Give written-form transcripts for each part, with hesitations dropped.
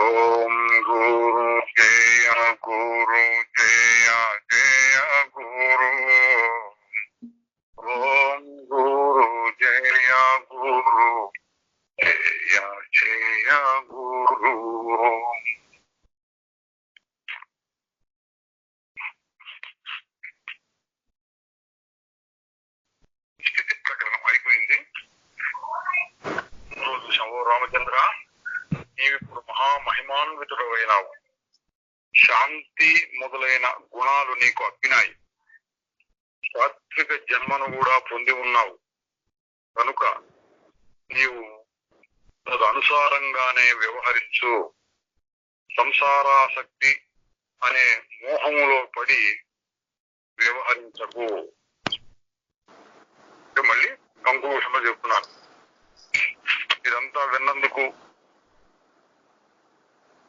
ఓం గురు జయ గురు జయ జయ గురు. ఓం గురు జయ గురు జయ జయ గురు. స్థితి ప్రకరణం అయిపోయింది. రోజు శంభో రామచంద్ర, నీవిప్పుడు మహామహిమాన్వితుడు అయినావు. శాంతి మొదలైన గుణాలు నీకు అప్పినాయి. సాత్విక జన్మను కూడా పొంది ఉన్నావు కనుక నీవు తదనుసారంగానే వ్యవహరించు. సంసారాసక్తి అనే మోహములో పడి వ్యవహరించకు. మళ్ళీ కంక్లూషన్లో చెప్తున్నాను. ఇదంతా విన్నందుకు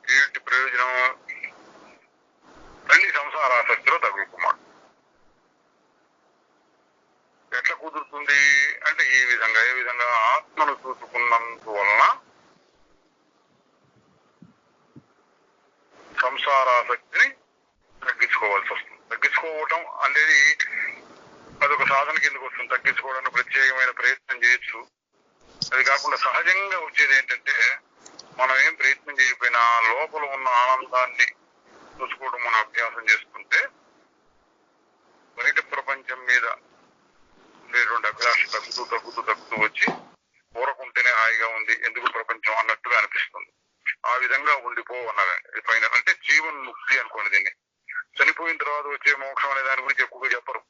ఏంటి ప్రయోజనం? మళ్ళీ సంసారాసక్తిలో తగులుకున్నాడు. ఎట్లా కుదురుతుంది అంటే ఏ విధంగా ఆత్మను చూసుకున్నందువలన సంసారాసక్తిని తగ్గించుకోవాల్సి వస్తుంది. తగ్గించుకోవటం అనేది అదొక సాధన కిందకు వస్తుంది. తగ్గించుకోవడానికి ప్రత్యేకమైన ప్రయత్నం చేయొచ్చు. అది కాకుండా సహజంగా వచ్చేది ఏంటంటే, మనం ఏం ప్రయత్నం చేయకపోయినా లోపల ఉన్న ఆనందాన్ని చూసుకోవడం మనం అభ్యాసం చేసుకుంటే బయట ప్రపంచం మీద ఉండేటువంటి అభ్యాసం తగ్గుతూ వచ్చి ఊరకుంటేనే హాయిగా ఉంది, ఎందుకు ప్రపంచం అన్నట్టుగా అనిపిస్తుంది. ఆ విధంగా ఉండిపో అన్నారండి. ఫైనల్ అంటే జీవన్ ముక్తి అనుకోండి. దీన్ని చనిపోయిన తర్వాత వచ్చే మోక్షం అనే దాని గురించి ఎక్కువగా చెప్పరు.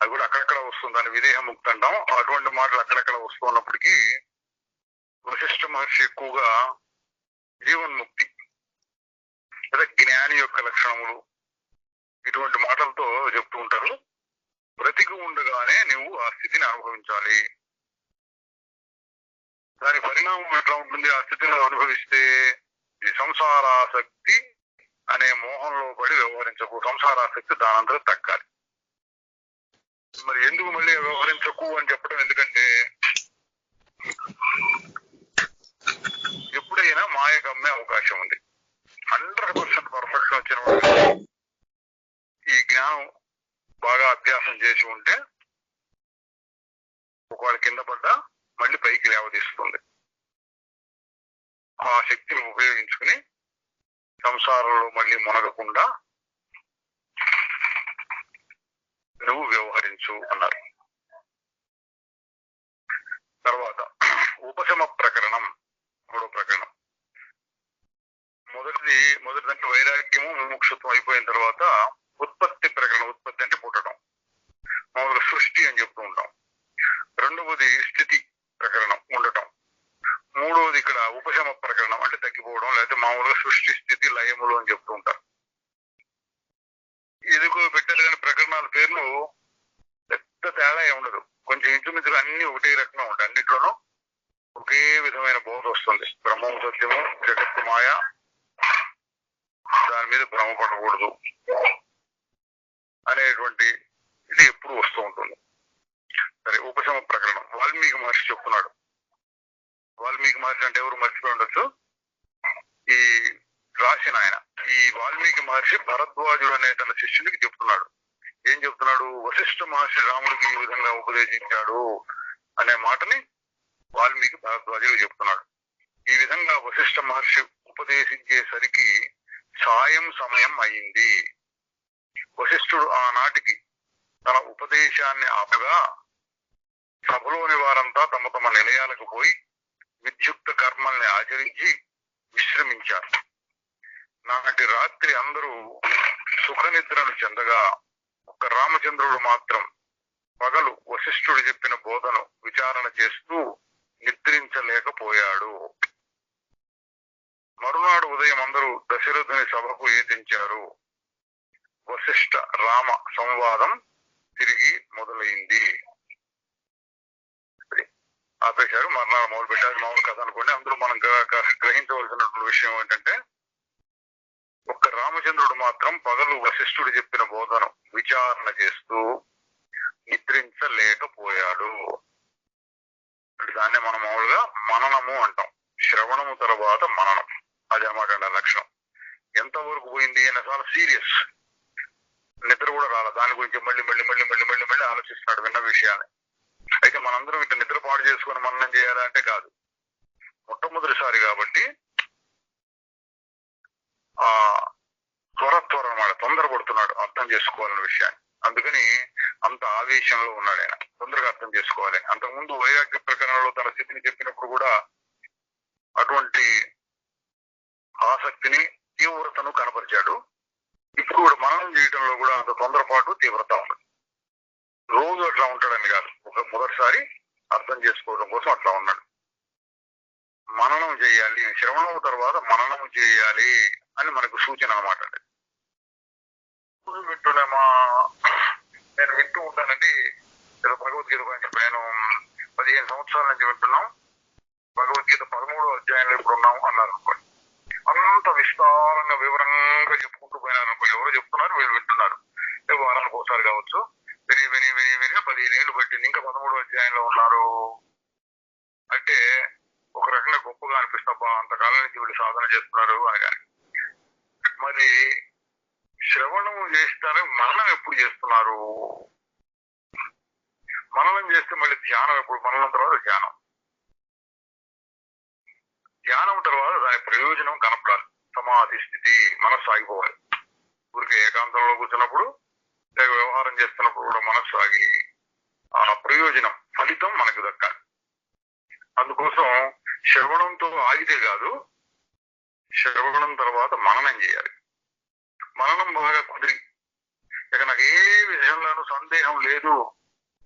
అది కూడా అక్కడక్కడ వస్తుంది. దాన్ని విదేహ ముక్తి అంటాం. అటువంటి మాటలు అక్కడక్కడ వస్తున్నప్పటికీ వశిష్ఠ మహర్షి ఎక్కువగా జీవన్ముక్తి లేదా జ్ఞాని యొక్క లక్షణములు ఇటువంటి మాటలతో చెప్తూ ఉంటారు. బ్రతికి ఉండగానే నువ్వు ఆ స్థితిని అనుభవించాలి. దాని పరిణామం ఎట్లా ఉంటుంది? ఆ స్థితిని అనుభవిస్తే ఈ సంసారాసక్తి అనే మోహంలో పడి వ్యవహరించకు. సంసారాసక్తి దానంతా తగ్గాలి. మరి ఎందుకు మళ్ళీ వ్యవహరించకు అని చెప్పడం? ఎందుకంటే ఎప్పుడైనా మాయ కమ్మే అవకాశం ఉంది. 100% పర్ఫెక్షన్ వచ్చిన వాడు ఈ జ్ఞానం బాగా అభ్యాసం చేసి ఉంటే ఒకవేళ కింద పడ్డా మళ్ళీ పైకి లేవదీస్తుంది. ఆ శక్తిని ఉపయోగించుకుని సంసారంలో మళ్ళీ మునగకుండా నువ్వు వ్యవహరించు అన్నారు. తర్వాత ఉపశమ ప్రకరణం, మూడో ప్రకరణం. మొదటిదంటే వైరాగ్యము ముముక్షత్వం అయిపోయిన తర్వాత ఉత్పత్తి ప్రకరణం. ఉత్పత్తి అంటే పుట్టడం, మామూలుగా సృష్టి అని చెప్తూ ఉంటాం. రెండవది స్థితి ప్రకరణం, ఉండటం. మూడవది ఇక్కడ ఉపశమ ప్రకరణం అంటే తగ్గిపోవడం, లేకపోతే మామూలుగా సృష్టి స్థితి లయములు అని చెప్తూ ఉంటారు. ఎదుగు పెట్టారు కానీ ప్రకరణాల పేర్లు పెద్ద తేడా ఉండదు. కొంచెం ఇంచుమించుగా అన్ని ఒకటే రకంగా ఉంటాయి. అన్నిట్లోనూ ఒకే విధమైన బోధ వస్తుంది. బ్రహ్మం సత్యము, జగత్తు మాయ, దాని మీద భ్రమపడకూడదు అనేటువంటి ఇది ఎప్పుడు వస్తూ ఉంటుంది. సరే, ఉపశమ ప్రకరణం వాల్మీకి మహర్షి చెప్తున్నాడు. వాల్మీకి మహర్షి అంటే ఎవరు మర్చిపోయి ఉండొచ్చు, ఈ రాసిన ఆయన. ఈ వాల్మీకి మహర్షి భరద్వాజుడు అనే తన శిష్యునికి చెప్తున్నాడు. ఏం చెప్తున్నాడు? వశిష్ఠ మహర్షి రాముడికి ఈ విధంగా ఉపదేశించాడు అనే మాటని వాల్మీకి భరద్వాజుడు చెప్తున్నాడు. ఈ విధంగా వశిష్ఠ మహర్షి ఉపదేశించేసరికి సాయం సమయం అయింది. వశిష్ఠుడు ఆనాటికి తన ఉపదేశాన్ని ఆపగా సభలోని వారంతా తమ తమ నిలయాలకు పోయి విద్యుక్త కర్మల్ని ఆచరించి విశ్రమించారు. నాటి రాత్రి అందరూ సుఖనిద్రను చెందగా ఒక్క రామచంద్రుడు మాత్రం పగలు వశిష్ఠుడు చెప్పిన బోధను విచారణ చేస్తూ నిద్రించలేకపోయాడు. మరునాడు ఉదయం అందరూ దశరథుని సభకు ఏతించారు. వశిష్ఠ రామ సంవాదం తిరిగి మొదలైంది. ఆపేశారు, మర్నాడు మొదలు పెట్టారు. మామూలు కథ అనుకోండి. అందులో మనం గ్రహించవలసినటువంటి విషయం ఏంటంటే, ఒక్క రామచంద్రుడు మాత్రం పగలు వశిష్ఠుడు చెప్పిన బోధను విచారణ చేస్తూ నిద్రించలేకపోయాడు. దాన్ని మనం మామూలుగా మననము అంటాం. శ్రవణము తర్వాత మననం. అది అన్నమాట అండి లక్షణం. ఎంతవరకు పోయింది అనే చాలా సీరియస్. నిద్ర కూడా రాల దాని గురించి మళ్ళీ మళ్ళీ మళ్ళీ మళ్ళీ మళ్ళీ మళ్ళీ ఆలోచిస్తున్నాడు విన్న విషయాన్ని. అయితే మనందరం ఇట్లా నిద్ర పాడు చేసుకుని మననం చేయాలంటే కాదు. మొట్టమొదటిసారి కాబట్టి ఆ త్వర అన్నమాట తొందరపడుతున్నాడు అర్థం చేసుకోవాలన్న విషయాన్ని. అందుకని అంత ఆవేశంలో ఉన్నాడు ఆయన, తొందరగా అర్థం చేసుకోవాలి. అంతకుముందు వైరాగ్య ప్రకరణలో తన స్థితిని చెప్పినప్పుడు కూడా అటువంటి ఆసక్తిని తీవ్రతను కనపరిచాడు. ఇప్పుడు కూడా మననం చేయటంలో కూడా అంత తొందరపాటు తీవ్రత ఉంది. రోజు అట్లా ఉంటాడని కాదు, ఒక మొదటిసారి అర్థం చేసుకోవడం కోసం అట్లా ఉన్నాడు. మననం చేయాలి, శ్రవణం తర్వాత మననం చేయాలి అని మనకు సూచన అన్నమాట. నేను వింటూ ఉంటానండి. ఏదో భగవద్గీత గురించి నేను 15 సంవత్సరాల నుంచి వింటున్నాం. భగవద్గీత 13వ అధ్యాయంలో ఇప్పుడు ఉన్నాం అన్నారు అనుకోండి. అంత విస్తారంగా వివరంగా చెప్పుకుంటూ పోయినారు అనుకోండి. ఎవరో చెప్తున్నారు, వీళ్ళు వింటున్నారు. వారానికి ఒకసారి కావచ్చు. విని విని విని విని 15 ఏళ్ళు పట్టింది. ఇంకా 13వ అధ్యాయంలో ఉన్నారు అంటే ఒక రకంగా గొప్పగా అనిపిస్తాబ్బా, అంతకాలం నుంచి వీళ్ళు సాధన చేస్తున్నారు అని. కానీ మరి శ్రవణం చేస్తారు, మననం ఎప్పుడు చేస్తున్నారు? మననం చేస్తే మళ్ళీ ధ్యానం ఎప్పుడు? మననం తర్వాత ధ్యానం, ధ్యానం తర్వాత దాని ప్రయోజనం కనపడాలి. సమాధి స్థితి, మనస్సు ఆగిపోవాలి. ఊరికి ఏకాంతంలో కూర్చున్నప్పుడు లేక వ్యవహారం చేస్తున్నప్పుడు కూడా మనస్సు ఆగి ఆ ప్రయోజనం ఫలితం మనకు దక్కాలి. అందుకోసం శ్రవణంతో ఆగితే కాదు, శ్రవణం తర్వాత మననం చేయాలి. మననం బాగా కుదిరి ఇక నాకు ఏ విషయంలోనూ సందేహం లేదు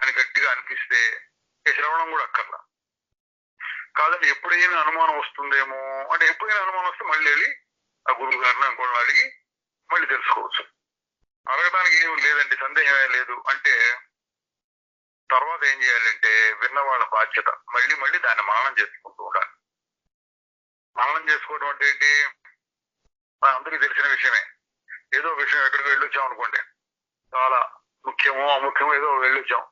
అని గట్టిగా అనిపిస్తే శ్రవణం కూడా అక్కర్లా. కాదండి ఎప్పుడైనా అనుమానం వస్తుందేమో అంటే, ఎప్పుడైనా అనుమానం వస్తే మళ్ళీ వెళ్ళి ఆ గురువు గారిని ఇంకోళ్ళని అడిగి మళ్ళీ తెలుసుకోవచ్చు. అడగడానికి ఏమి లేదండి, సందేహమే లేదు అంటే తర్వాత ఏం చేయాలంటే విన్నవాళ్ళ బాధ్యత మళ్ళీ మళ్ళీ దాన్ని మననం చేసుకుంటూ ఉండాలి. మననం చేసుకోవడం అంటే ఏంటి? అందరికీ తెలిసిన విషయమే. ఏదో విషయం ఎక్కడికి వెళ్ళొచ్చాం అనుకోండి, చాలా ముఖ్యమో అముఖ్యమో ఏదో వెళ్ళొచ్చాం,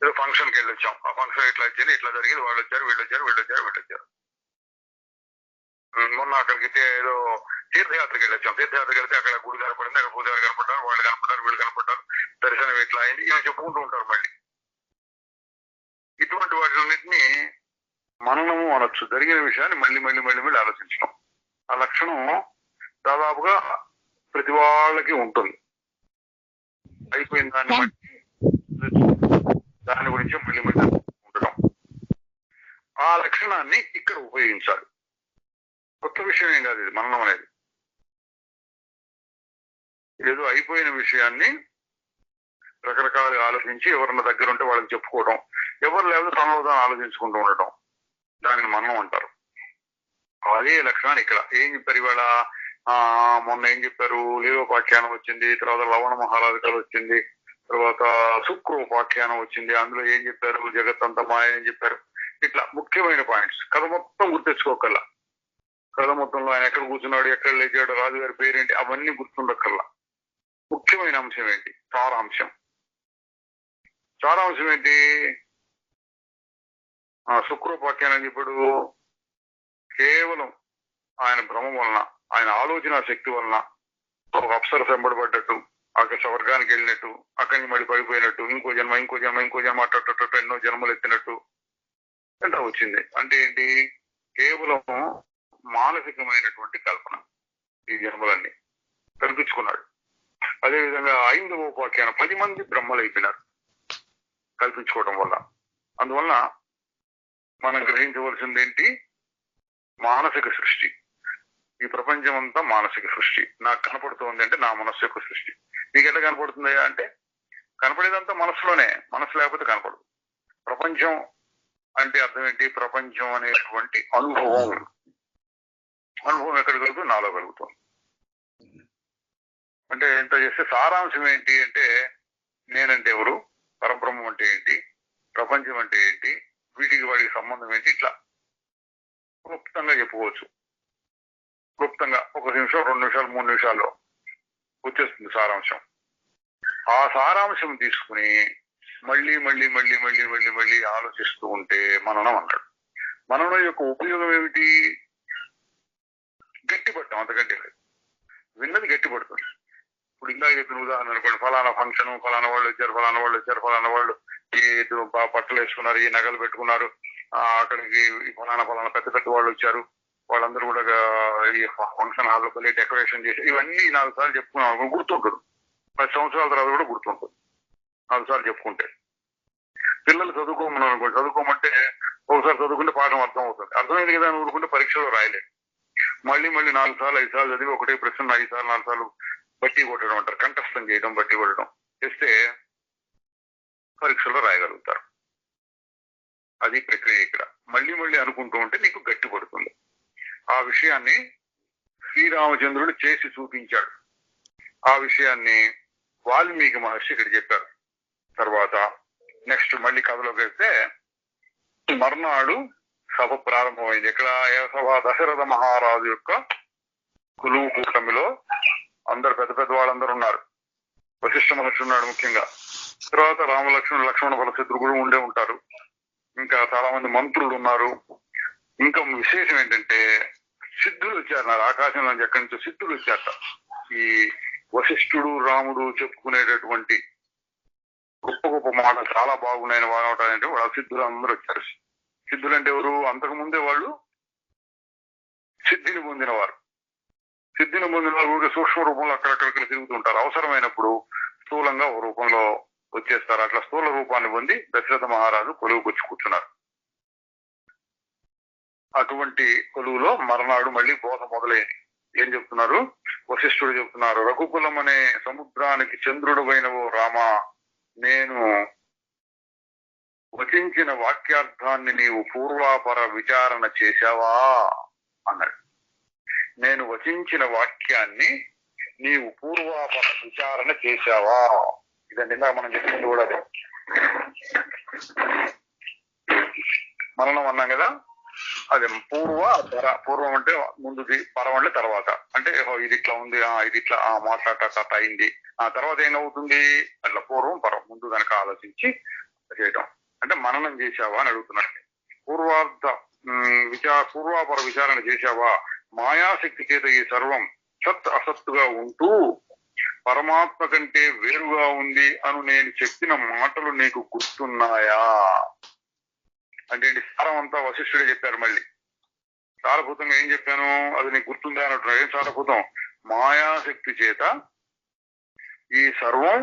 ఏదో ఫంక్షన్కి వెళ్ళొచ్చాం. ఆ ఫంక్షన్ ఇట్లా వచ్చింది, ఇట్లా జరిగింది, వాళ్ళు వచ్చారు, వీళ్ళు వచ్చారు, వీళ్ళు వచ్చారు, వీళ్ళు వచ్చారు. మొన్న అక్కడికి ఏదో తీర్థయాత్రకి వెళ్ళొచ్చాం. తీర్థయాత్రకి వెళ్తే అక్కడ గుడి కనపడింది, అక్కడ పూజారి కనపడ్డారు, వాళ్ళు కనపడ్డారు, వీళ్ళు కనపడ్డారు, దర్శనం ఇట్లా అయింది, ఇలా చెప్పుకుంటూ ఉంటారు. మళ్ళీ ఇటువంటి వాటిలన్నింటినీ మననము అనొచ్చు. జరిగిన విషయాన్ని మళ్ళీ మళ్ళీ మళ్ళీ మళ్ళీ ఆలోచించడం. ఆ లక్షణం దాదాపుగా ప్రతి వాళ్ళకి ఉంటుంది. అయిపోయిన దాన్ని బట్టి దాని గురించి మళ్ళీ మళ్ళీ ఉండడం. ఆ లక్షణాన్ని ఇక్కడ ఉపయోగించాలి. కొత్త విషయం ఏం కాదు ఇది మననం అనేది. ఏదో అయిపోయిన విషయాన్ని రకరకాలుగా ఆలోచించి ఎవరన్నా దగ్గర ఉంటే వాళ్ళకి చెప్పుకోవడం, ఎవరు లేకపోతే తనలో తాను ఆలోచించుకుంటూ ఉండటం, దానిని మననం అంటారు. అదే లక్షణాన్ని ఇక్కడ ఏం చెప్పారు ఇవాళ. మొన్న ఏం చెప్పారు? లీలోపాఖ్యానం వచ్చింది, తర్వాత లవణ మహారాజు వచ్చింది, తర్వాత శుక్రోపాఖ్యానం వచ్చింది. అందులో ఏం చెప్పారు? జగత్తంతా మాయ అని చెప్పారు. ఇట్లా ముఖ్యమైన పాయింట్స్. కథ మొత్తం గుర్తెచ్చుకోకల్లా. కథ మొత్తంలో ఆయన ఎక్కడ కూర్చున్నాడు, ఎక్కడ లేచాడు, రాజుగారి పేరేంటి, అవన్నీ గుర్తుండక్కర్లా. ముఖ్యమైన అంశం ఏంటి? సారాంశం. సారాంశం ఏంటి? శుక్రోపాఖ్యానం చెప్పాడు. కేవలం ఆయన భ్రమ వలన, ఆయన ఆలోచన శక్తి వలన ఒక అప్సరస వెంబడబడ్డట్టు, అక్కడ స్వర్గానికి వెళ్ళినట్టు, అక్కడి నుంచి మళ్ళీ పడిపోయినట్టు, ఇంకో జన్మ ఇంకో జన్మ ఇంకో జన్మ అట్టట్టు ఎన్నో జన్మలు ఎత్తినట్టు ఎంత వచ్చింది. అంటే ఏంటి? కేవలం మానసికమైనటువంటి కల్పన. ఈ జన్మలన్నీ కల్పించుకున్నాడు. అదేవిధంగా 5వ ఉపాఖ్యానం 10 మంది బ్రహ్మలు అయిపోయినారు కల్పించుకోవడం వల్ల. అందువల్ల మనం గ్రహించవలసింది ఏంటి? మానసిక సృష్టి. ఈ ప్రపంచం అంతా మానసిక సృష్టి. నాకు కనపడుతుంది అంటే నా మనస్సు యొక్క సృష్టి. నీకు ఎట్లా కనపడుతుంది అంటే కనపడేదంతా మనసులోనే, మనసు లేకపోతే కనపడదు. ప్రపంచం అంటే అర్థం ఏంటి? ప్రపంచం అనేటువంటి అనుభవం. అనుభవం ఎక్కడ కలుగుతుంది? నాలో కలుగుతుంది. అంటే ఎంత చేస్తే సారాంశం ఏంటి అంటే నేనంటే ఎవరు, పరబ్రహ్మం అంటే ఏంటి, ప్రపంచం అంటే ఏంటి, వీటికి వాడికి సంబంధం ఏంటి, ఇట్లా క్లుప్తంగా చెప్పుకోవచ్చు. క్లుప్తంగా 1 నిమిషం 2 నిమిషాలు 3 నిమిషాల్లో వచ్చేస్తుంది సారాంశం. ఆ సారాంశం తీసుకుని మళ్ళీ మళ్ళీ మళ్ళీ మళ్ళీ మళ్ళీ మళ్ళీ ఆలోచిస్తూ ఉంటే మననం అన్నాడు. మననం యొక్క ఉపయోగం ఏమిటి? చేస్తాం, అంతకంటే విన్నది గట్టి పడుతుంది. ఇప్పుడు ఇందాక చెప్పిన ఉదాహరణ అనుకోండి, ఫలానా ఫంక్షన్, ఫలానా వాళ్ళు వచ్చారు, ఫలానా వాళ్ళు వచ్చారు, ఫలానా వాళ్ళు ఈ బట్టలు వేసుకున్నారు, ఈ నగలు పెట్టుకున్నారు, అక్కడికి ఫలానా ఫలానా పెద్ద పెద్ద వాళ్ళు వచ్చారు, వాళ్ళందరూ కూడా ఈ ఫంక్షన్ హాల్లో వెళ్ళి డెకరేషన్ చేసి, ఇవన్నీ 4 సార్లు చెప్పుకున్నాం, గుర్తుంటుంది. 10 సంవత్సరాల తర్వాత కూడా గుర్తుంటుంది 4 సార్లు చెప్పుకుంటే. పిల్లలు చదువుకోమన్నాం అనుకోండి, చదువుకోమంటే ఒకసారి చదువుకుంటే పాఠం అర్థం అవుతుంది, అర్థమైంది కదా అని ఊరుకుంటే పరీక్షలో రాయలేదు. మళ్ళీ 4 సార్లు 5 సార్లు చదివి ఒకటే ప్రశ్న 5 సార్లు 4 సార్లు బట్టి కొట్టడం అంటారు, కంఠస్థం చేయడం, బట్టి కొట్టడం చేస్తే పరీక్షలో రాయగలుగుతారు. అది ప్రక్రియ. ఇక్కడ మళ్ళీ అనుకుంటూ ఉంటే నీకు గట్టి పడుతుంది. ఆ విషయాన్ని శ్రీరామచంద్రుడు చేసి చూపించాడు. ఆ విషయాన్ని వాల్మీకి మహర్షి ఇక్కడ చెప్పారు. తర్వాత నెక్స్ట్ మళ్ళీ కథలోకి వెళ్తే మర్నాడు సభ ప్రారంభమైంది. ఇక్కడ ఏ సభ? దశరథ మహారాజు యొక్క కొలువు కూటమిలో అందరు పెద్ద పెద్ద వాళ్ళందరూ ఉన్నారు. వశిష్ఠ మహర్షి ఉన్నాడు ముఖ్యంగా. తర్వాత లక్ష్మణ బలశత్రులు కూడా ఉండే ఉంటారు. ఇంకా చాలా మంది మంత్రులు ఉన్నారు. ఇంకా విశేషం ఏంటంటే సిద్ధులు వచ్చారు. ఆకాశంలో ఎక్కడి నుంచో సిద్ధులు వచ్చారట. ఈ వశిష్ఠుడు రాముడు చెప్పుకునేటటువంటి గొప్ప గొప్ప మాటలు చాలా బాగున్నాయని వాడటానంటే వాళ్ళ సిద్ధులు అందరూ వచ్చారు. సిద్ధులు అంటే ఎవరు? అంతకు ముందే వాళ్ళు సిద్ధిని పొందిన వారు. సిద్ధిని పొందిన వాళ్ళు సూక్ష్మ రూపంలో అక్కడక్కడికి తిరుగుతుంటారు. అవసరమైనప్పుడు స్థూలంగా ఒక రూపంలో వచ్చేస్తారు. అట్లా స్థూల రూపాన్ని పొంది దశరథ మహారాజు కొలువుకొచ్చి కూర్చున్నారు. అటువంటి కొలువులో మర్నాడు మళ్ళీ బోధ మొదలైంది. ఏం చెప్తున్నారు? వశిష్ఠుడు చెప్తున్నారు, రఘుకులం అనే సముద్రానికి చంద్రుడు అయినవో రామా, నేను వచించిన వాక్యార్థాన్ని నీవు పూర్వాపర విచారణ చేశావా అన్నాడు. నేను వచించిన వాక్యాన్ని నీవు పూర్వాపర విచారణ చేశావా? ఇదండి ఇందాక మనం చెప్పింది కూడా అదే. మననం అన్నాం కదా, అదే పూర్వం అంటే ముందుది, పరం అంటే తర్వాత. అంటే ఇది ఇట్లా ఉంది, ఇది ఇట్లా మాట్లాడట అయింది, ఆ తర్వాత ఏమవుతుంది? అట్లా పూర్వం పరం, ముందు కనుక ఆలోచించి చేయటం. అంటే మననం చేశావా అని అడుగుతున్నాడు. పూర్వాపర విచారణ చేశావా? మాయాశక్తి చేత ఈ సర్వం సత్ అసత్తుగా ఉంటూ పరమాత్మ కంటే వేరుగా ఉంది అను నేను చెప్పిన మాటలు నీకు గుర్తున్నాయా? అంటే సారం అంతా వశిష్ఠుడే చెప్పారు. మళ్ళీ సారభూతంగా ఏం చెప్పాను? అది నీకు గుర్తుందా అన్నట్టు. ఏం సారభూతం? మాయాశక్తి చేత ఈ సర్వం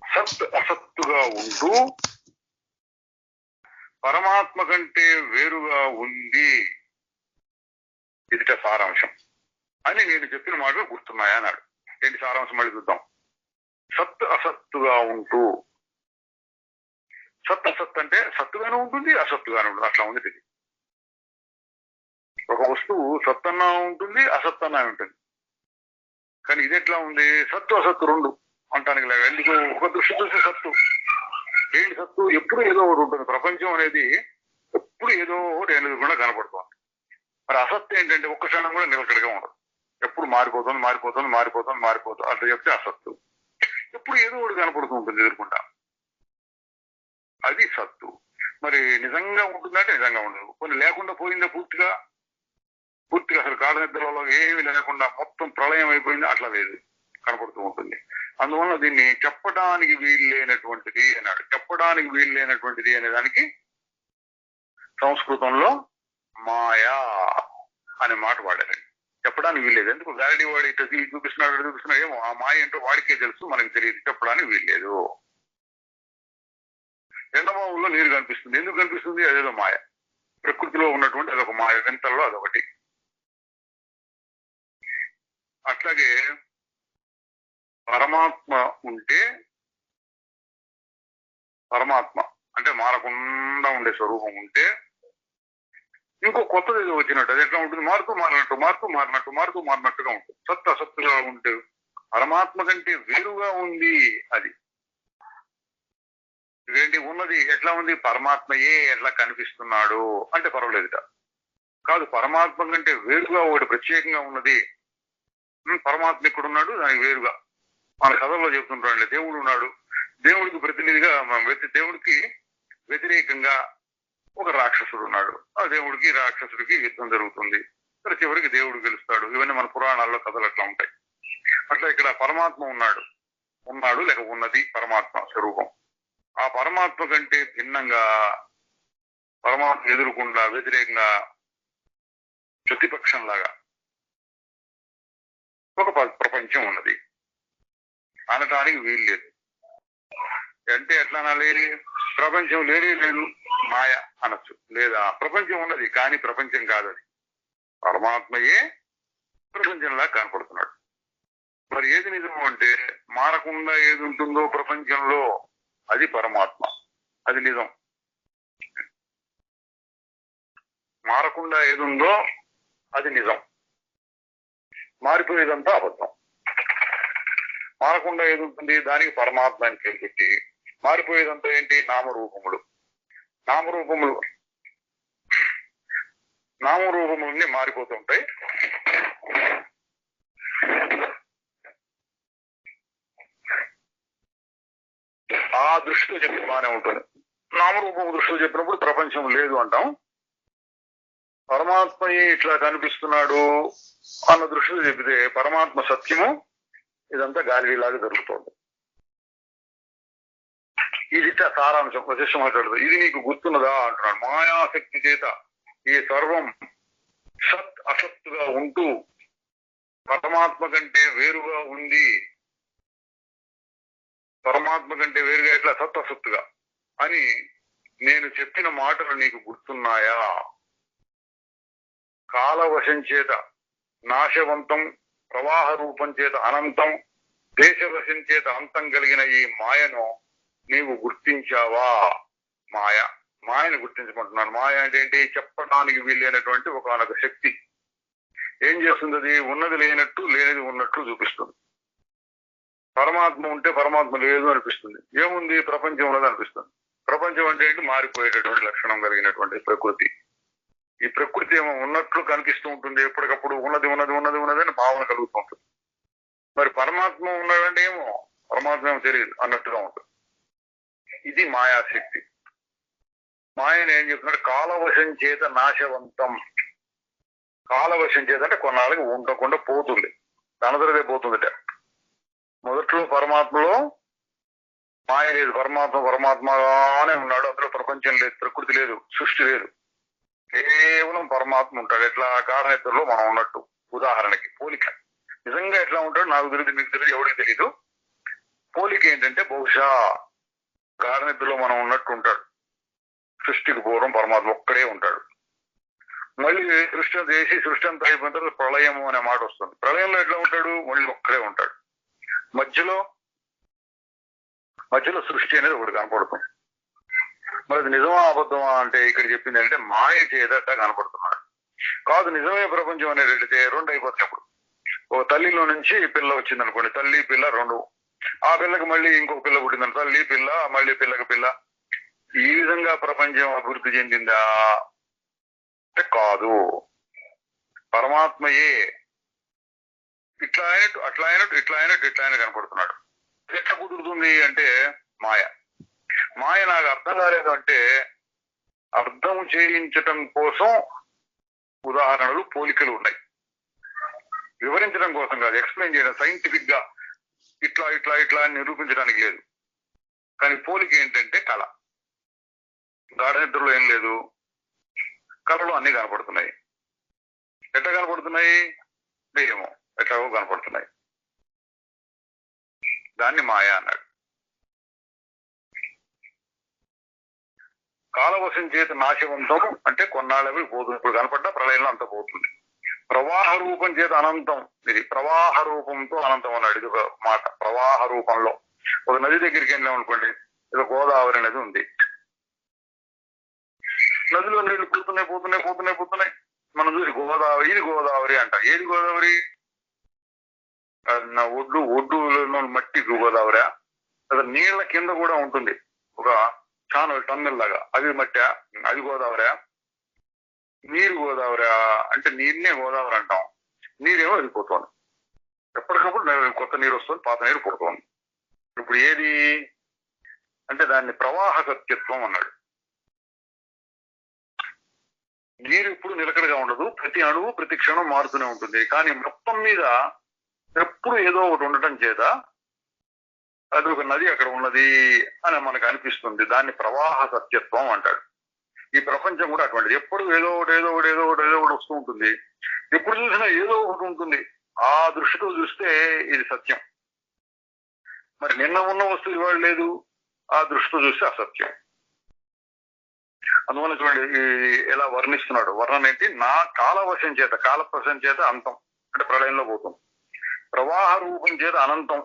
సత్ అసత్తుగా ఉంటూ పరమాత్మ కంటే వేరుగా ఉంది, ఇదిట సారాంశం అని నేను చెప్పిన మాటలు గుర్తున్నాయా అన్నాడు. ఏంటి సారాంశం? మళ్ళీ చూద్దాం. సత్ అసత్తుగా ఉంటూ, సత్ అసత్ అంటే సత్తుగానే ఉంటుంది, అసత్తుగానే ఉంటుంది, అట్లా ఉంది. ఇది ఒక వస్తువు సత్తన్నా ఉంటుంది, అసత్తన్నా ఉంటుంది. కానీ ఇది ఎట్లా ఉంది? సత్తు అసత్తు రెండు అంటానికి లేదు. ఎందుకు? ఒక దృష్టి చూస్తే సత్తు. ఏంటి సత్తు? ఎప్పుడు ఏదో ఒకటి ఉంటుంది. ప్రపంచం అనేది ఎప్పుడు ఏదో ఒకటి ఎదురుకుండా కనపడుతుంది. మరి అసత్తు ఏంటంటే ఒక్క క్షణం కూడా నిలకడగా ఉండదు, ఎప్పుడు మారిపోతుంది మారిపోతుంది మారిపోతుంది మారిపోతుంది. అట్లా చెప్తే అసత్తు. ఎప్పుడు ఏదో ఒకటి కనపడుతూ ఉంటుంది ఎదురుకుండా, అది సత్తు. మరి నిజంగా ఉంటుందంటే నిజంగా ఉండదు. కొన్ని లేకుండా పోయిందా పూర్తిగా అసలు గాఢ నిద్రలో ఏమి లేకుండా మొత్తం ప్రళయం అయిపోయింది, అట్లా లేదు, కనపడుతూ ఉంటుంది. అందువల్ల దీన్ని చెప్పడానికి వీలు లేనటువంటిది అన్నాడు. చెప్పడానికి వీలు లేనటువంటిది అనే దానికి సంస్కృతంలో మాయా అనే మాట వాడారండి. చెప్పడానికి వీల్లేదు. ఎందుకు? వ్యాలిటీ వాడి ఇటు చూపిస్తున్నాడు ఏమో, ఆ మాయ ఏంటో వాడికే తెలుసు, మనకి తెలియదు, చెప్పడానికి వీల్లేదు. ఎండమావుల్లో నీరు కనిపిస్తుంది. ఎందుకు కనిపిస్తుంది? అదేదో మాయ. ప్రకృతిలో ఉన్నటువంటి అదొక మాయ, వింతల్లో అదొకటి. అట్లాగే పరమాత్మ ఉంటే, పరమాత్మ అంటే మారకుండా ఉండే స్వరూపం ఉంటే ఇంకో కొత్తది ఏదో వచ్చినట్టు. అది ఎట్లా ఉంటుంది? మారుతూ మారినట్టుగా ఉంటుంది. సత్ అసత్తుగా ఉంటే పరమాత్మ కంటే వేరుగా ఉంది. అది ఇదేంటి ఉన్నది? ఎట్లా ఉంది? పరమాత్మయే ఎట్లా కనిపిస్తున్నాడు అంటే పర్వాలేదుట. కాదు, పరమాత్మ కంటే వేరుగా ఒకటి ప్రత్యేకంగా ఉన్నది. పరమాత్మ ఇక్కడ ఉన్నాడు, దానికి వేరుగా. మన కథల్లో చెప్తుంటాడు, దేవుడు ఉన్నాడు, దేవుడికి ప్రతినిధిగా దేవుడికి వ్యతిరేకంగా ఒక రాక్షసుడు ఉన్నాడు. ఆ దేవుడికి రాక్షసుడికి యుద్ధం జరుగుతుంది. చివరికి దేవుడు గెలుస్తాడు. ఇవన్నీ ఇవన్నీ మన పురాణాల్లో కథలు అట్లా ఉంటాయి. అట్లా ఇక్కడ పరమాత్మ ఉన్నాడు లేక ఉన్నది పరమాత్మ స్వరూపం. ఆ పరమాత్మ కంటే భిన్నంగా, పరమాత్మ ఎదురుకుండా వ్యతిరేకంగా ప్రతిపక్షంలాగా ఒక ప్రపంచం ఉన్నది అనటానికి వీలు లేదు. అంటే ఎట్లా అనాలి? ప్రపంచం లేదు మాయ అనొచ్చు, లేదా ప్రపంచం ఉన్నది కానీ ప్రపంచం కాదు, అది పరమాత్మయే ప్రపంచంలా కనపడుతున్నాడు. మరి ఏది నిజం అంటే మారకుండా ఏది ఉంటుందో ప్రపంచంలో అది పరమాత్మ, అది నిజం. మారకుండా ఏది ఉందో అది నిజం, మారిపోయేదంతా అబద్ధం. మారకుండా ఏది ఉంటుంది దానికి పరమాత్మ అని పేరు పెట్టి, మారిపోయేదంతా ఏంటి? నామరూపములన్నీ మారిపోతుంటాయి. ఆ దృష్టితో చెప్పి బాగానే ఉంటుంది. నామరూపము దృష్టితో చెప్పినప్పుడు ప్రపంచం లేదు అంటాం. పరమాత్మయే ఇట్లా కనిపిస్తున్నాడు అన్న దృష్టితో చెబితే పరమాత్మ సత్యము, ఇదంతా గాలిలాగా జరుగుతోంది. ఇది సారాంశం. వశిష్ఠ మాట్లాడుతూ ఇది నీకు గుర్తున్నదా అంటున్నాడు. మాయాశక్తి చేత ఈ సర్వం సత్ అసత్తుగా ఉంటూ పరమాత్మ కంటే వేరుగా ఉంది. పరమాత్మ కంటే వేరుగా ఇట్లా సత్ అసత్తుగా అని నేను చెప్పిన మాటలు నీకు గుర్తున్నాయా? కాలవశం చేత నాశవంతం, ప్రవాహ రూపం చేత అనంతం, దేశవశం చేత అంతం కలిగిన ఈ మాయను నీవు గుర్తించావా? మాయను గుర్తించమంటున్నాను. మాయ అంటే ఏంటి? చెప్పడానికి వీలైనటువంటి ఒకనొక శక్తి. ఏం చేస్తుంది? అది ఉన్నది లేనట్టు, లేనిది ఉన్నట్లు చూపిస్తుంది. పరమాత్మ ఉంటే పరమాత్మ లేదు అనిపిస్తుంది. ఏముంది? ప్రపంచం ఉన్నది అనిపిస్తుంది. ప్రపంచం అంటే ఏంటి? మారిపోయేటటువంటి లక్షణం కలిగినటువంటి ప్రకృతి. ఈ ప్రకృతి ఏమో ఉన్నట్లు కనిపిస్తూ ఉంటుంది, ఎప్పటికప్పుడు ఉన్నది అని భావన కలుగుతూ ఉంటుంది. మరి పరమాత్మ ఉన్నాడంటే ఏమో పరమాత్మ ఏమో తెలియదు అన్నట్టుగా ఉంటుంది. ఇది మాయాశక్తి. మాయను ఏం చెప్తున్నాడు? కాలవశం చేత నాశవంతం. కాలవశం చేత అంటే కొన్నాళ్ళకి ఉండకుండా పోతుంది, తనదరదే పోతుందిట. మొదట్లో పరమాత్మలో మాయ లేదు, పరమాత్మగానే ఉన్నాడు. అందులో ప్రపంచం లేదు, ప్రకృతి లేదు, సృష్టి లేదు, కేవలం పరమాత్మ ఉంటాడు. ఎట్లా? గాఢనిద్రలో మనం ఉన్నట్టు. ఉదాహరణకి పోలిక. నిజంగా ఎట్లా ఉంటాడు నాకు తెలియదు, మీకు తెలియదు, ఎవరికి తెలీదు. పోలిక ఏంటంటే బహుశా గాఢనిద్రలో మనం ఉన్నట్టు ఉంటాడు. సృష్టికి పూర్వం పరమాత్మ ఒక్కడే ఉంటాడు. మళ్ళీ సృష్టి చేసి సృష్టి అంతా అయిపోయిన తర్వాత ప్రళయము అనే మాట వస్తుంది. ప్రళయంలో ఎట్లా ఉంటాడు? మళ్ళీ ఒక్కడే ఉంటాడు. మధ్యలో సృష్టి అనేది ఒకటి కనపడుతుంది. మరి అది నిజమా అబద్ధమా అంటే ఇక్కడ చెప్పింది అంటే మాయ చేదట కనపడుతున్నాడు. కాదు నిజమే ప్రపంచం అనేది రెండు అయిపోతున్నప్పుడు ఒక తల్లిలో నుంచి పిల్ల వచ్చింది అనుకోండి, తల్లి పిల్ల రెండు. ఆ పిల్లకి మళ్ళీ ఇంకొక పిల్ల పుట్టిందని, తల్లి పిల్ల మళ్ళీ పిల్లకి పిల్ల. ఈ విధంగా ప్రపంచం అభివృద్ధి చెందిందా అంటే కాదు. పరమాత్మయే ఇట్లా అయినట్టు అట్లా అయినట్టు ఇట్లా అయినట్టు ఇట్లా అయినా కనపడుతున్నాడు. ఎట్లా కుదురుతుంది అంటే మాయ నాకు అర్థం కాలేదు అంటే అర్థం చేయించటం కోసం ఉదాహరణలు, పోలికలు ఉన్నాయి. వివరించడం కోసం కాదు, ఎక్స్ప్లెయిన్ చేయడం, సైంటిఫిక్ గా ఇట్లా ఇట్లా ఇట్లా అని నిరూపించడానికి లేదు. కానీ పోలిక ఏంటంటే కళ. గాఢ నిద్రలో ఏం లేదు, కళలో అన్ని కనపడుతున్నాయి. ఎట్లా కనపడుతున్నాయి? ఏమో ఎట్లాగో కనపడుతున్నాయి. దాన్ని మాయ అన్నాడు. కాలవశం చేత నాశవంతం అంటే కొన్నాళ్ళవి పోతుంది. ఇప్పుడు కనపడ్డా ప్రళయంలో అంత పోతుంది. ప్రవాహ రూపం చేత అనంతం. ఇది ప్రవాహ రూపంతో అనంతం అన్నాడు. ఇది ఒక మాట. ప్రవాహ రూపంలో ఒక నది దగ్గరికి వెళ్ళాం అనుకోండి, ఇది గోదావరి నది ఉంది. నదిలో నీళ్లు పోతున్నాయి. మనం చూసి గోదావరి, ఇది గోదావరి అంట. ఏది గోదావరి? ఒడ్డులో మట్టి గోదావరి. అది నీళ్ల కింద కూడా ఉంటుంది ఒక ఛానల్, టన్నెల్ లాగా. అది మట్టి, అది గోదావరి. నీరు గోదావరి అంటే నీరునే గోదావరి అంటాం. నీరేమో వెళ్ళిపోతుంది. ఎప్పటికప్పుడు కొత్త నీరు వస్తుంది, పాత నీరు పోతుంది. ఇప్పుడు ఏది అంటే దాన్ని ప్రవాహ సత్యత్వం అన్నాడు. నీరు ఎప్పుడు నిలకడగా ఉండదు, ప్రతి అణువు ప్రతి క్షణం మారుతూనే ఉంటుంది. కానీ మొత్తం మీద ఎప్పుడు ఏదో ఒకటి ఉండటం చేత అది ఒక నది అక్కడ ఉన్నది అని మనకు అనిపిస్తుంది. దాన్ని ప్రవాహ సత్యత్వం అంటాడు. ఈ ప్రపంచం కూడా అటువంటిది. ఎప్పుడు ఏదో ఒకటి ఏదో ఒకటి ఏదో ఒకటి ఏదో ఒకటి వస్తూ ఉంటుంది. ఎప్పుడు చూసినా ఏదో ఒకటి ఉంటుంది. ఆ దృష్టితో చూస్తే ఇది సత్యం. మరి నిన్న ఉన్న వస్తువు ఇవాళ లేదు, ఆ దృష్టితో చూస్తే అసత్యం. అందువల్ల చూడండి ఎలా వర్ణిస్తున్నాడు. వర్ణన ఏంటి? నా కాలవశం చేత, కాలప్రశం చేత అంతం అంటే ప్రళయంలో పోతుంది. ప్రవాహ రూపం చేత అనంతం,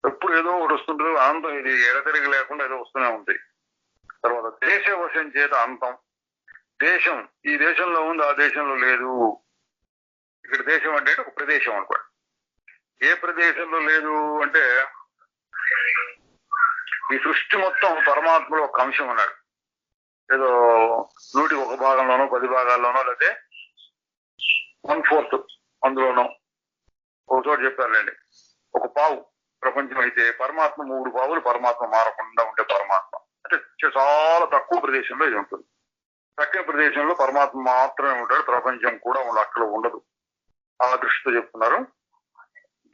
ఎప్పుడు ఏదో ఒకటి వస్తుంటుంది. అనంతం, ఇది ఎడతెరిగి లేకుండా ఏదో వస్తూనే ఉంది. తర్వాత దేశవశం చేత అంతం, దేశం ఈ దేశంలో ఉంది, ఆ దేశంలో లేదు. ఇక్కడ దేశం అంటే ఒక ప్రదేశం అనుకోండి. ఏ ప్రదేశంలో లేదు అంటే ఈ సృష్టి మొత్తం పరమాత్మలో ఒక అంశం ఉన్నాడు. ఏదో 100కి 1 భాగంలోనో 10 భాగాల్లోనో లేకపోతే 1/4 అందులోనో ఒక చోట చెప్పారులేండి. ఒక పావు ప్రపంచం అయితే పరమాత్మ 3 పావులు. పరమాత్మ మారకుండా ఉండే పరమాత్మ అంటే చాలా తక్కువ ప్రదేశంలో ఇది ఉంటుంది. తక్కువ ప్రదేశంలో పరమాత్మ మాత్రమే ఉంటాడు, ప్రపంచం కూడా అక్కడ ఉండదు. ఆ దృష్టితో చెప్తున్నారు.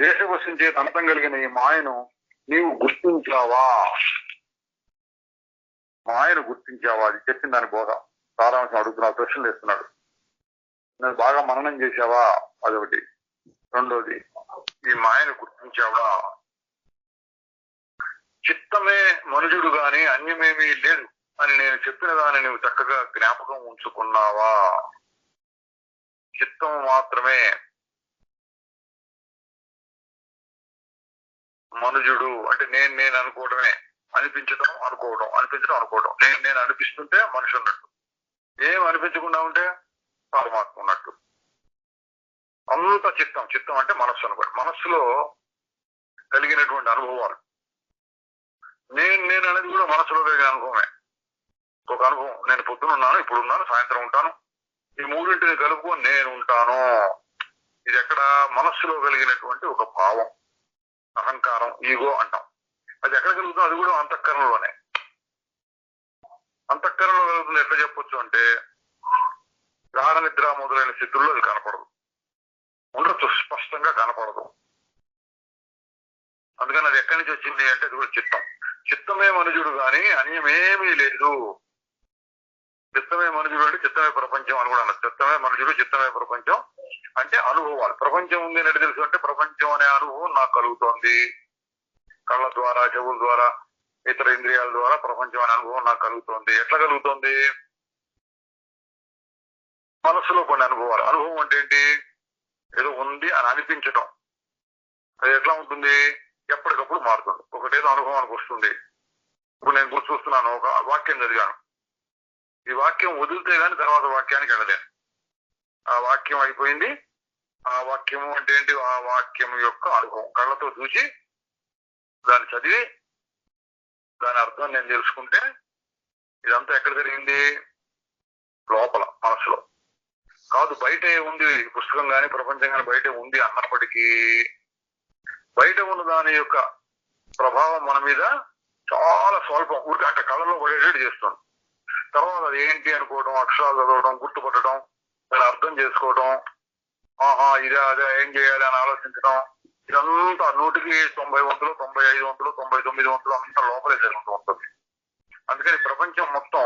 దేశవశం చేత అంతం కలిగిన ఈ మాయను నీవు గుర్తించావా? మాయను గుర్తించావా? అది చెప్పిన దాని బోధ సారాంశం అడుగుతున్నాడు, ప్రశ్నలు వేస్తున్నాడు. నేను బాగా మననం చేశావా? అదొకటి. రెండోది, ఈ మాయను గుర్తించావా? చిత్తమే మనుజుడు గాని అన్యమేమీ లేదు అని నేను చెప్పిన దాన్ని నువ్వు చక్కగా జ్ఞాపకం ఉంచుకున్నావా? చిత్తం మాత్రమే మనుజుడు అంటే నేను అనుకోవడమే. అనిపించడం అనుకోవడం, అనిపించడం అనుకోవడం. నేను అనిపిస్తుంటే మనిషి ఉన్నట్టు, ఏం అనిపించకుండా ఉంటే పరమాత్మ ఉన్నట్టు. అంత చిత్తం. చిత్తం అంటే మనస్సు అనుకోండి. మనస్సులో కలిగినటువంటి అనుభవాలు. నేను అనేది కూడా మనస్సులో కలిగిన అనుభవమే. ఒక అనుభవం. నేను పొద్దున ఉన్నాను, ఇప్పుడు ఉన్నాను, సాయంత్రం ఉంటాను. ఈ మూడింటిని కలుపుకొని నేను ఉంటాను. ఇది ఎక్కడ? మనస్సులో కలిగినటువంటి ఒక భావం, అహంకారం, ఈగో అంటాం. అది ఎక్కడ కలుగుతుందో అది కూడా అంతఃకరణలోనే. అంతఃకరణలో కలుగుతుంది. ఎట్లా చెప్పొచ్చు అంటే గాఢ నిద్ర మొదలైన స్థితుల్లో అది కనపడదు, ఉండొచ్చు, స్పష్టంగా కనపడదు. అందుకని అది ఎక్కడి నుంచి వచ్చింది అంటే అది కూడా చిత్తం. చిత్తమే మనుజుడు గాని అన్యమేమీ లేదు. చిత్తమే మనుజుడు అంటే చిత్తమే ప్రపంచం అని కూడా అన్నారు. చిత్తమే మనుజుడు, చిత్తమే ప్రపంచం అంటే అనుభవాలు. ప్రపంచం ఉంది అని తెలుసు అంటే ప్రపంచం అనే అనుభవం నాకు కలుగుతోంది. కళ్ళ ద్వారా, చెవుల ద్వారా, ఇతర ఇంద్రియాల ద్వారా ప్రపంచం అనే అనుభవం నాకు కలుగుతోంది. ఎట్లా కలుగుతోంది? మనస్సులో కొన్ని అనుభవాలు. అనుభవం అంటే ఏంటి? ఏదో ఉంది అని అనిపించటం. అది ఎట్లా ఉంటుంది? ఎప్పటికప్పుడు మారుతుంది. ఒకటేదో అనుభవానికి వస్తుంది. ఇప్పుడు నేను గుర్తు చూస్తున్నాను, ఒక వాక్యం చదివాను. ఈ వాక్యం వదిలితే గాని తర్వాత వాక్యానికి వెళ్ళలేను. ఆ వాక్యం అయిపోయింది. ఆ వాక్యం అంటే ఏంటి? ఆ వాక్యం యొక్క అనుభవం. కళ్ళతో చూసి దాన్ని చదివి దాని అర్థం నేను తెలుసుకుంటే ఇదంతా ఎక్కడ జరిగింది? లోపల, మనసులో కాదు. బయటే ఉంది పుస్తకం కానీ ప్రపంచం కానీ బయటే ఉంది అన్నప్పటికీ బయట ఉన్న దాని యొక్క ప్రభావం మన మీద చాలా స్వల్పం. ఊరికి అక్కడ కళ్ళలో పడేటట్టు చేస్తుంది. తర్వాత అది ఏంటి అనుకోవడం, అక్షరాలు చదవడం, గుర్తుపట్టడం, దాన్ని అర్థం చేసుకోవడం, ఆహా ఇదే అదే ఏం చేయాలి అని ఆలోచించడం, ఇదంతా 100కి 90 వంతులు, 95 వంతులు, 99 వంతులు అంతా లోపలే జరుగుతూ ఉంటుంది. అందుకని ప్రపంచం మొత్తం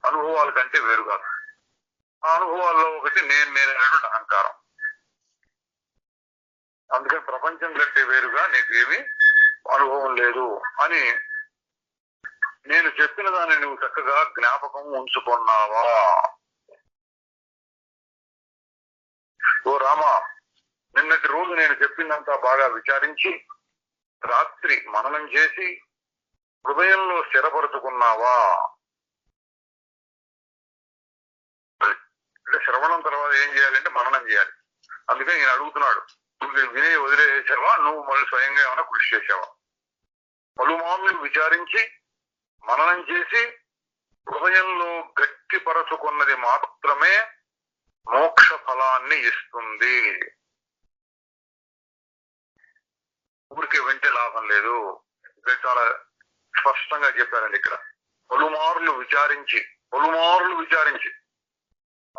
అనుభవాల కంటే వేరు కాదు. ఆ అనుభవాల్లో ఒకటి నేననేటువంటి అహంకారం. అందుకని ప్రపంచం కంటే వేరుగా నీకు ఏమీ అనుభవం లేదు అని నేను చెప్పిన దాన్ని నువ్వు చక్కగా జ్ఞాపకం ఉంచుకున్నావా? ఓ రామా, నిన్నటి రోజు నేను చెప్పిందంతా బాగా విచారించి రాత్రి మననం చేసి హృదయంలో స్థిరపరుచుకున్నావా? అంటే శ్రవణం తర్వాత ఏం చేయాలంటే మననం చేయాలి. అందుకని నేను అడుగుతున్నాడు, నువ్వు వినే వదిలేసావా? నువ్వు మళ్ళీ స్వయంగా ఏమైనా కృషి చేసావా? పలుమార్లు విచారించి మననం చేసి హృదయంలో గట్టిపరచుకున్నది మాత్రమే మోక్ష ఫలాన్ని ఇస్తుంది. ఊరికే వెంటే లాభం లేదు. ఇక్కడ చాలా స్పష్టంగా చెప్పారండి. ఇక్కడ పలుమార్లు విచారించి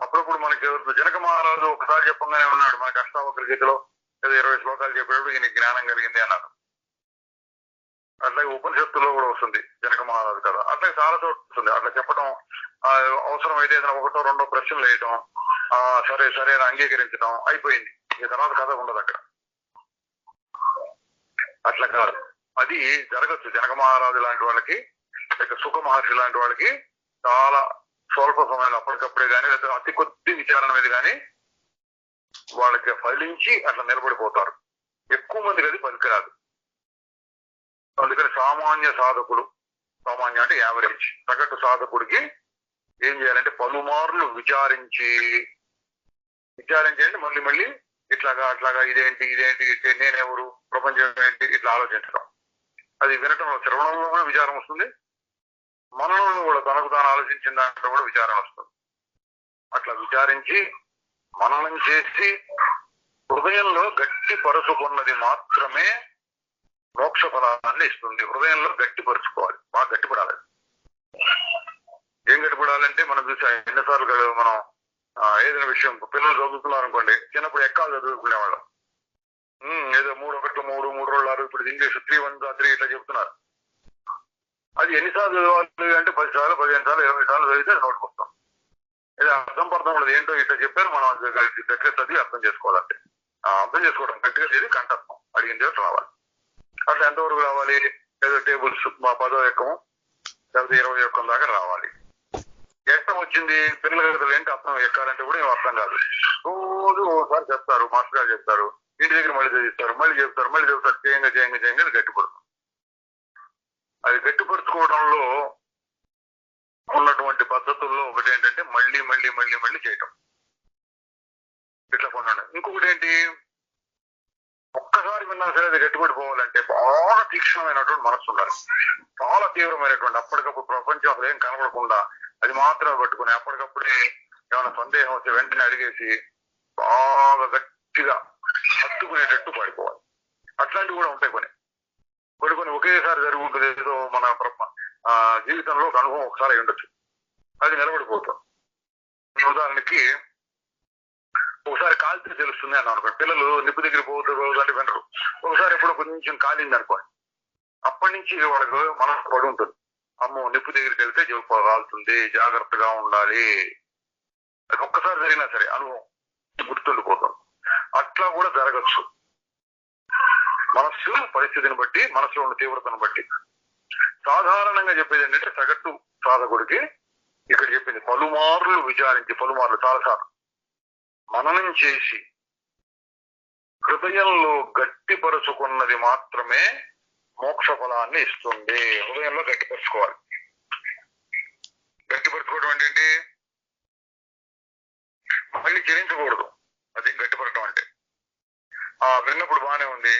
అప్పుడప్పుడు మనకి జనక మహారాజు ఒకసారి చెప్పంగానే ఉన్నాడు, మనకి అష్టావక్ర గీతలో ఏదో 20 శ్లోకాలు చెప్పేటప్పుడు ఈయన జ్ఞానం కలిగింది అన్నారు. అట్లాగే ఉపనిషత్తులో కూడా వస్తుంది జనక మహారాజు కదా, అట్లాగే చాలా చోట్ల వస్తుంది. అట్లా చెప్పడం అవసరం అయితే ఏదైనా 1 2 ప్రశ్నలు వేయటం, సరే సరే అని అంగీకరించడం, అయిపోయింది. ఈ తర్వాత కథ ఉండదు అక్కడ. అట్లా కాదు, అది జరగచ్చు. జనక మహారాజు లాంటి వాళ్ళకి, లేక సుఖ మహర్షి లాంటి వాళ్ళకి చాలా స్వల్ప సమయంలో అప్పటికప్పుడే కానీ, లేదా అతి కొద్ది విచారణ మీద కానీ వాళ్ళకి ఫలించి అట్లా నిలబడిపోతారు. ఎక్కువ మందికి అది పనికిరాదు. అందుకని సామాన్య సాధకులు, సామాన్య అంటే యావరేజ్, సగటు సాధకుడికి ఏం చేయాలంటే పలుమార్లు విచారించి మళ్ళీ మళ్ళీ ఇట్లాగా అట్లాగా ఇదేంటి నేనెవరు, ప్రపంచం ఏంటి, ఇట్లా ఆలోచించడం. అది వినటంలో, శ్రవణంలో కూడా విచారం వస్తుంది, మననంలో కూడా తనకు తాను ఆలోచించిన దాంట్లో కూడా విచారం వస్తుంది. అట్లా విచారించి మననం చేసి హృదయంలో గట్టి పరుచుకున్నది మాత్రమే మోక్ష ఫలాన్ని ఇస్తుంది. హృదయంలో గట్టిపరుచుకోవాలి, బాగా గట్టిపడాలి. ఏం గట్టిపడాలంటే మనం చూసా ఎన్నిసార్లు మనం ఏదైనా విషయం, పిల్లలు చదువుతున్నారు అనుకోండి, చిన్నప్పుడు ఎక్కాలు చదువుకునేవాళ్ళం. ఏదో 3 1 3 3 2 6, ఇప్పుడు ఇంగ్లీష్ 3 1 3 ఇట్లా చెప్తున్నారు. అది ఎన్నిసార్లు చదవాలి అంటే 10 సార్లు 15 సార్లు 20 సార్లు చదివితే నోటుకు వస్తాం. ఇది అర్థం పర్థం ఉండదు. ఏంటో ఇట్లా చెప్పారు, మనం గట్టిగా చదివి అర్థం చేసుకోవాలంటే, అర్థం చేసుకోవడం గట్టిగా చేసి కంఠస్థం అడిగిన చోట రావాలి. అట్లా ఎంతవరకు రావాలి? ఏదో టేబుల్స్ 10వ ఎక్కము లేకపోతే 20వ ఎక్కం దాకా రావాలి. ఎక్కం వచ్చింది, పిల్లలు ఏంటి అర్థం ఎక్కాలంటే కూడా ఏం అర్థం కాదు. రోజు ఒకసారి చెప్తారు, మాస్టర్ గారు చెప్తారు, ఇంటి దగ్గర మళ్ళీ చదివిస్తారు, మళ్ళీ చెప్తారు, చేయంగా గట్టిపడుతుంది. అది గట్టిపరుచుకోవడంలో ఉన్నటువంటి పద్ధతుల్లో ఒకటి ఏంటంటే మళ్ళీ మళ్ళీ మళ్ళీ మళ్ళీ చేయటం. ఇట్లా కొన్నాను. ఇంకొకటి ఏంటి, ఒక్కసారి విన్నా సరే అది గట్టిపడిపోవాలంటే బాగా తీక్షణమైనటువంటి మనస్సు ఉండాలి. చాలా తీవ్రమైనటువంటి, అప్పటికప్పుడు ప్రపంచం అసలు ఏం కనబడకుండా అది మాత్రమే పట్టుకుని అప్పటికప్పుడే ఏమైనా సందేహం వస్తే వెంటనే అడిగేసి బాగా గట్టిగా హత్తుకునేటట్టు పడిపోవాలి. అట్లాంటివి కూడా ఉంటాయి కొన్ని ఒకేసారి జరుగుతుంది. ఏదో మన జీవితంలో ఒక అనుభవం ఒకసారి ఉండొచ్చు, అది నిలబడిపోతాం. ఉదాహరణకి ఒకసారి కాలితే తెలుస్తుంది అని అనుకోండి. పిల్లలు నిప్పు దగ్గర పోతుంది అంటే వినరు. ఒకసారి ఎప్పుడో కొంచెం కాలింది అనుకోండి, అప్పటి నుంచి వాళ్ళకు మనసు పడి ఉంటుంది, అమ్మో నిప్పు దగ్గరికి వెళ్తే జబ్బు కాలుతుంది, జాగ్రత్తగా ఉండాలి. అది ఒక్కసారి జరిగినా సరే అనుభవం గుర్తుండిపోతుంది. అట్లా కూడా జరగచ్చు. మనస్సు పరిస్థితిని బట్టి, మనసులో ఉన్న తీవ్రతను బట్టి. సాధారణంగా చెప్పేది ఏంటంటే సగటు సాధకుడికి ఇక్కడ చెప్పింది పలుమార్లు విచారించి, పలుమార్లు చాలాసార్లు మననం చేసి హృదయంలో గట్టిపరుచుకున్నది మాత్రమే మోక్ష ఫలాన్ని ఇస్తుంది. హృదయంలో గట్టిపరుచుకోవాలి. గట్టిపరుచుకోవడం ఏంటంటే మళ్ళీ చెల్లించకూడదు. అది గట్టిపడటం అంటే. విన్నప్పుడు బాగానే ఉంది,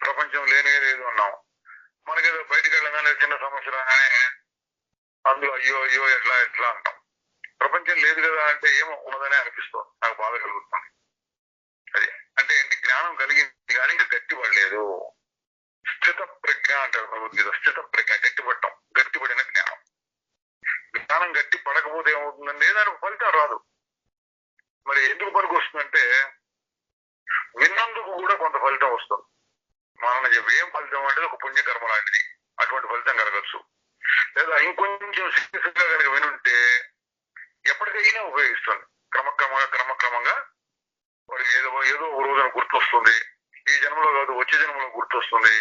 ప్రపంచం లేనే లేదు అన్నాం, మనకేదో బయటికి వెళ్ళగానే చిన్న సమస్య రాగానే అందులో అయ్యో ఎట్లా అంటాం. ప్రపంచం లేదు కదా అంటే ఏమో ఉన్నదనే అనిపిస్తుంది, నాకు బాధ కలుగుతుంది. అది అంటే ఏంటి, జ్ఞానం కలిగింది కానీ ఇంకా గట్టి పడలేదు. స్థిత ప్రజ్ఞ అంటారు భగవద్గీత. స్థిత ప్రజ్ఞ, గట్టిపడిన జ్ఞానం. జ్ఞానం గట్టి పడకపోతే ఏమవుతుందండి, దానికి ఫలితం రాదు. మరి ఎందుకు పనికి వస్తుందంటే విన్నందుకు కూడా కొంత ఫలితం వస్తుంది. మనం చెప్పి ఏం ఫలితం అంటే ఒక పుణ్యకర్మ లాంటిది, అటువంటి ఫలితం కలగచ్చు. లేదా ఇంకొంచెం సీరియస్ గా కనుక వినుంటే ఎప్పటికైనా ఉపయోగిస్తుంది. క్రమక్రమంగా వాడికి ఏదో ఒక రోజున గుర్తొస్తుంది, ఈ జన్మలో కాదు వచ్చే జన్మలో గుర్తొస్తుంది.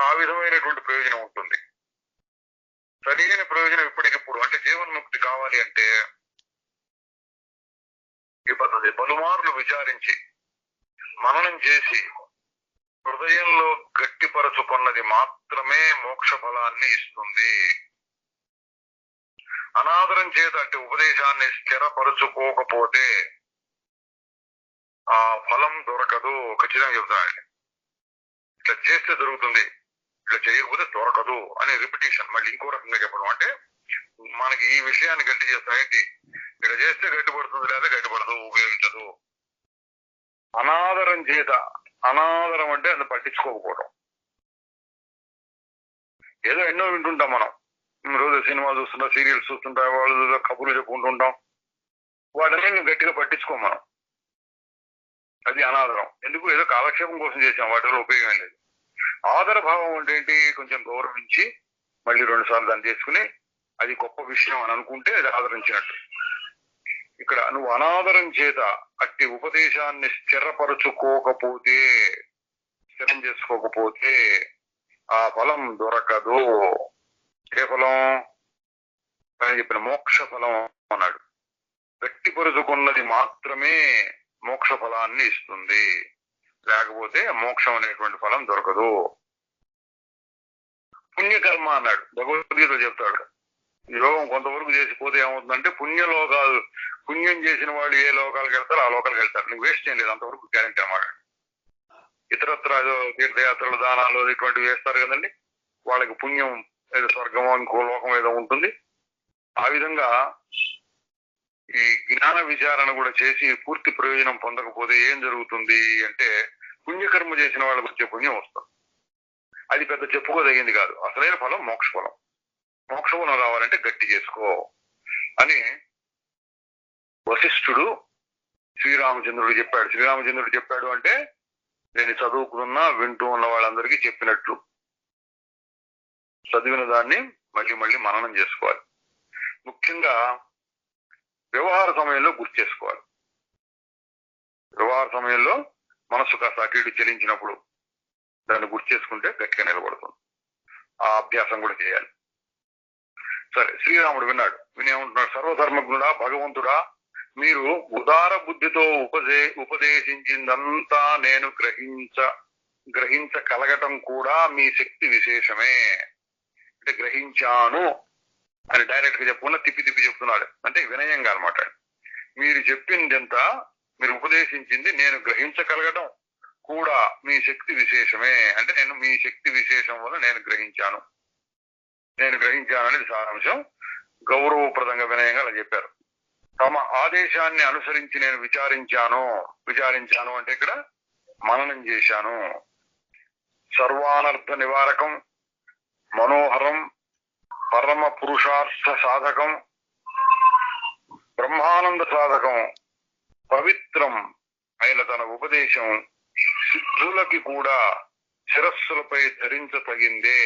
ఆ విధమైనటువంటి ప్రయోజనం ఉంటుంది. సరైన ప్రయోజనం ఇప్పటికిప్పుడు. అంటే జీవన్ముక్తి కావాలి అంటే ఈ పద్ధతి పలుమార్లు విచారించి మననం చేసి హృదయంలో గట్టిపరచుకున్నది మాత్రమే మోక్ష ఫలాన్ని ఇస్తుంది. అనాదరం చేత అంటే ఉపదేశాన్ని స్థిరపరచుకోకపోతే ఆ ఫలం దొరకదు. ఖచ్చితంగా చెబుతానండి. ఇట్లా చేస్తే దొరుకుతుంది, ఇట్లా చేయకపోతే దొరకదు అని రిపిటేషన్. మళ్ళీ ఇంకో రకంగా చెప్పడం అంటే మనకి ఈ విషయాన్ని గట్టి చేస్తాం. ఏంటి, ఇక్కడ చేస్తే గట్టిపడుతుంది, లేదా గట్టిపడదు, ఉపయోగించదు. అనాదరం చేత, అనాదరం అంటే అది పట్టించుకోకపోవడం. ఏదో ఎన్నో వింటుంటాం మనం, రోజు సినిమా చూస్తుంటాం, సీరియల్స్ చూస్తుంటాం, వాళ్ళు కబుర్లు చెప్పుకుంటుంటాం. వాటిని నువ్వు గట్టిగా పట్టించుకో మనం. అది అనాదరం. ఎందుకు? ఏదో కాలక్షేపం కోసం చేసాం, వాటి వల్ల ఉపయోగం లేదు. ఆదర భావం అంటే ఏంటి? కొంచెం గౌరవించి మళ్ళీ 2 సార్లు దాన్ని చేసుకుని అది గొప్ప విషయం అని అనుకుంటే అది ఆదరించినట్టు. ఇక్కడ నువ్వు అనాదరం చేత అట్టి ఉపదేశాన్ని స్థిరపరచుకోకపోతే, స్థిరం చేసుకోకపోతే ఆ ఫలం దొరకదు. ఏ ఫలం అని చెప్పిన? మోక్ష ఫలం అన్నాడు. గట్టిపరుచుకున్నది మాత్రమే మోక్ష ఫలాన్ని ఇస్తుంది, లేకపోతే మోక్షం అనేటువంటి ఫలం దొరకదు. పుణ్యకర్మ అన్నాడు, భగవద్గీత చెప్తాడు. యోగం కొంతవరకు చేసిపోతే ఏమవుతుందంటే పుణ్యలోకాలు, పుణ్యం చేసిన వాళ్ళు ఏ లోకాలకు వెళ్తారో ఆ లోకాలకు వెళ్తారు. నీకు వేస్ట్ చేయలేదు, అంతవరకు గ్యారెంటీ అన్నమాట. ఇతరత్ర ఏదో తీర్థయాత్రలు, దానాలు ఇటువంటివి వేస్తారు కదండి, వాళ్ళకి పుణ్యం ఏదో స్వర్గం ఇంకో లోకం ఏదో ఉంటుంది. ఆ విధంగా ఈ జ్ఞాన విచారణ కూడా చేసి పూర్తి ప్రయోజనం పొందకపోతే ఏం జరుగుతుంది అంటే పుణ్యకర్మ చేసిన వాళ్ళకి వచ్చే పుణ్యం వస్తుంది. అది పెద్ద చెప్పుకోదగింది కాదు. అసలైన ఫలం మోక్ష ఫలం. మోక్ష ఫలం రావాలంటే గట్టి చేసుకో అని వశిష్ఠుడు శ్రీరామచంద్రుడు చెప్పాడు. శ్రీరామచంద్రుడు చెప్పాడు అంటే నేను చదువుకున్నా వింటూ ఉన్న వాళ్ళందరికీ చెప్పినట్లు. చదివిన దాన్ని మళ్ళీ మళ్ళీ మననం చేసుకోవాలి. ముఖ్యంగా వ్యవహార సమయంలో గుర్తు చేసుకోవాలి. వ్యవహార సమయంలో మనస్సు కాస్త అటు ఇటు చెలించినప్పుడు దాన్ని గుర్తు చేసుకుంటే గట్టిగా నిలబడుతుంది. ఆ అభ్యాసం కూడా చేయాలి. సరే, శ్రీరాముడు విన్నాడు. వినేమంటున్నాడు? సర్వధర్మజ్ఞుడా, భగవంతుడా, మీరు ఉదార బుద్ధితో ఉపదేశించిందంతా నేను గ్రహించగలగటం కూడా మీ శక్తి విశేషమే. అంటే గ్రహించాను అని డైరెక్ట్ గా చెప్పకుండా తిప్పి తిప్పి చెప్తున్నాడు. అంటే వినయంగా అనమాట. మీరు చెప్పిందంతా, మీరు ఉపదేశించింది నేను గ్రహించగలగడం కూడా మీ శక్తి విశేషమే. అంటే నేను మీ శక్తి విశేషం వల్ల నేను గ్రహించాను అనేది సారాంశం. గౌరవప్రదంగా వినయంగా అలా చెప్పారు. తమ ఆదేశాన్ని అనుసరించి నేను విచారించాను అంటే ఇక్కడ మననం చేశాను. సర్వానర్థ నివారకం, మనోహరం, పరమ పురుషార్థ సాధకం, బ్రహ్మానంద సాధకం, పవిత్రం అయిన తన ఉపదేశం సిద్ధులకి కూడా శిరస్సులపై ధరించతగిందే.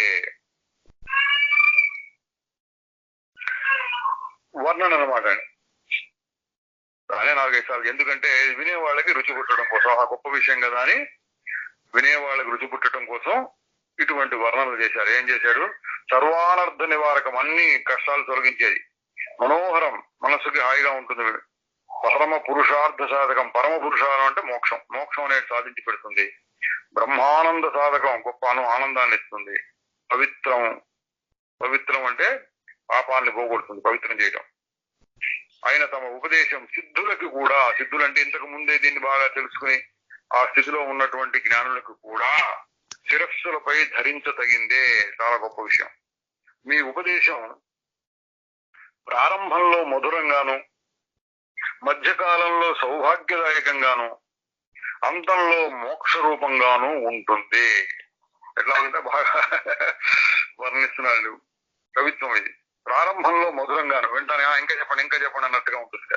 వర్ణన అనమాట. అనే 4-5 సార్లు. ఎందుకంటే వినేవాళ్ళకి రుచి పుట్టడం కోసం, ఆ గొప్ప విషయం కదా అని వినేవాళ్ళకి రుచి పుట్టడం కోసం ఇటువంటి వర్ణనలు చేశారు. ఏం చేశాడు? సర్వానర్థ నివారకం, అన్ని కష్టాలు తొలగించేది. మనోహరం, మనస్సుకి హాయిగా ఉంటుంది. పరమ పురుషార్థ సాధకం, పరమ పురుషార్థం అంటే మోక్షం అనేది సాధించి పెడుతుంది. బ్రహ్మానంద సాధకం, గొప్ప ఆనందాన్ని ఇస్తుంది. పవిత్రం అంటే పాపాన్ని పోగొడుతుంది, పవిత్రం చేయడం. ఆయన తమ ఉపదేశం సిద్ధులకి కూడా, సిద్ధులంటే ఇంతకు ముందే దీన్ని బాగా తెలుసుకుని ఆ స్థితిలో ఉన్నటువంటి జ్ఞానులకు కూడా శిరస్సులపై ధరించతగిందే. చాలా గొప్ప విషయం. మీ ఉపదేశం ప్రారంభంలో మధురంగాను, మధ్యకాలంలో సౌభాగ్యదాయకంగాను, అంతంలో మోక్ష రూపంగాను ఉంటుంది. ఎట్లా ఉంటే బాగా వర్ణిస్తున్నాడు. కవిత్వం ఇది. ప్రారంభంలో మధురంగాను, వెంటనే ఇంకా చెప్పండి అన్నట్టుగా ఉంటుంది.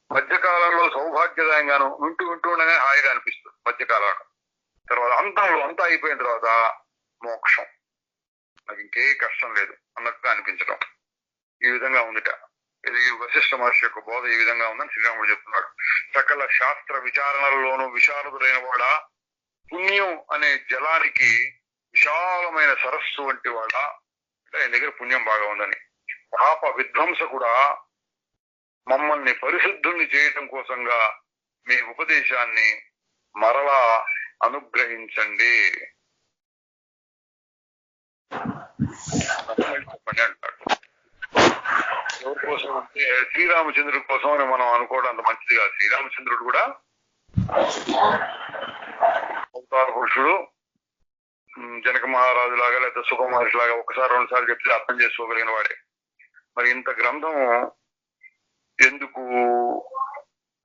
మధ్యకాలంలో సౌభాగ్యదాయంగాను, వింటూ ఉండగానే హాయిగా అనిపిస్తుంది మధ్యకాలంలో. తర్వాత అంతంలో, అంతా అయిపోయిన తర్వాత మోక్షం, నాకు ఇంకే కష్టం లేదు అన్నట్టుగా అనిపించడం. ఈ విధంగా ఉందిట. ఇది వశిష్ఠ మహర్షి యొక్క బోధ ఈ విధంగా ఉందని శ్రీరాముడు చెప్తున్నాడు. సకల శాస్త్ర విచారణలలోనూ విశారదుడైన వాడా, పుణ్యం అనే జలానికి విశాలమైన సరస్సు వంటి వాడా, అంటే ఆయన దగ్గర పుణ్యం బాగా ఉందని. పాప విధ్వంసకుడా, మమ్మల్ని పరిశుద్ధుల్ని చేయటం కోసంగా మీ ఉపదేశాన్ని మరలా అనుగ్రహించండి చెప్పండి అంటాడు. ఎవరి కోసం అంటే శ్రీరామచంద్రుడి కోసం అని మనం అనుకోవడం అంత మంచిది కాదు. శ్రీరామచంద్రుడు కూడా అవతార పురుషుడు. జనక మహారాజు లాగా లేదా సుఖ మహర్షి లాగా ఒకసారి 2 సార్లు చెప్తే అర్థం చేసుకోగలిగిన వాడే. మరి ఇంత గ్రంథం ఎందుకు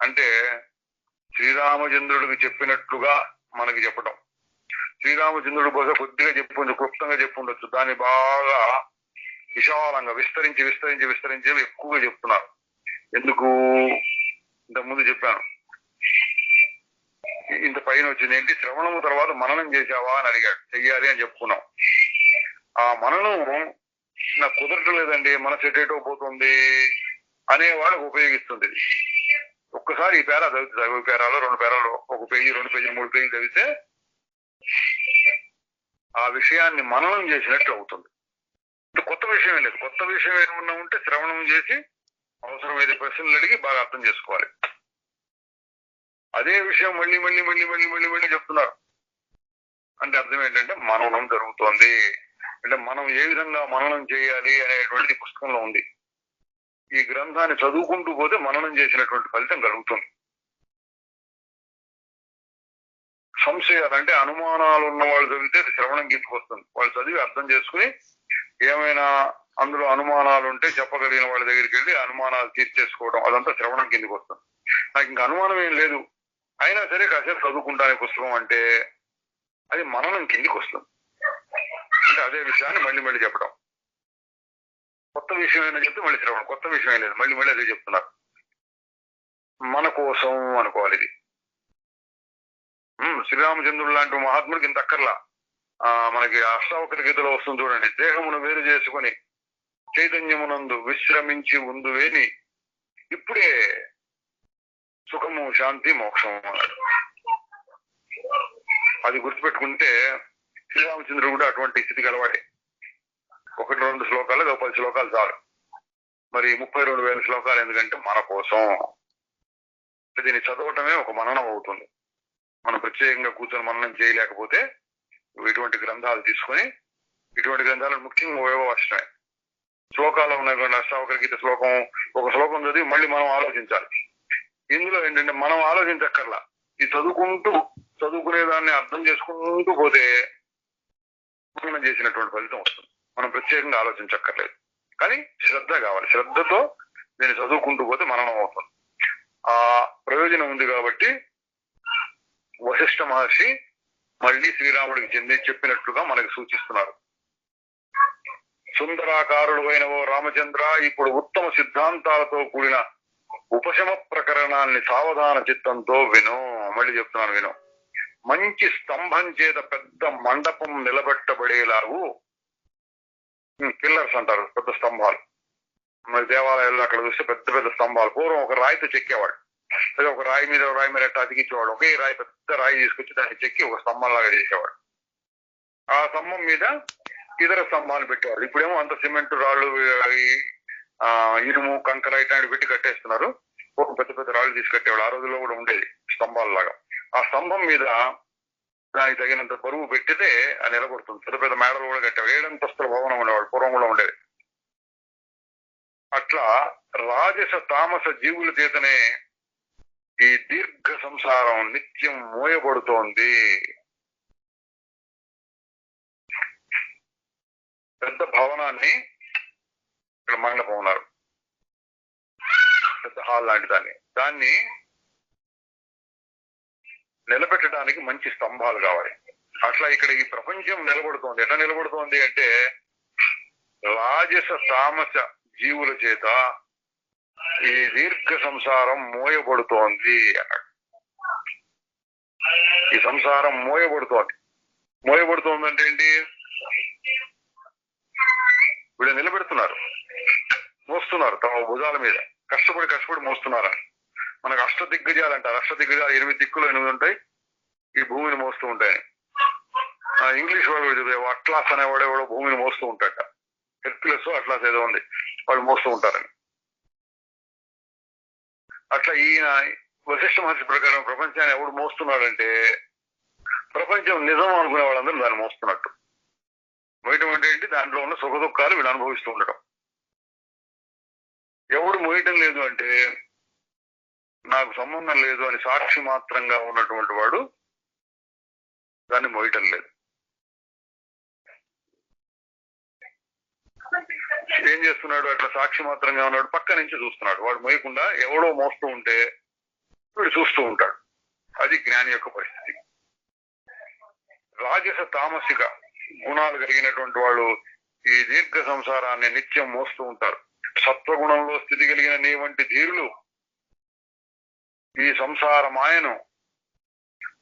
అంటే శ్రీరామచంద్రుడికి చెప్పినట్లుగా మనకి చెప్పడం. శ్రీరామచంద్రుడి కోసం కొద్దిగా చెప్పుండొచ్చు, క్లుప్తంగా చెప్పుండొచ్చు. దాన్ని బాగా విశాలంగా విస్తరించి ఎక్కువగా చెప్తున్నారు. ఎందుకు ఇంతకుముందు చెప్పాను. ఇంత పైన వచ్చింది ఏంటి, శ్రవణము తర్వాత మననం చేశావా అని అడిగాడు. చెయ్యాలి అని చెప్పుకున్నాం. ఆ మననం నాకు కుదరట్లేదండి, మనసు ఎటేటో పోతుంది అనే వాళ్ళకు ఉపయోగిస్తుంది. ఒక్కసారి ఈ పేరా చదివితే, ఒక పేరాలో 2 పేరాలు, 1 పేజీ 2 పేజీ 3 పేజీలు చదివితే ఆ విషయాన్ని మననం చేసినట్లు అవుతుంది. కొత్త విషయం లేదు. కొత్త విషయం ఏమన్నా ఉంటే శ్రవణం చేసి అవసరమైతే ప్రశ్నలు అడిగి బాగా అర్థం చేసుకోవాలి. అదే విషయం మళ్ళీ మళ్ళీ మళ్ళీ మళ్ళీ మళ్ళీ మళ్ళీ చెప్తున్నారు అంటే అర్థం ఏంటంటే మననం జరుగుతోంది. అంటే మనం ఏ విధంగా మననం చేయాలి అనేటువంటి పుస్తకంలో ఉంది. ఈ గ్రంథాన్ని చదువుకుంటూ పోతే మననం చేసినటువంటి ఫలితం కలుగుతుంది. సంశయాలు అంటే అనుమానాలు ఉన్న వాళ్ళు చదివితే శ్రవణం కిందకు వస్తుంది. వాళ్ళు చదివి అర్థం చేసుకుని ఏమైనా అందులో అనుమానాలు ఉంటే చెప్పగలిగిన వాళ్ళ దగ్గరికి వెళ్ళి అనుమానాలు తీర్చేసుకోవడం, అదంతా శ్రవణం కిందకు వస్తుంది. నాకు ఇంకా అనుమానం ఏం లేదు, అయినా సరే కాసేపు చదువుకుంటానే పుస్తకం అంటే అది మననం కిందికి వస్తుంది. అంటే అదే విషయాన్ని మళ్ళీ మళ్ళీ చెప్పడం. కొత్త విషయం అయినా చెప్తే మళ్ళీ శ్రవణం, కొత్త విషయం లేదు మళ్ళీ మళ్ళీ అదే చెప్తున్నారు. మన కోసం అనుకోవాలి. ఇది శ్రీరామచంద్రుడు లాంటి మహాత్ముడికి ఇంత అక్కర్లా. మనకి అష్టావకర గీతలో వస్తుంది చూడండి, దేహమును వేరు చేసుకుని చైతన్యమునందు విశ్రమించి ఉందువేని ఇప్పుడే సుఖము శాంతి మోక్షము అన్నాడు. అది గుర్తుపెట్టుకుంటే శ్రీరామచంద్రుడు కూడా అటువంటి స్థితి గలవాడే. 1-2 శ్లోకాలు 10 శ్లోకాలు చాలు. మరి 32,000 శ్లోకాలు ఎందుకంటే మన కోసం. దీన్ని చదవటమే ఒక మననం అవుతుంది. మనం ప్రత్యేకంగా కూర్చొని మననం చేయలేకపోతే ఇటువంటి గ్రంథాలు తీసుకొని, ఇటువంటి గ్రంథాలను ముఖ్యంగా ఉపయోగవచ్చమే. శ్లోకాలు ఉన్నాయి. అష్టావకర గీత శ్లోకం, ఒక శ్లోకం చదివి మళ్ళీ మనం ఆలోచించాలి. ఇందులో ఏంటంటే మనం ఆలోచించక్కర్లా, ఈ చదువుకునే దాన్ని అర్థం చేసుకుంటూ పోతే మనం చేసినటువంటి ఫలితం వస్తుంది. మనం ప్రత్యేకంగా ఆలోచించక్కర్లేదు, కానీ శ్రద్ధ కావాలి. శ్రద్ధతో దీన్ని చదువుకుంటూ పోతే మననం అవుతుంది. ఆ ప్రయోజనం ఉంది కాబట్టి వశిష్ఠ మహర్షి మళ్ళీ శ్రీరాముడికి చెప్పినట్లుగా మనకి సూచిస్తున్నారు. సుందరాకారుడు అయిన ఓ రామచంద్ర, ఇప్పుడు ఉత్తమ సిద్ధాంతాలతో కూడిన ఉపశమ ప్రకరణాన్ని సావధాన చిత్తంతో విను. మళ్ళీ చెప్తున్నాను, విను. మంచి స్తంభం చేత పెద్ద మండపం నిలబెట్టబడేలాగు, పిల్లర్స్ అంటారు పెద్ద స్తంభాలు. మరి దేవాలయాల్లో అక్కడ చూస్తే పెద్ద పెద్ద స్తంభాలు. పూర్వం ఒక రాయితో చెక్కేవాడు. అదే ఒక రాయి మీద ఎట్లా అతికించేవాడు. ఒకే రాయి, పెద్ద రాయి తీసుకొచ్చి దాన్ని చెక్కి ఒక స్తంభం లాగా చేసేవాడు. ఆ స్తంభం మీద ఇతర స్తంభాలు పెట్టేవాడు. ఇప్పుడేమో అంత సిమెంట్ రాళ్ళు, ఇనుము, కంకర ఇట్లాంటివి పెట్టి కట్టేస్తున్నారు. ఒక పెద్ద పెద్ద రాళ్ళు తీసి కట్టేవాడు. ఆ రోజుల్లో కూడా ఉండేది స్తంభాలలాగా. ఆ స్తంభం మీద దానికి తగినంత బరువు పెట్టితే అది నిలబడుతుంది. పెద్ద పెద్ద మేడలు కూడా కట్టేవాడు. 7 అంతస్తుల భవనం ఉండేవాడు, పూర్వం కూడా ఉండేది. అట్లా రాజస తామస జీవుల చేతనే ఈ దీర్ఘ సంసారం నిత్యం మోయబడుతోంది. పెద్ద భవనాన్ని, ఇక్కడ మండపం ఉన్నారు, పెద్ద హాల్ లాంటి దాన్ని నిలబెట్టడానికి మంచి స్తంభాలు కావాలి. అట్లా ఇక్కడ ఈ ప్రపంచం నిలబడుతోంది. ఎట్లా నిలబడుతోంది అంటే రాజస తామస జీవుల చేత ఈ దీర్ఘ సంసారం మోయబడుతోంది అన్నాడు. ఈ సంసారం మోయబడుతోంది. మోయబడుతోంది అంటే ఏంటి? వీళ్ళు నిలబెడుతున్నారు, మోస్తున్నారు తమ భుజాల మీద, కష్టపడి మోస్తున్నారు. మనకు అష్టదిగ్గజాలు అంటారు. అష్టదిగ్గజాలు 8 దిక్కులు 8 ఉంటాయి, ఈ భూమిని మోస్తూ ఉంటాయి. ఇంగ్లీష్ వాడు అట్లాస్ అనేవాడు ఎవడో భూమిని మోస్తూ ఉంటాట. హెర్క్యులస్ అట్లాస్ ఏదో ఉంది, వాళ్ళు మోస్తూ ఉంటారని. అట్లా ఈయన వశిష్ఠ మహర్షి ప్రకారం ప్రపంచాన్ని ఎవడు మోస్తున్నాడంటే ప్రపంచం నిజం అనుకునే వాళ్ళందరూ దాన్ని మోస్తున్నట్టు. మోయటం అంటే ఏంటి? దాంట్లో ఉన్న సుఖ దుఃఖాలు వీళ్ళు అనుభవిస్తూ ఉండటం. ఎవడు మోయటం లేదు అంటే నాకు సంబంధం లేదు అని సాక్షి మాత్రంగా ఉన్నటువంటి వాడు దాన్ని మోయటం లేదు. ఏం చేస్తున్నాడు? అట్లా సాక్షి మాత్రంగా ఉన్నాడు, పక్క నుంచి చూస్తున్నాడు. వాడు మోయకుండా ఎవడో మోస్తూ ఉంటే వీడు చూస్తూ ఉంటాడు. అది జ్ఞాని యొక్క పరిస్థితి. రాజస తామసిక గుణాలు కలిగినటువంటి వాళ్ళు ఈ దీర్ఘ సంసారాన్ని నిత్యం మోస్తూ ఉంటారు. సత్వగుణంలో స్థితి కలిగిన నీ వంటి ధీరులు ఈ సంసార మాయను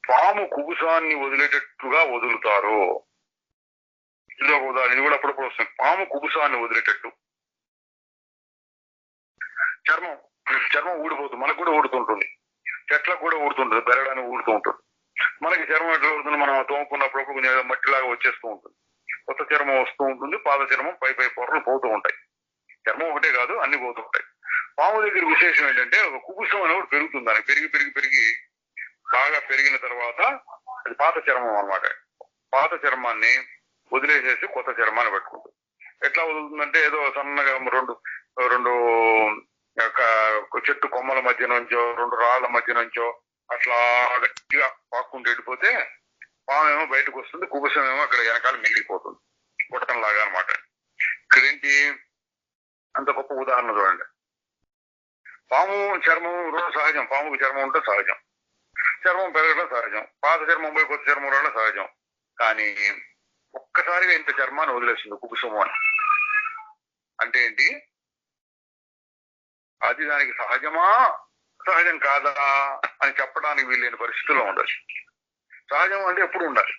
పాము కుబుసాన్ని వదిలేటట్టుగా వదులుతారు. ఇది ఒక ఉదాహరణ. ఇది కూడా అప్పుడప్పుడు వస్తుంది. పాము కుబుసాన్ని వదిలేటట్టు. చర్మం ఊడిపోతుంది. మనకు కూడా ఊడుతుంటుంది, చెట్లకు కూడా ఊడుతుంటుంది, బెరడానికి ఊడుతూ ఉంటుంది. మనకి చర్మం ఎట్లా ఊడుతుంది? మనం తోముకున్నప్పుడు కొంచెం మట్టిలాగా వచ్చేస్తూ ఉంటుంది. కొత్త చర్మం వస్తూ ఉంటుంది, పాత చర్మం పై పొరలు పోతూ ఉంటాయి. చర్మం ఒకటే కాదు, అన్ని పోతూ ఉంటాయి. పాము దగ్గర విశేషం ఏంటంటే ఒక కుబుసం అనేది పెరుగుతుంది. దానికి పెరిగి పెరిగి పెరిగి బాగా పెరిగిన తర్వాత అది పాత చర్మం అన్నమాట. పాత చర్మాన్ని వదిలేసేసి కొత్త చర్మాన్ని పెట్టుకుంటుంది. ఎట్లా వదులుతుందంటే ఏదో సన్నగా రెండు చెట్టు కొమ్మల మధ్య నుంచో రెండు రాళ్ల మధ్య నుంచో అట్లా గట్టిగా పాక్కుంటూ వెళ్ళిపోతే పామేమో బయటకు వస్తుంది, కుబుసం ఏమో అక్కడ వెనకాల మిగిలిపోతుంది, గుట్టంలాగా అనమాట. ఇక్కడేంటి అంత గొప్ప ఉదాహరణ చూడండి. పాము చర్మం రెండు సహజం. పాముకు చర్మం ఉంటే సహజం, చర్మం పెరగడం సహజం, పాత చర్మం పోయి కొత్త చర్మం రావడం సహజం. కానీ ఒక్కసారిగా ఇంత చర్మాన్ని వదిలేస్తుంది కుబుసము అని అంటే ఏంటి? అది దానికి సహజమా సహజం కాదా అని చెప్పడానికి వీలైన పరిస్థితుల్లో ఉండాలి. సహజం అంటే ఎప్పుడు ఉండాలి,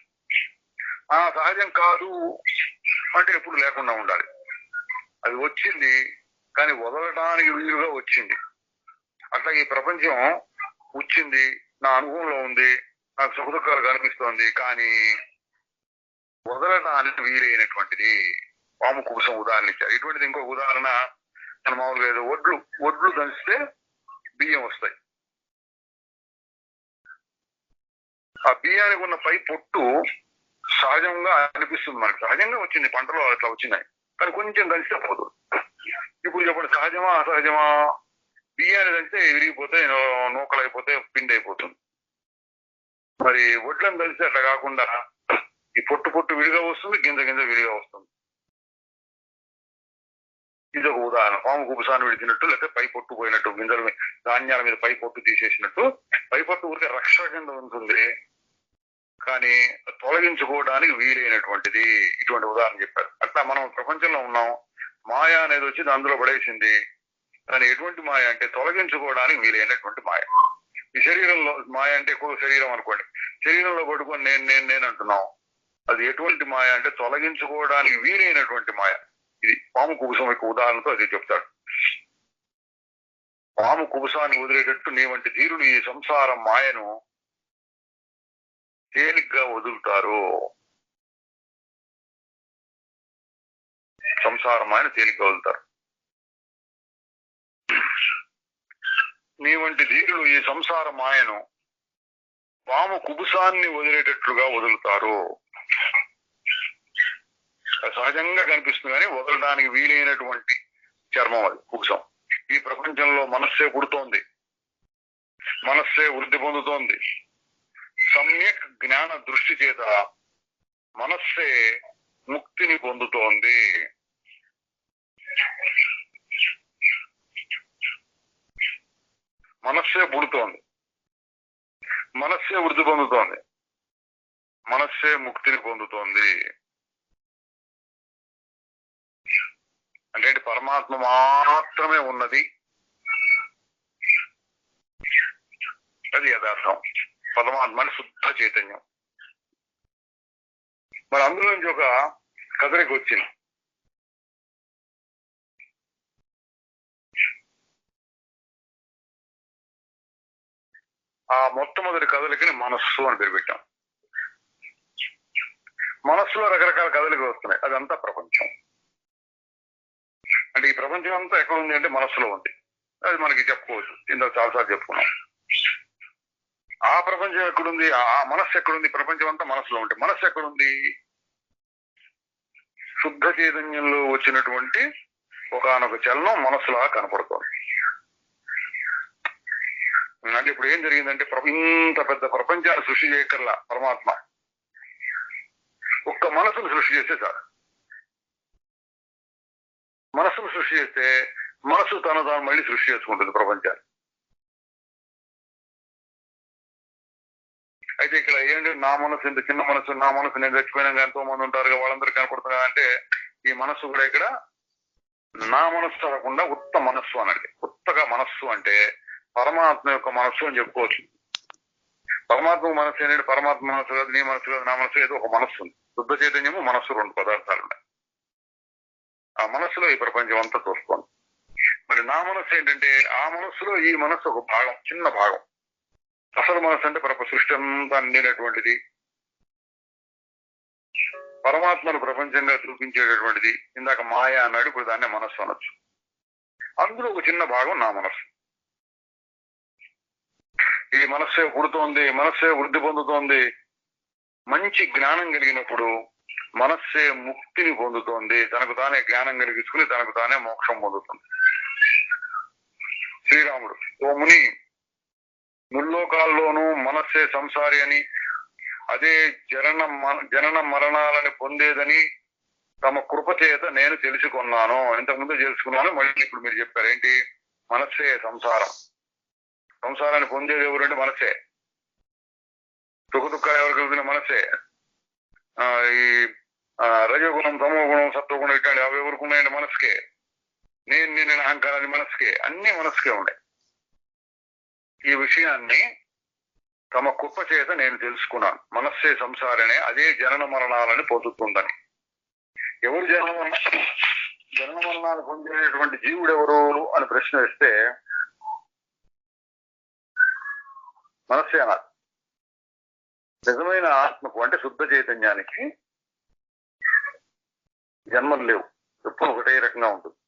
సహజం కాదు అంటే ఎప్పుడు లేకుండా ఉండాలి. అది వచ్చింది కానీ వదలడానికి వీలుగా వచ్చింది. అట్లా ఈ ప్రపంచం వచ్చింది, నా అనుభవంలో ఉంది, నాకు సుఖ దుఃఖాలు కనిపిస్తోంది, కానీ వదలడానికి వీలైనటువంటిది. పాము కుబుసం ఉదాహరణ ఇచ్చారు. ఇటువంటిది ఇంకొక ఉదాహరణ మన మామూలుగా ఏదో ఒడ్లు దంచితే బియ్యం వస్తాయి. ఆ బియ్యానికి ఉన్న పై పొట్టు సహజంగా అనిపిస్తుంది మనకు, సహజంగా వచ్చింది, పంటలో అట్లా వచ్చినాయి, కానీ కొంచెం దంచితే పోదు. ఇప్పుడు చెప్పండి, సహజమా అసహజమా? బియ్యాన్ని దంచితే విరిగిపోతే నూకలు అయిపోతే పిండి అయిపోతుంది. మరి ఒడ్లను దంచితే అట్లా కాకుండా ఈ పొట్టు విడిగా వస్తుంది, గింజ విడిగా వస్తుంది. ఇది ఒక ఉదాహరణ. పాము కుబుసాన్ని విడిచినట్టు, లేకపోతే పై పొట్టు పోయినట్టు, ధాన్యాల మీద పై పొట్టు తీసేసినట్టు. పై పొట్టు ఊరికే రక్షణ కింద ఉంటుంది, కానీ తొలగించుకోవడానికి వీలైనటువంటిది. ఇటువంటి ఉదాహరణ చెప్పారు. అట్లా మనం ప్రపంచంలో ఉన్నాం, మాయ అనేది వచ్చి అందులో పడేసింది. కానీ ఎటువంటి మాయ అంటే తొలగించుకోవడానికి వీలైనటువంటి మాయ. ఈ శరీరంలో మాయ అంటే ఎక్కువ శరీరం అనుకోండి, శరీరంలో పట్టుకొని నేను అంటున్నాం. అది ఎటువంటి మాయ అంటే తొలగించుకోవడానికి వీలైనటువంటి మాయ. ఇది పాము కుబుసం యొక్క ఉదాహరణతో అది చెప్తాడు. పాము కుబుసాన్ని వదిలేటట్టు నీ వంటి ధీరులు ఈ సంసార మాయను తేలిగ్గా వదులుతారు. సంసార మాయను తేలిగ్గా వదులుతారు. నీ వంటి ధీరులు ఈ సంసార మాయను పాము కుబుసాన్ని వదిలేటట్లుగా వదులుతారు. సహజంగా కనిపిస్తుంది కానీ వదలడానికి వీలైనటువంటి చర్మం అది కుబుసం. ఈ ప్రపంచంలో మనస్సే పుడుతోంది, మనస్సే వృద్ధి పొందుతోంది. సమ్యక్ జ్ఞాన దృష్టి చేత మనస్సే ముక్తిని పొందుతోంది. మనస్సే పుడుతోంది, మనస్సే వృద్ధి పొందుతోంది, మనస్సే ముక్తిని పొందుతోంది. అంటే పరమాత్మ మాత్రమే ఉన్నది, అది యథార్థం. పరమాత్మ అంటే శుద్ధ చైతన్యం. మరి అందులో నుంచి ఒక కదలిక వచ్చింది. ఆ మొట్టమొదటి కదలికని మనస్సు అని పేరు పెట్టాం. మనస్సులో రకరకాల కదలికలు వస్తున్నాయి, అదంతా ప్రపంచం. అంటే ఈ ప్రపంచం అంతా ఎక్కడ ఉంది అంటే మనస్సులో ఉంది. అది మనకి చెప్పుకోవచ్చు, ఇందులో చాలాసార్లు చెప్పుకున్నాం. ఆ ప్రపంచం ఎక్కడుంది, ఆ మనస్సు ఎక్కడుంది? ప్రపంచం అంతా మనస్సులో ఉంటే మనస్సు ఎక్కడుంది? శుద్ధ చైతన్యంలో వచ్చినటువంటి ఒకానొక చలనం మనస్సులాగా కనపడుతోంది. అంటే ఇప్పుడు ఏం జరిగిందంటే ఇంత పెద్ద ప్రపంచాన్ని సృష్టి చేయక్కర్లా పరమాత్మ, ఒక్క మనసును సృష్టి చేస్తే చాలు. మనస్సును సృష్టి చేస్తే మనస్సు తాను మళ్ళీ సృష్టి చేసుకుంటుంది ప్రపంచాన్ని. అయితే ఇక్కడ ఏంటి, నా మనసు ఇంత చిన్న మనసు, నా మనసు నేను చచ్చిపోయినాక ఎంతో మంది ఉంటారు వాళ్ళందరూ కనపడుతున్నా అంటే ఈ మనస్సు కూడా ఇక్కడ నా మనస్సు కాకుండా ఉత్త మనస్సు అనండి. ఉత్తగా మనస్సు అంటే పరమాత్మ యొక్క మనస్సు అని చెప్పుకోవచ్చు. పరమాత్మ మనస్సు ఏంటంటే పరమాత్మ మనస్సు కాదు, నీ మనస్సు కాదు, నా మనస్సు, ఏదో ఒక మనస్సు ఉంది. శుద్ధ చైతన్యము మనస్సు, రెండు పదార్థాలు ఉన్నాయి. ఆ మనస్సులో ఈ ప్రపంచం అంతా చూసుకోండి. మరి నా మనస్సు ఏంటంటే ఆ మనస్సులో ఈ మనస్సు ఒక భాగం, చిన్న భాగం. అసలు మనస్సు అంటే సృష్టి అంతా నిండినటువంటిది, పరమాత్మను ప్రపంచంగా చూపించేటటువంటిది. ఇందాక మాయ అన్నాడు, ఇప్పుడు దాన్నే మనస్సు అనొచ్చు. అందులో ఒక చిన్న భాగం నా మనస్సు. ఈ మనస్సే పుడుతోంది, మనస్సే వృద్ధి పొందుతోంది. మంచి జ్ఞానం కలిగినప్పుడు మనస్సే ముక్తిని పొందుతోంది, తనకు తానే జ్ఞానం కలిగించుకుని తనకు తానే మోక్షం పొందుతుంది. శ్రీరాముడు, ఓ ముని, ముల్లోకాల్లోనూ మనస్సే సంసారి అని, అదే జనన మరణాలని పొందేదని తమ కృప చేత నేను తెలుసుకున్నాను. ఇంతకుముందు తెలుసుకున్నాను, మళ్ళీ ఇప్పుడు మీరు చెప్పారు ఏంటి? మనస్సే సంసారం. సంసారాన్ని పొందేది ఎవరంటే మనస్సే. సుఖ దుఃఖాలు ఎవరు కలిగిన మనస్సే. ఈ రజోగుణం, తమోగుణం, సత్వగుణం ఇట్లాంటి అవి ఎవరికి ఉన్నాయంటే మనసుకే. నేను అహంకారాన్ని మనసుకే, అన్ని మనసుకే ఉన్నాయి. ఈ విషయాన్ని తమ కృప చేత నేను తెలుసుకున్నాను. మనస్సే సంసారనే, అదే జనన మరణాలని పొందుతుందని. ఎవరు జనన మరణాలు పొందేటువంటి జీవుడు ఎవరు అని ప్రశ్న వేస్తే మనస్సే అన్నారు. నిజమైన ఆత్మకు అంటే శుద్ధ చైతన్యానికి జన్మలు లేవు, ఎప్పుడు ఒకటే రకంగా ఉంటుంది.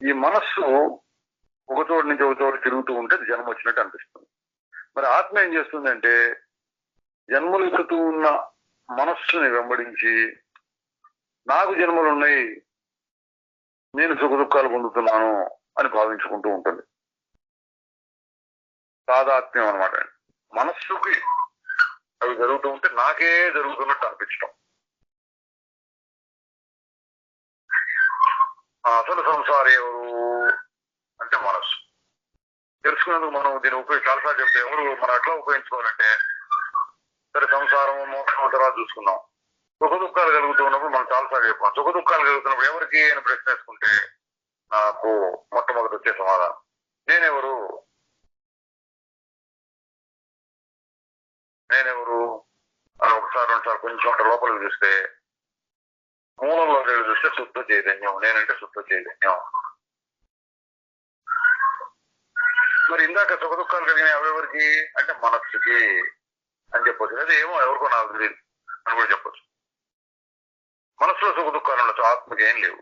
ఈ మనస్సు ఒక చోటు నుంచి ఒక చోటు తిరుగుతూ ఉంటే జన్మ వచ్చినట్టు అనిపిస్తుంది. మరి ఆత్మ ఏం చేస్తుందంటే జన్మలు ఎత్తుతూ ఉన్న మనస్సుని వెంబడించి నాకు జన్మలు ఉన్నాయి, నేను సుఖ దుఃఖాలు పొందుతున్నాను అని భావించుకుంటూ ఉంటుంది. తాదాత్మ్యం అనమాట. మనస్సుకి అవి జరుగుతూ ఉంటే నాకే జరుగుతున్నట్టు అనిపించడం. అసలు సంసారి ఎవరు అంటే మనస్సు. తెలుసుకునేందుకు మనం దీన్ని చాలాసార్లు చెప్తే ఎవరు మనం ఎట్లా ఉపయోగించుకోవాలంటే, సరే సంసారం మోక్షం తర్వాత చూసుకుందాం. సుఖ దుఃఖాలు కలుగుతూ ఉన్నప్పుడు మనం చాలాసార్లు చెప్పాం. సుఖ దుఃఖాలు కలుగుతున్నప్పుడు ఎవరికి అని ప్రశ్న వేసుకుంటే నాకు మొట్టమొదటి వచ్చే సమాధానం నేనెవరు ఒకసారి రెండుసార్లు కొంచెం లోపలికి చూస్తే మూలంలో చూస్తే శుద్ధ చైతన్యం. నేనంటే శుద్ధ చైతన్యం. మరి ఇందాక సుఖ దుఃఖాలు కలిగినాయి ఎవరెవరికి అంటే మనస్సుకి అని చెప్పొచ్చు. అదే ఏమో ఎవరికో నాకు తెలియదు అని కూడా చెప్పొచ్చు. మనసులో సుఖ దుఃఖాలు ఉండొచ్చు, ఆత్మకి ఏం లేవు.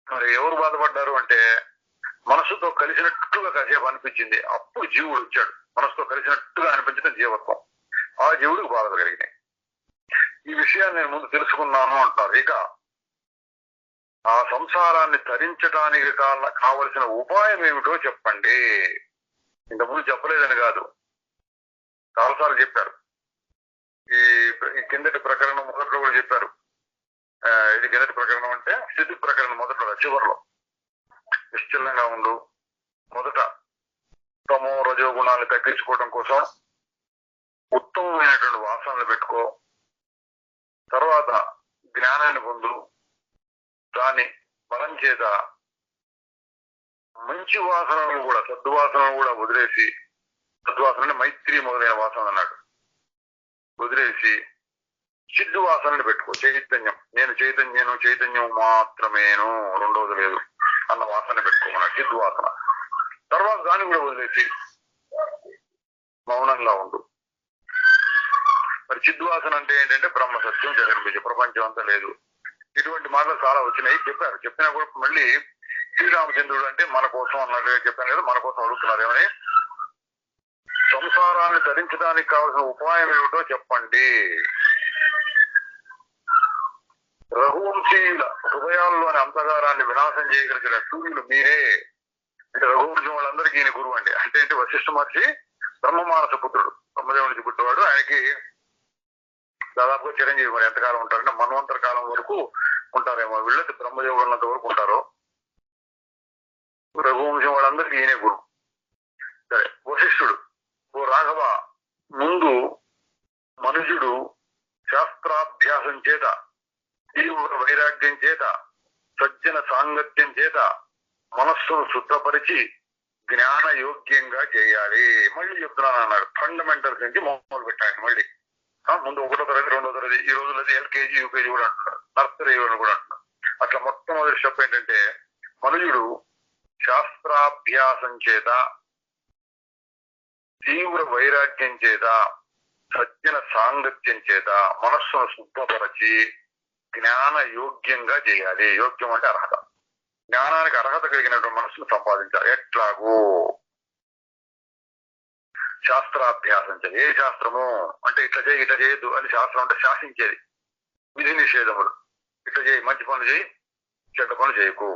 మరి ఎవరు బాధపడ్డారు అంటే మనసుతో కలిసినట్టుగా కాసేపు అనిపించింది, అప్పుడు జీవుడు వచ్చాడు. మనసుతో కలిసినట్టుగా అనిపించిన జీవత్వం, ఆ జీవుడికి బాధలు కలిగినాయి. ఈ విషయాన్ని నేను ముందు తెలుసుకున్నాను అంటారు. ఇక ఆ సంసారాన్ని తరించడానికి కావలసిన ఉపాయం ఏమిటో చెప్పండి. ఇంతకుముందు చెప్పలేదని కాదు, చాలాసార్లు చెప్పారు. ఈ కిందటి ప్రకరణం మొదట్లో కూడా చెప్పారు. ఇది కిందటి ప్రకరణం అంటే స్థితి ప్రకరణం మొదట్లో చివరిలో నిశ్చలంగా ఉండు. మొదట తమో రజోగుణాన్ని తగ్గించుకోవడం కోసం ఉత్తమమైనటువంటి వాసనలు పెట్టుకో, తర్వాత జ్ఞానాన్ని పొందు, దాని బలం చేత మంచి వాసనలు కూడా సద్వాసనలు కూడా వదిలేసి, సద్వాసన అంటే మైత్రి మొదలైన వాసన అన్నాడు, వదిలేసి చిద్దు వాసనని పెట్టుకో. చైతన్యం, నేను చైతన్యం మాత్రమేను, రెండోది లేదు అన్న వాసన పెట్టుకోమన్నాడు, చిద్దు వాసన. తర్వాత దాన్ని కూడా వదిలేసి మౌనంగా ఉండు. మరి చిద్వాసన అంటే ఏంటంటే బ్రహ్మ సత్యం, జగన్బీజ, ప్రపంచం అంతా లేదు. ఇటువంటి మాటలు చాలా వచ్చినాయి, చెప్పారు. చెప్పినా కూడా మళ్ళీ శ్రీరామచంద్రుడు అంటే మన కోసం అన్నట్టుగా చెప్పాను కదా, మన కోసం అడుగుతున్నారు ఏమని. సంసారాన్ని తరించడానికి కావాల్సిన ఉపాయం ఏమిటో చెప్పండి. రఘువంశీయుల హృదయాల్లోని అంతగారాన్ని వినాశం చేయగలిగిన సూర్యులు మీరే. అంటే రఘువంశం వాళ్ళందరికీ ఈయన గురువు అండి. అంటే ఏంటి, వశిష్ఠ మహర్షి బ్రహ్మమానస పుత్రుడు, బ్రహ్మదేవుడి నుంచి పుట్టినవాడు. ఆయనకి దాదాపుగా చిరంజీవి. మరి ఎంతకాలం ఉంటారంటే మన్వంతర కాలం వరకు ఉంటారేమో. వీళ్ళకి బ్రహ్మదేవుడు ఉన్నంత వరకు ఉంటారు. రఘువంశం వాళ్ళందరికీ ఈయనే గురువు. సరే, వశిష్ఠుడు, ఓ రాఘవ, ముందు మనుజుడు శాస్త్రాభ్యాసం చేత, తీవ్ర వైరాగ్యం చేత, సజ్జన సాంగత్యం చేత మనస్సును శుద్ధపరిచి జ్ఞాన యోగ్యంగా చేయాలి. మళ్ళీ చెప్తున్నాను అన్నాడు, ఫండమెంటల్స్ నుంచి మొదలు పెట్టండి. మళ్ళీ ముందు 1వ తరగతి 2వ తరగతి, ఈ రోజుల్లో ఎల్కేజీ యూకేజీ కూడా అంటున్నారు, నర్సరీ కూడా అంటున్నారు. అట్లా మొట్టమొదటి స్టెప్ ఏంటంటే మనుషుడు శాస్త్రాభ్యాసం చేత, తీవ్ర వైరాగ్యం చేత, సజ్జన సాంగత్యం చేత మనస్సును శుద్ధపరచి జ్ఞాన యోగ్యంగా చేయాలి. యోగ్యం అంటే అర్హత. జ్ఞానానికి అర్హత కలిగినటువంటి మనస్సును సంపాదించాలి. ఎట్లాగూ శాస్త్రాభ్యాసం చేయాలి. ఏ శాస్త్రము అంటే ఇట్లా చేయి ఇట్లా చేయొద్దు అని శాస్త్రం అంటే శాసించేది. విధి నిషేధములు, ఇట్లా చేయి, మంచి పనులు చేయి, చెడ్డ పనులు చేయకు.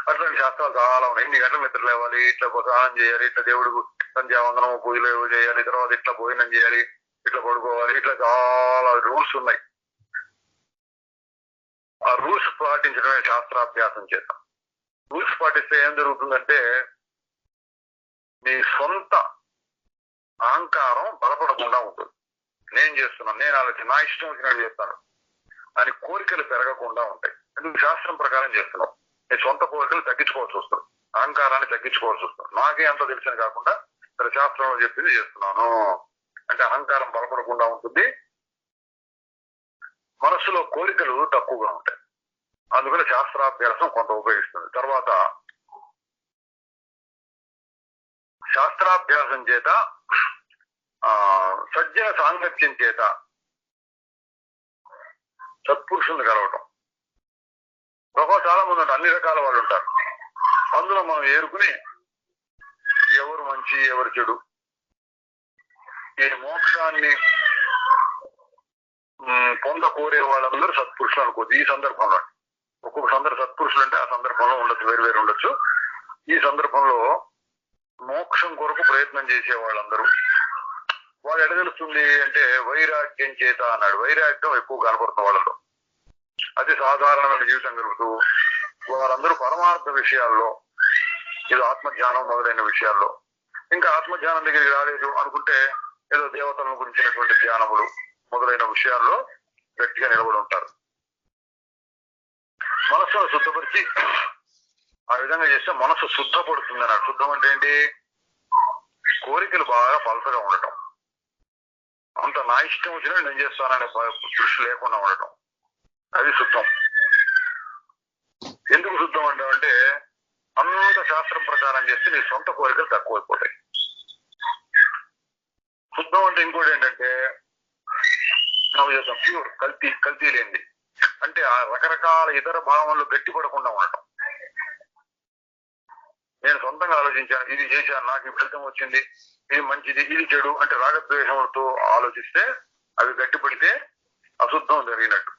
అట్లాంటి శాస్త్రాలు చాలా ఉన్నాయి. 8 గంటల నిద్ర లేవాలి, ఇట్లా స్నానం చేయాలి, ఇట్లా దేవుడికి సంధ్యావందనం పూజలు ఏవో చేయాలి, తర్వాత ఇట్లా భోజనం చేయాలి, ఇట్లా పడుకోవాలి, ఇట్లా చాలా రూల్స్ ఉన్నాయి. ఆ రూల్స్ పాటించడమే శాస్త్రాభ్యాసం చేద్దాం. రూల్స్ పాటిస్తే ఏం జరుగుతుందంటే నీ సొంత అహంకారం బలపడకుండా ఉంటుంది. నేను చేస్తున్నాను, నేను ఆలోచన, నా ఇష్టం వచ్చినట్టు చేస్తాను అని కోరికలు పెరగకుండా ఉంటాయి. ఎందుకు? శాస్త్రం ప్రకారం చేస్తున్నావు. నీ సొంత కోరికలు తగ్గించుకోవాల్సి వస్తుంది, అహంకారాన్ని తగ్గించుకోవాల్సి వస్తుంది. నాకే అంత తెలిసిన కాకుండా సరే శాస్త్రంలో చెప్పింది చేస్తున్నాను అంటే అహంకారం బలపడకుండా ఉంటుంది, మనస్సులో కోరికలు తక్కువగా ఉంటాయి. అందుకని శాస్త్రాభ్యాసం కొంత ఉపయోగిస్తుంది. తర్వాత శాస్త్రాభ్యాసం చేత, సజ్జన సాంగత్యం చేత సత్పురుషుల్ని కలవటం. చాలా మంది ఉంటారు, అన్ని రకాల వాళ్ళు ఉంటారు. అందులో మనం ఏరుకుని ఎవరు మంచి ఎవరు చెడు, ఈ మోక్షాన్ని కోరే వాళ్ళందరూ సత్పురుషులు అనుకోవచ్చు. ఈ సందర్భంలో ఒక్కొక్క సత్పురుషులు అంటే ఆ సందర్భంలో ఉండొచ్చు, వేరు వేరు ఉండొచ్చు. ఈ సందర్భంలో మోక్షం కొరకు ప్రయత్నం చేసే వాళ్ళందరూ వాళ్ళు ఎడగలుస్తుంది అంటే వైరాగ్యం చేత అన్నాడు. వైరాగ్యం ఎక్కువ కనపడుతున్న వాళ్ళలో, అతి సాధారణమైన జీవితం కలుగుతూ వారందరూ పరమార్థ విషయాల్లో, ఇది ఆత్మజ్ఞానం మొదలైన విషయాల్లో, ఇంకా ఆత్మజ్ఞానం దగ్గరికి రాలేదు అనుకుంటే ఏదో దేవతలను గురించినటువంటి ధ్యానములు మొదలైన విషయాల్లో గట్టిగా నిలబడి ఉంటారు. మనస్సును శుద్ధపరిచి ఆ విధంగా చేస్తే మనస్సు శుద్ధపడుతుంది అన్నాడు. శుద్ధం అంటే ఏంటి? కోరికలు బాగా పలసగా ఉండటం, అంత నా ఇష్టం వచ్చినా నేను చేస్తాననే దృష్టి లేకుండా ఉండటం, అది శుద్ధం. ఎందుకు శుద్ధం అంటామంటే అంత శాస్త్రం ప్రకారం చేస్తే నీ సొంత కోరికలు తక్కువైపోతాయి. శుద్ధం అంటే ఇంకోటి ఏంటంటే ప్యూర్, కల్తీ లేనిది. అంటే ఆ రకరకాల ఇతర భావనలు గట్టిపడకుండా ఉండటం. నేను సొంతంగా ఆలోచించాను, ఇది చేశాను, నాకు ఫలితం వచ్చింది, ఇది మంచిది, ఇది చెడు అంటే రాగద్వేషములతో ఆలోచిస్తే అవి గట్టిపడితే అశుద్ధం జరిగినట్టు.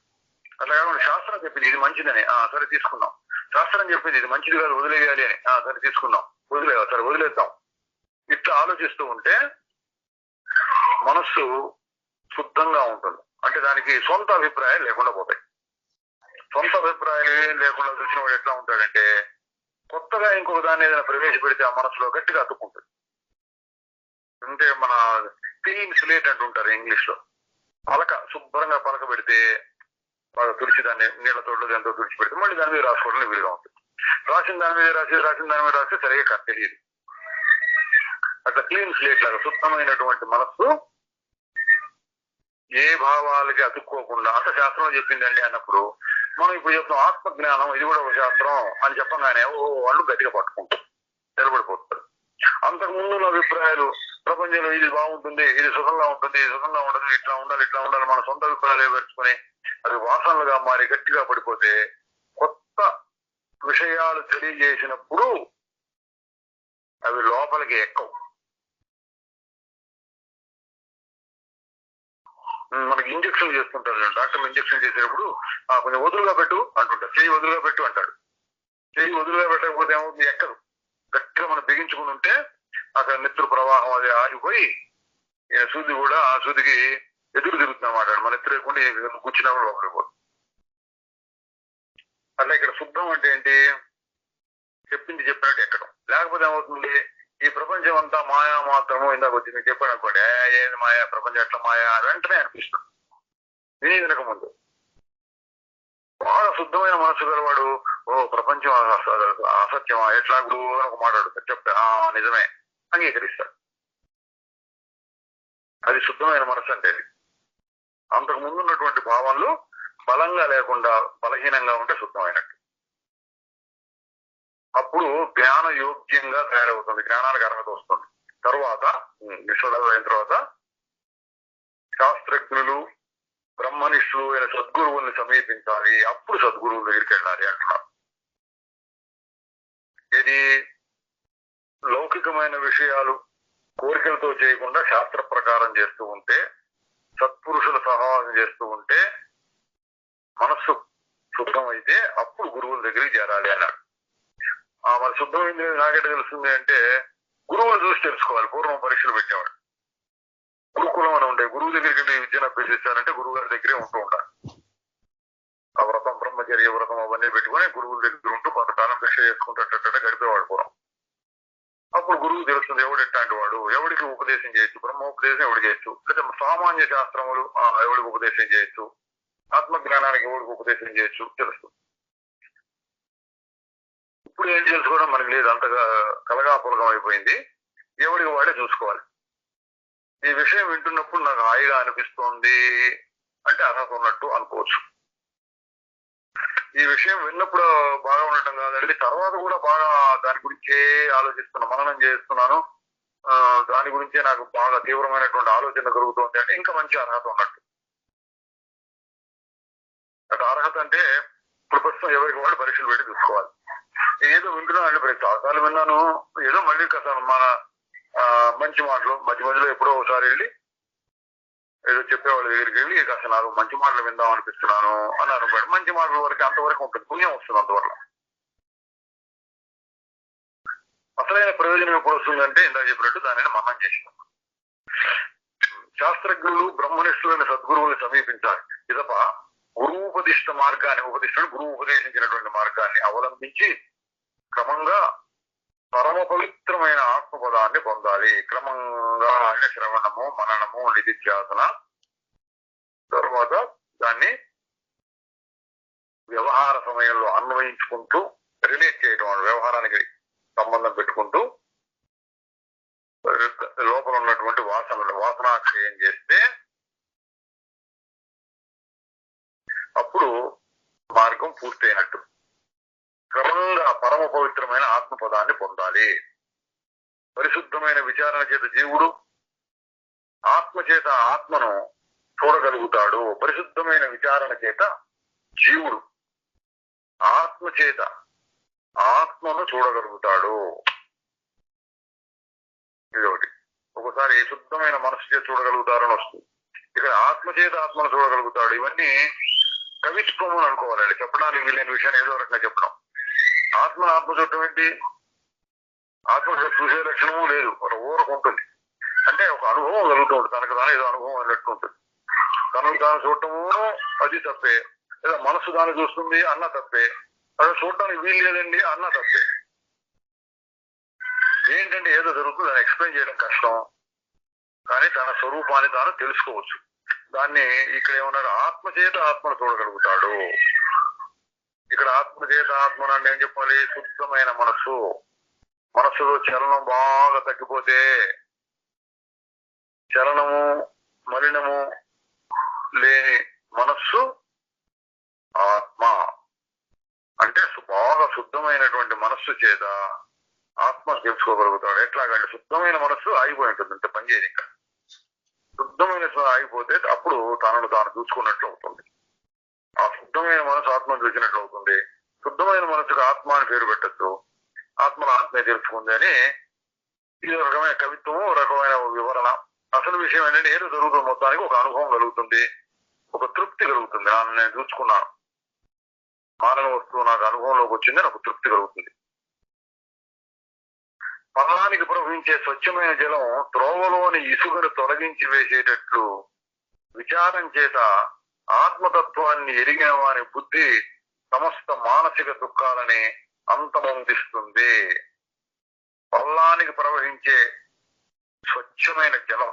అట్లా కాకుండా శాస్త్రం చెప్పింది ఇది మంచిదని, సరే తీసుకున్నాం. శాస్త్రం చెప్పింది ఇది మంచిది కాదు, వదిలేయాలి అని, సరే తీసుకున్నాం, సరే వదిలేద్దాం. ఇట్లా ఆలోచిస్తూ ఉంటే మనస్సు శుద్ధంగా ఉంటుంది. అంటే దానికి సొంత అభిప్రాయాలు లేకుండా పోతాయి. సొంత అభిప్రాయాలు ఏం లేకుండా చూసిన వాడు ఎట్లా ఉంటాడంటే కొత్తగా ఇంకొక దాన్ని ఏదైనా ప్రవేశపెడితే ఆ మనసులో గట్టిగా అతుక్కుంటుంది. అంటే మన క్లీన్ స్లేట్ అంటుంటారు ఇంగ్లీష్ లో. శుభ్రంగా పలక పెడితే బాగా తుడిచి దాన్ని నీళ్లతోడు దాంతో తుడిచి పెడితే మళ్ళీ దాని మీద రాసుకోవడానికి వీలుగా ఉంటుంది. రాసిన దాని మీద రాస్తే సరిగా తెలియదు. అట్లా క్లీన్ స్లేట్ లాగా శుద్ధమైనటువంటి మనస్సు ఏ భావాలకి అతుక్కోకుండా, అంత శాస్త్రం చెప్పిందండి అన్నప్పుడు మనం ఇప్పుడు చెప్తాం ఆత్మజ్ఞానం ఇది కూడా ఒక శాస్త్రం అని చెప్పగానే వాళ్ళు గట్టిగా పట్టుకుంటారు, నిలబడిపోతారు. అంతకు ముందు అభిప్రాయాలు ప్రపంచంలో ఇది బాగుంటుంది, ఇది సుఖంగా ఉంటుంది, ఇది సుఖంగా ఉండదు, ఇట్లా ఉండాలి మన సొంత అభిప్రాయాలు ఏర్పరచుకొని అది వాసనలుగా మారి గట్టిగా పడిపోతే కొత్త విషయాలు తెలియజేసినప్పుడు అవి లోపలికి ఎక్కవు. మనకి ఇంజక్షన్ చేస్తుంటారు, డాక్టర్లు ఇంజక్షన్ చేసేటప్పుడు కొంచెం వదులుగా పెట్టు అంటుంటారు, చెయ్యి వదులుగా పెట్టు అంటాడు. చెయ్యి వదులుగా పెట్టకపోతే ఏమవుతుంది? ఎక్కదు. గట్టిగా మనం బిగించుకుని ఉంటే అక్కడ నెత్తురు ప్రవాహం అది ఆగిపోయి సూది కూడా ఆ సూదికి ఎదురు తిరుగుతున్నమాట. మన ఎత్తురు లేకుండా కూర్చున్నా కూడా లోపలికి పోదు. అట్లా ఇక్కడ శుద్ధం అంటే ఏంటి? చెప్పింది చెప్పినట్టు ఎక్కడం. లేకపోతే ఏమవుతుంది? ఈ ప్రపంచం అంతా మాయా మాత్రము. ఇందాక వచ్చి మీకు చెప్పాను అనుకోండి, ఏది మాయా, ప్రపంచం ఎట్లా మాయా వెంటనే అనిపిస్తుంది వినక ముందు. బాగా శుద్ధమైన మనసు గలవాడు ఓ ప్రపంచం అసత్యమా ఎట్లా గురువు అని ఒక మాట్లాడుతారు, చెప్తే నిజమే అంగీకరిస్తారు. అది శుద్ధమైన మనసు అంటే. అంతకు ముందు ఉన్నటువంటి భావనలు బలంగా లేకుండా బలహీనంగా ఉంటే శుద్ధమైనట్టు. అప్పుడు జ్ఞాన యోగ్యంగా తయారవుతుంది, జ్ఞానానికి అర్హత వస్తుంది. తర్వాత నిష్ఠులు అయిన తర్వాత శాస్త్రజ్ఞులు బ్రహ్మనిష్ఠులు అయిన సద్గురువుల్ని సమీపించాలి, అప్పుడు సద్గురువుల దగ్గరికి వెళ్ళాలి అంటున్నారు. ఇది లౌకికమైన విషయాలు కోరికలతో చేయకుండా శాస్త్ర ప్రకారం చేస్తూ ఉంటే, సత్పురుషుల సహవాసం చేస్తూ ఉంటే మనస్సు శుద్ధమైతే అప్పుడు గురువుల దగ్గరికి చేరాలి అన్నాడు. మరి శుద్ధమైంది నాకెట తెలుస్తుంది అంటే గురువులు చూసి తెలుసుకోవాలి. పూర్వం పరీక్షలు పెట్టేవాడు, గురుకులం అని ఉండే, గురువు దగ్గరికి వెళ్ళి విద్యను అభ్యసిస్తారంటే గురువు గారి దగ్గరే ఉంటూ ఉంటారు. ఆ వ్రతం బ్రహ్మచర్య వ్రతం అవన్నీ పెట్టుకుని గురువుల దగ్గర ఉంటూ కొంతకాలం భిక్ష చేసుకుంటూ గడిపేవాడు పూర్వం. అప్పుడు గురువు తెలుస్తుంది ఎవడు ఎట్లాంటి వాడు, ఎవడికి ఉపదేశం చేయొచ్చు, బ్రహ్మోపదేశం ఎవడు చేయొచ్చు, లేదా సామాన్య శాస్త్రములు ఎవడికి ఉపదేశం చేయొచ్చు, ఆత్మజ్ఞానానికి ఎవడికి ఉపదేశం చేయొచ్చు తెలుస్తుంది. ఇప్పుడు ఏం తెలుసుకోవడం మనకి లేదు, అంతగా కలగాపులగం అయిపోయింది. ఎవడికి వాడే చూసుకోవాలి. ఈ విషయం వింటున్నప్పుడు నాకు హాయిగా అనిపిస్తోంది అంటే అర్హత ఉన్నట్టు అనుకోవచ్చు. ఈ విషయం విన్నప్పుడు బాగా ఉండటం కాదండి, తర్వాత కూడా బాగా దాని గురించే ఆలోచిస్తున్నాను, మననం చేస్తున్నాను, దాని గురించే నాకు బాగా తీవ్రమైనటువంటి ఆలోచన కలుగుతోంది అంటే ఇంకా మంచి అర్హత ఉన్నట్టు. అటు అర్హత అంటే ఇప్పుడు ప్రస్తుతం ఎవరికి వాడు పరీక్షలు పెట్టి చూసుకోవాలి. ఏదో వింటున్నాను అంటే ప్రతి చాలాసార్లు విన్నాను, ఏదో మళ్ళీ కాస్త మన మంచి మాటలు మధ్య మధ్యలో ఎప్పుడో ఒకసారి వెళ్ళి ఏదో చెప్పేవాళ్ళ దగ్గరికి వెళ్ళి కాస్త నాకు మంచి మాటలు విందాం అనిపిస్తున్నాను అని అనుకోండి. మంచి మాటల వరకు అంతవరకు ఉంటుంది, పుణ్యం వస్తుంది అంతవరకు. అసలైన ప్రయోజనం ఎప్పుడు వస్తుందంటే ఇందాక చెప్పినట్టు దానిని మననం చేసినాం. శాస్త్రజ్ఞులు బ్రహ్మనిష్ఠులైన సద్గురువుని సమీపించాలి. ఇదప గురువుపదిష్ట మార్గాన్ని ఉపదిష్టుడు గురువు ఉపదేశించినటువంటి మార్గాన్ని అవలంబించి క్రమంగా పరమ పవిత్రమైన ఆత్మపదాన్ని పొందాలి. క్రమంగా అంటే శ్రవణము, మననము, నిధిధ్యాసన, తర్వాత దాన్ని వ్యవహార సమయంలో అన్వయించుకుంటూ రిలేట్ చేయడం, వ్యవహారానికి సంబంధం పెట్టుకుంటూ లోపల ఉన్నటువంటి వాసనాక్షయం చేస్తే అప్పుడు మార్గం పూర్తయినట్టు. క్రమంగా పరమ పవిత్రమైన ఆత్మపదాన్ని పొందాలి. పరిశుద్ధమైన విచారణ చేత జీవుడు ఆత్మ చేత ఆత్మను చూడగలుగుతాడు. పరిశుద్ధమైన విచారణ చేత జీవుడు ఆత్మ చేత ఆత్మను చూడగలుగుతాడు. ఇదొకటి. ఒకసారి శుద్ధమైన మనసు చేత చూడగలుగుతారని వస్తుంది. ఇక్కడ ఆత్మ చేత ఆత్మను చూడగలుగుతాడు. ఇవన్నీ కవిత్వం అని అనుకోవాలండి. చెప్పడానికి వీలైన విషయాన్ని ఏదో రకంగా చెప్పడం. ఆత్మను ఆత్మ చూడటం ఏంటి? ఆత్మ చూసే లక్షణము లేదు, ఊరకు ఉంటుంది. అంటే ఒక అనుభవం కలుగుతూ ఉంటుంది, తనకు తాను ఏదో అనుభవం అన్నట్టు ఉంటుంది. తనకు తాను చూడటము అది తప్పే, లేదా మనసు దాన్ని చూస్తుంది అన్న తప్పే, అది చూడటానికి వీలు లేదండి అన్న తప్పే. ఏంటంటే ఏదో జరుగుతుంది, దాన్ని ఎక్స్ప్లెయిన్ చేయడం కష్టం, కానీ తన స్వరూపాన్ని తాను తెలుసుకోవచ్చు. దాన్ని ఇక్కడ ఏమన్నారు, ఆత్మచేత ఆత్మను చూడగలుగుతాడు. ఇక్కడ ఆత్మచేత ఆత్మను అంటే ఏం చెప్పాలి? శుద్ధమైన మనస్సు. మనస్సులో చలనం బాగా తగ్గిపోతే, చలనము మలినము లేని మనస్సు ఆత్మ. అంటే బాగా శుద్ధమైనటువంటి మనస్సు చేత ఆత్మ తెలుసుకోగలుగుతాడు. ఎట్లాగంటే శుద్ధమైన మనస్సు ఆగిపోయి ఉంటుంది, ఇంత పనిచేయదు. ఇంకా శుద్ధమైన ఆగిపోతే అప్పుడు తనను తాను చూసుకున్నట్లు అవుతుంది. ఆ శుద్ధమైన మనసు ఆత్మను చూసినట్లు అవుతుంది. శుద్ధమైన మనసుకు ఆత్మ అని పేరు పెట్టచ్చు. ఆత్మను ఆత్మే తెలుసుకుంది అని ఇది ఒక రకమైన కవిత్వము, ఒక రకమైన వివరణ. అసలు విషయం ఏంటంటే ఏదో జరుగుతుంది, మొత్తానికి ఒక అనుభవం కలుగుతుంది, ఒక తృప్తి కలుగుతుంది. నేను చూసుకున్నాను, మానవ వస్తువు నాకు అనుభవంలోకి వచ్చింది, నాకు తృప్తి కలుగుతుంది. పదానికి ప్రవహించే స్వచ్ఛమైన జలం త్రోవలోని ఇసుకను తొలగించి వేసేటట్లు విచారం చేత ఆత్మతత్వాన్ని ఎరిగిన వారి బుద్ధి సమస్త మానసిక దుఃఖాలని అంతమొందిస్తుంది. పల్లానికి ప్రవహించే స్వచ్ఛమైన జలం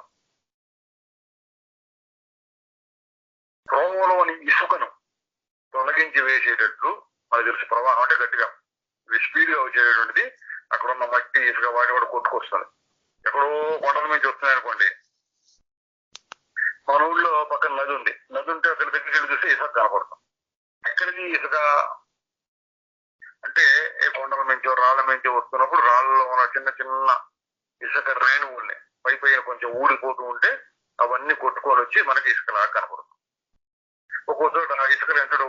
త్రోవలోని ఇసుకను తొలగించి వేసేటట్లు మనకు తెలుసు ప్రవాహం అంటే గట్టిగా స్పీడ్ గా వచ్చేటటువంటిది. అక్కడ ఉన్న మట్టి ఇసుక వాటి కూడా కొట్టుకొస్తుంది. ఎక్కడో కొండల నుంచి వస్తున్నాయి అనుకోండి, మన ఊళ్ళో పక్కన నది ఉంది, నది ఉంటే అక్కడ దగ్గరికి వెళ్ళి చూస్తే ఇసుక కనపడుతుంది. ఎక్కడికి ఇసుక అంటే ఏ కొండల నుంచో రాళ్ళ నుంచో వస్తున్నప్పుడు రాళ్ళలో ఉన్న చిన్న చిన్న ఇసుక రేణువుల్ని పైన కొంచెం ఊడిపోతూ ఉంటే అవన్నీ కొట్టుకొని వచ్చి మనకి ఇసుకలాగా కనపడుతుంది. ఒక్కో చోట ఇసుకలు ఎంతడు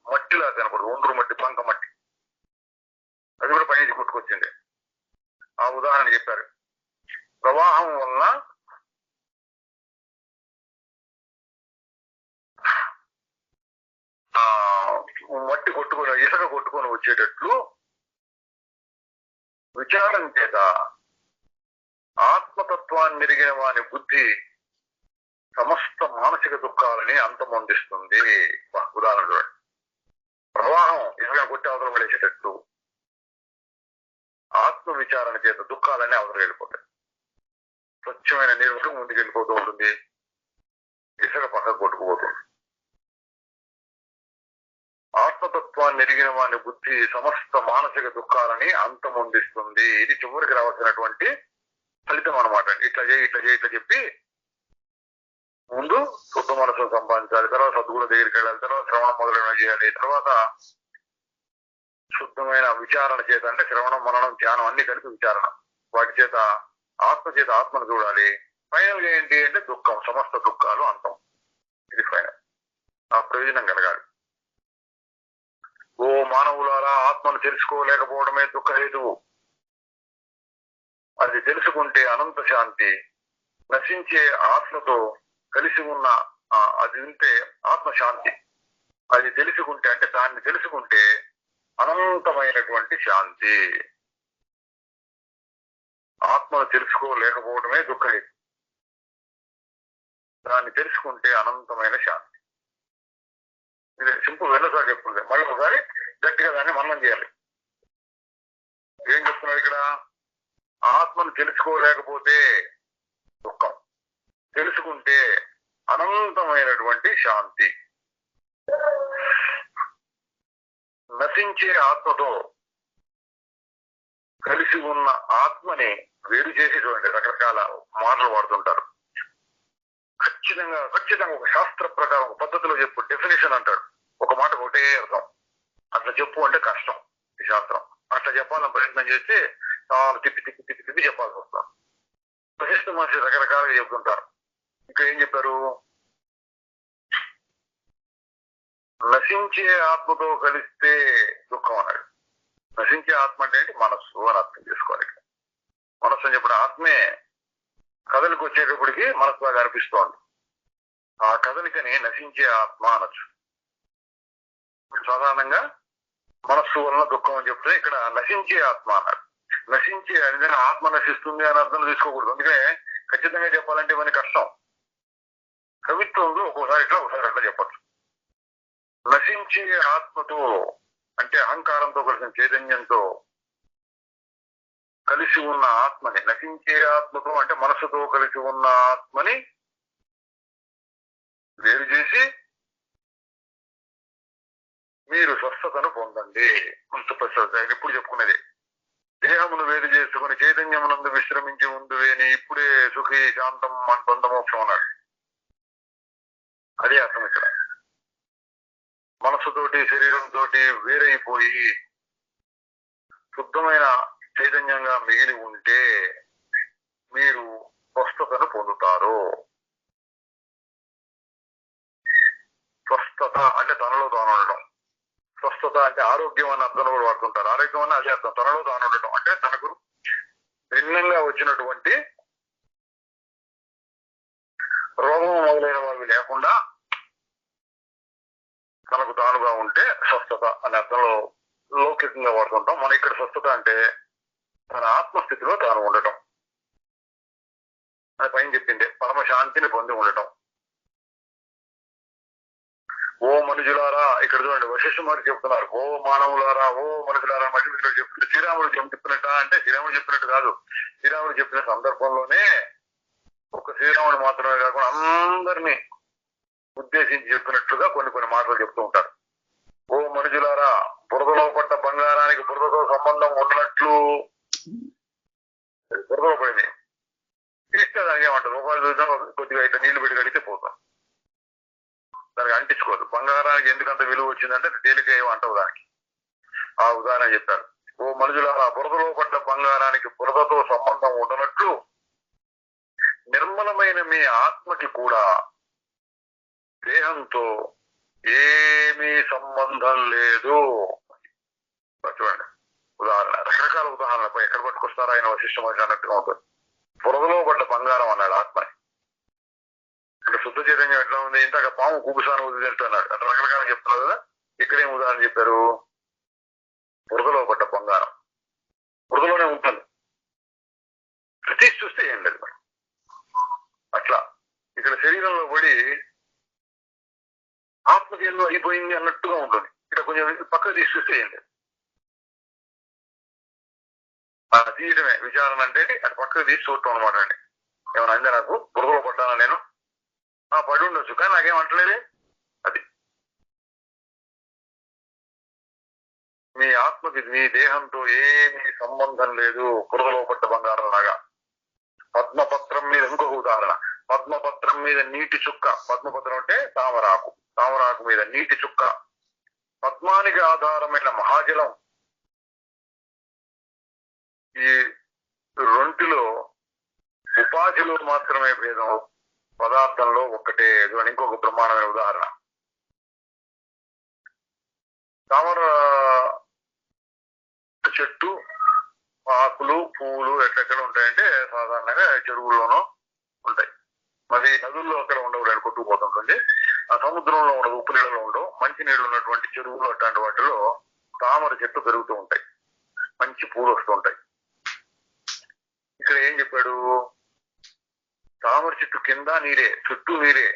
మట్టిలాగా కనపడదు, ఒండ్రు మట్టి, బంక మట్టి, అది కూడా పైనుంచి కొట్టుకొచ్చింది. ఆ ఉదాహరణ చెప్పారు. ప్రవాహం వలన మట్టి కొట్టుకొని ఇసుక కొట్టుకొని వచ్చేటట్లు విచారం చేత ఆత్మతత్వాన్ని ఎరిగిన వాని బుద్ధి సమస్త మానసిక దుఃఖాలని అంతమొందిస్తుంది. ఉదాహరణ చూడండి, ప్రవాహం ఇసుక కొట్టి అవతల పడేసేటట్టు ఆత్మ విచారణ చేత దుఃఖాలన్నీ అవతల వెళ్ళిపోతాయి. స్వచ్ఛమైన నీరు ముందుకు వెళ్ళిపోతూ ఉంటుంది, ఇసుక పక్కకు కొట్టుకుపోతుంది. ఆత్మతత్వాన్ని ఎరిగిన వాని బుద్ధి సమస్త మానసిక దుఃఖాలని అంతమొందిస్తుంది. ఇది చివరికి రావాల్సినటువంటి ఫలితం అనమాట. ఇట్లా చేయి ఇట్లా చేయి ఇట్లా చెప్పి ముందు శుద్ధ మనసును సంపాదించాలి, తర్వాత సద్గుణ దగ్గరికి వెళ్ళాలి, తర్వాత శ్రవణం మొదలైన చేయాలి, తర్వాత శుద్ధమైన విచారణ చేత అంటే శ్రవణం, మననం, ధ్యానం అన్ని కలిపి విచారణ, వాటి చేత ఆత్మ చేత ఆత్మను చూడాలి. ఫైనల్ ఏంటి అంటే దుఃఖం, సమస్త దుఃఖాలు అంతం. ఇది ఫైనల్. ఆ ప్రయోజనం కలగాలి. ఓ మానవులారా, ఆత్మను తెలుసుకోలేకపోవడమే దుఃఖహేతువు. అది తెలుసుకుంటే అనంత శాంతి. నశించే ఆత్మతో కలిసి ఉన్న అది ఉంటే ఆత్మశాంతి. అది తెలుసుకుంటే అంటే దాన్ని తెలుసుకుంటే అనంతమైనటువంటి శాంతి. ఆత్మను తెలుసుకోలేకపోవడమే దుఃఖహేతు, దాన్ని తెలుసుకుంటే అనంతమైన శాంతి. ఇది సింపుల్ ఎన్నోసారి చెప్తుంది, మళ్ళీ ఒకసారి గట్టిగా దాన్ని మననం చేయాలి. ఏం చెప్తున్నారు ఇక్కడ? ఆత్మను తెలుసుకోలేకపోతే దుఃఖం, తెలుసుకుంటే అనంతమైనటువంటి శాంతి. నశించే ఆత్మతో కలిసి ఉన్న ఆత్మని వేరు చేసి చూడండి. రకరకాల మాటలు వాడుతుంటారు. ఖచ్చితంగా ఒక శాస్త్ర ప్రకారం ఒక పద్ధతిలో చెప్పు, డెఫినేషన్ అంటాడు. ఒక మాట ఒకటే అర్థం. అట్లా చెప్పు అంటే కష్టం ఈ శాస్త్రం. అట్లా చెప్పాలని ప్రయత్నం చేస్తే చాలా తిప్పి చెప్పాల్సి వస్తారు. ప్రశస్త మనిషి రకరకాలుగా చెప్తుంటారు. ఇక్కడ ఏం చెప్పారు? నశించే ఆత్మతో కలిస్తే దుఃఖం అన్నాడు. నశించే ఆత్మ అంటే ఏంటి? మనస్సు అని అర్థం చేసుకోవాలి. మనస్సు అని చెప్పిన ఆత్మే కదలికి వచ్చేటప్పటికి మనస్సులాగా అనిపిస్తోంది. ఆ కదలికని నశించే ఆత్మ అనొచ్చు. సాధారణంగా మనస్సు వలన దుఃఖం అని చెప్తే ఇక్కడ నశించే ఆత్మ అన్నాడు. నశించే ఏదైనా ఆత్మ నశిస్తుంది అని అర్థం తీసుకోకూడదు. అందుకే ఖచ్చితంగా చెప్పాలంటే ఇవన్నీ కష్టం. కవిత్వంలో ఒక్కోసారి ఇట్లా ఒకసారి అట్లా చెప్పచ్చు. నశించే ఆత్మతో అంటే అహంకారంతో కలిసిన చైతన్యంతో కలిసి ఉన్న ఆత్మని, నశించే ఆత్మతో అంటే మనసుతో కలిసి ఉన్న ఆత్మని వేరు చేసి మీరు స్వస్థతను పొందండి. ఇప్పుడు చెప్పుకునేది దేహమును వేరు చేసుకుని చైతన్యమునందు విశ్రమించి ఉండువేని ఇప్పుడే సుఖి శాంతం బంధమోక్షం అన్నాడు. అదే అర్థం ఇక్కడ. మనసుతోటి శరీరంతో వేరైపోయి శుద్ధమైన చైతన్యంగా మిగిలి ఉంటే మీరు స్వస్థతను పొందుతారు. స్వస్థత అంటే తనలో తాను ఉండటం. స్వస్థత అంటే ఆరోగ్యం అన్న అర్థంలో కూడా వాడుతుంటారు. ఆరోగ్యం అన్న అదే అర్థం, తనలో తాను ఉండటం. అంటే తనకు భిన్నంగా వచ్చినటువంటి రోగం మొదలైన వాళ్ళు లేకుండా తనకు తానుగా ఉంటే స్వస్థత అనే అర్థంలో లౌకికంగా వాడుతుంటాం. మన ఇక్కడ స్వస్థత అంటే తన ఆత్మస్థితిలో తాను ఉండటం. అది పైన చెప్పింది పరమ శాంతిని పొంది ఉండటం. ఓ మనుషులారా, ఇక్కడ చూడండి వశిష్ఠ మహర్షి చెప్తున్నారు. ఓ మానవులారా, ఓ మనుషులారా, మధ్య చెప్తున్నారు. శ్రీరాముడు చెప్పినట్ట అంటే శ్రీరాముడు చెప్పినట్టు కాదు. శ్రీరాముడు చెప్పిన సందర్భంలోనే ఒక శ్రీరాముడు మాత్రమే కాకుండా అందరినీ ఉద్దేశించి చెప్పినట్లుగా కొన్ని మాటలు చెప్తూ ఉంటారు. ఓ మనుషులారా, బురదలో పడ్డ బంగారానికి బురదతో సంబంధం ఉన్నట్లు బురదలో పడింది తీస్తే దానికి ఏమంటారు రూపాయలు చూద్దాం కొద్దిగా అయితే నీళ్లు పెట్టి కడిగితే పోతాం దానికి అంటించుకోదు బంగారానికి ఎందుకంత విలువ వచ్చిందంటే తేలిక ఏమంటావు దానికి ఆ ఉదాహరణ చెప్పారు ఓ మనుషులారా బురదలో పడ్డ బంగారానికి బురదతో సంబంధం ఉండనట్లు నిర్మలమైన మీ ఆత్మకి కూడా దేహంతో ఏమీ సంబంధం లేదు. చూడండి ఉదాహరణ రకరకాల ఉదాహరణలపై ఎక్కడ పట్టుకొస్తారో ఆయన వశిష్ఠ మహర్షి అన్నట్టుగా ఉంటుంది. బురదలో పడ్డ బంగారం అన్నాడు ఆత్మని అంటే శుద్ధ చైతన్యం ఎట్లా ఉంది ఇంతక పాము కుబుసాను వదిలేస్తున్నాడు అట్లా రకరకాల చెప్తున్నారు కదా. ఇక్కడేం ఉదాహరణ చెప్పారు బురదలో పడ్డ బంగారం బురదలోనే ఉంటుంది తీసి చూస్తే ఏం లేదు మరి అట్లా ఇక్కడ శరీరంలో పడి ఆత్మకి ఎన్నో అయిపోయింది అన్నట్టుగా ఉంటుంది ఇక్కడ కొంచెం పక్కకు తీసి చూస్తే ఏం లేదు తీయటమే విచారణ అంటే అది పక్కకు తీసి చూడటం అనమాట అండి. ఏమైనా అందే నాకు బురదలో పడ్డానా నేను పడి ఉండొచ్చు కానీ నాకేం అంటలేదే అది మీ ఆత్మకి మీ దేహంతో ఏమీ సంబంధం లేదు బురదలో పడ్డ బంగారం లాగా. పద్మపత్రం మీద ఇంకొక ఉదాహరణ పద్మపత్రం మీద నీటి చుక్క పద్మపత్రం అంటే తామరాకు తామరాకు మీద నీటి చుక్క పద్మానికి ఆధారమైన మహాజలం ఈ రొంటిలో ఉపాధిలో మాత్రమే భేదం పదార్థంలో ఒక్కటే అని ఇంకొక బ్రహ్మాండమైన ఉదాహరణ. తామర చెట్టు ఆకులు పువ్వులు ఎక్కడెక్కడ ఉంటాయంటే సాధారణంగా చెరువుల్లోనూ ఉంటాయి. మరి నదుల్లో అక్కడ ఉండవు కొట్టుకుపోతుంటుంది. ఆ సముద్రంలో ఉండదు ఉప్పు నీళ్ళలో ఉండవు మంచి నీళ్ళు ఉన్నటువంటి చెరువులు అట్లాంటి వాటిలో తామర చెట్లు పెరుగుతూ ఉంటాయి మంచి పూలు వస్తూ ఉంటాయి. ఇక్కడ ఏం చెప్పాడు తామర చెట్టు కింద నీరే చుట్టూ నీరే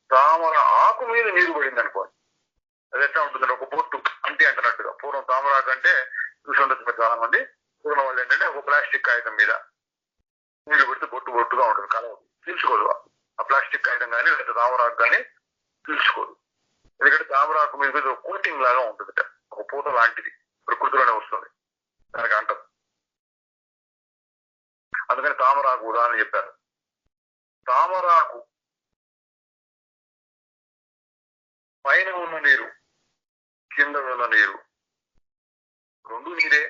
తామర ఆకు మీద నీరు పడింది అనుకోండి అది ఎట్లా ఉంటుందంటే ఒక బొట్టు అంటే అంటున్నట్టుగా పూర్వం తామరాకు అంటే చూసి ఉండొచ్చు చాలా మంది పూర్వం వాళ్ళు ఏంటంటే ఒక ప్లాస్టిక్ కాగితం మీద నీరు పెడితే బొట్టు బొట్టుగా ఉంటుంది కలవ పీల్చుకోదు ఆ ప్లాస్టిక్ కాగితం కానీ లేదా తామరాకు కానీ పీల్చుకోదు. ఎందుకంటే తామరాకు మీద ఒక కోటింగ్ లాగా ఉంటుంది ఒక పూత లాంటిది ప్రకృతిలోనే వస్తుంది దానికి అంటదు. అందుకని తామరాకు ఉదాహరణ చెప్పారు. తామరాకు పైన ఉన్న నీరు కింద ఉన్న నీరు రెండు నీరే.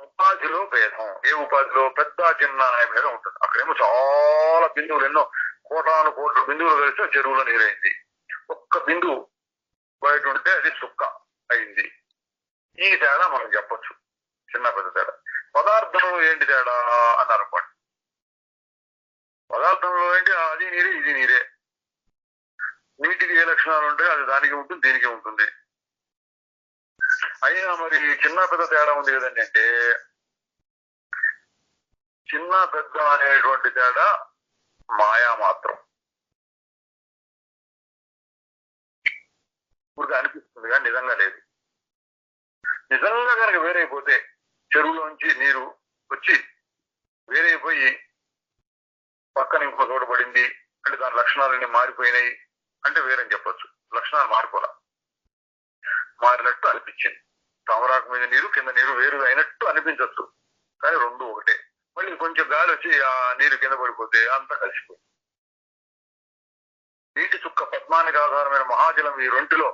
ఉపాధిలో భేదం ఏ ఉపాధిలో పెద్ద చిన్న అనే భేదం ఉంటుంది. అక్కడేమో చాలా బిందువులు ఎన్నో కోటాను కోట్ల బిందువులు కలిస్తే చెరువులో నీరైంది. ఒక్క బిందువు బయట ఉంటే అది చుక్క అయింది. ఈ తేడా మనం చెప్పచ్చు చిన్న పెద్ద తేడా. పదార్థంలో ఏంటి తేడా అని అనుకోండి పదార్థంలో ఏంటి అది నీరే ఇది నీరే. నీటికి ఏ లక్షణాలు ఉంటాయి అది దానికి ఉంటుంది దీనికి ఉంటుంది. అయినా మరి చిన్న పెద్ద తేడా ఉంది కదండి అంటే చిన్న పెద్ద అనేటువంటి తేడా మాయా మాత్రం ఇప్పుడు అనిపిస్తుంది కానీ నిజంగా లేదు. నిజంగా కనుక వేరైపోతే చెరువులోంచి నీరు వచ్చి వేరైపోయి పక్కన ఇంకో చోట పడింది అంటే దాని లక్షణాలన్నీ మారిపోయినాయి అంటే వేరని చెప్పొచ్చు. లక్షణాలు మారిపోలా మారినట్టు అనిపించింది. తామరాకు మీద నీరు కింద నీరు వేరుగా అయినట్టు అనిపించవచ్చు కానీ రెండు ఒకటే. మళ్ళీ కొంచెం గాలి వచ్చి ఆ నీరు కింద పడిపోతే అంతా కలిసిపోయింది. నీటి చుక్క పద్మానికి ఆధారమైన మహాజలం ఈ రొంటిలో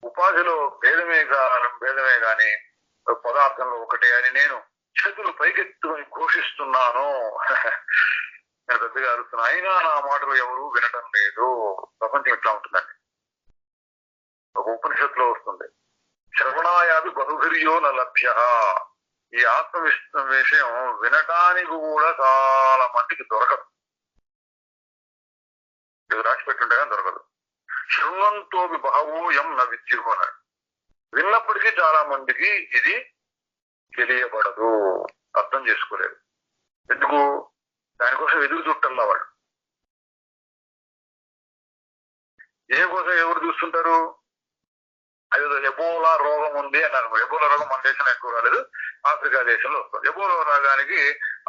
ఉపాధిలో భేదమే గాని పదార్థంలో ఒకటే అని నేను చేతులు పైకెత్తుకొని ఘోషిస్తున్నాను. నేను పెద్దగా అరుస్తున్నా అయినా నా మాటలు ఎవరు వినటం లేదు. ప్రపంచం ఎట్లా ఉంటుందండి ఒక ఉపనిషత్తులో వస్తుంది శ్రవణాయాది బహుభిర్యో న లభ్య. ఈ ఆత్మ విషయం వినటానికి కూడా చాలా మందికి దొరకదు. ఇది రాసి పెట్టుంటే కానీ దొరకదు. శృణ్వంతో బహవో యం న విద్యుహు అన్నాడు. విన్నప్పటికీ చాలా మందికి ఇది తెలియబడదు అర్థం చేసుకోలేదు. ఎందుకు దానికోసం ఎదురు చుట్టల్లా వాళ్ళు దేనికోసం ఎవరు చూస్తుంటారు. అదేదో ఎబోలా రోగం ఉంది అన్నారు. ఎబోలా రోగం మన దేశంలో ఎక్కువ రాలేదు ఆఫ్రికా దేశంలో వస్తుంది. ఎబోలా రోగానికి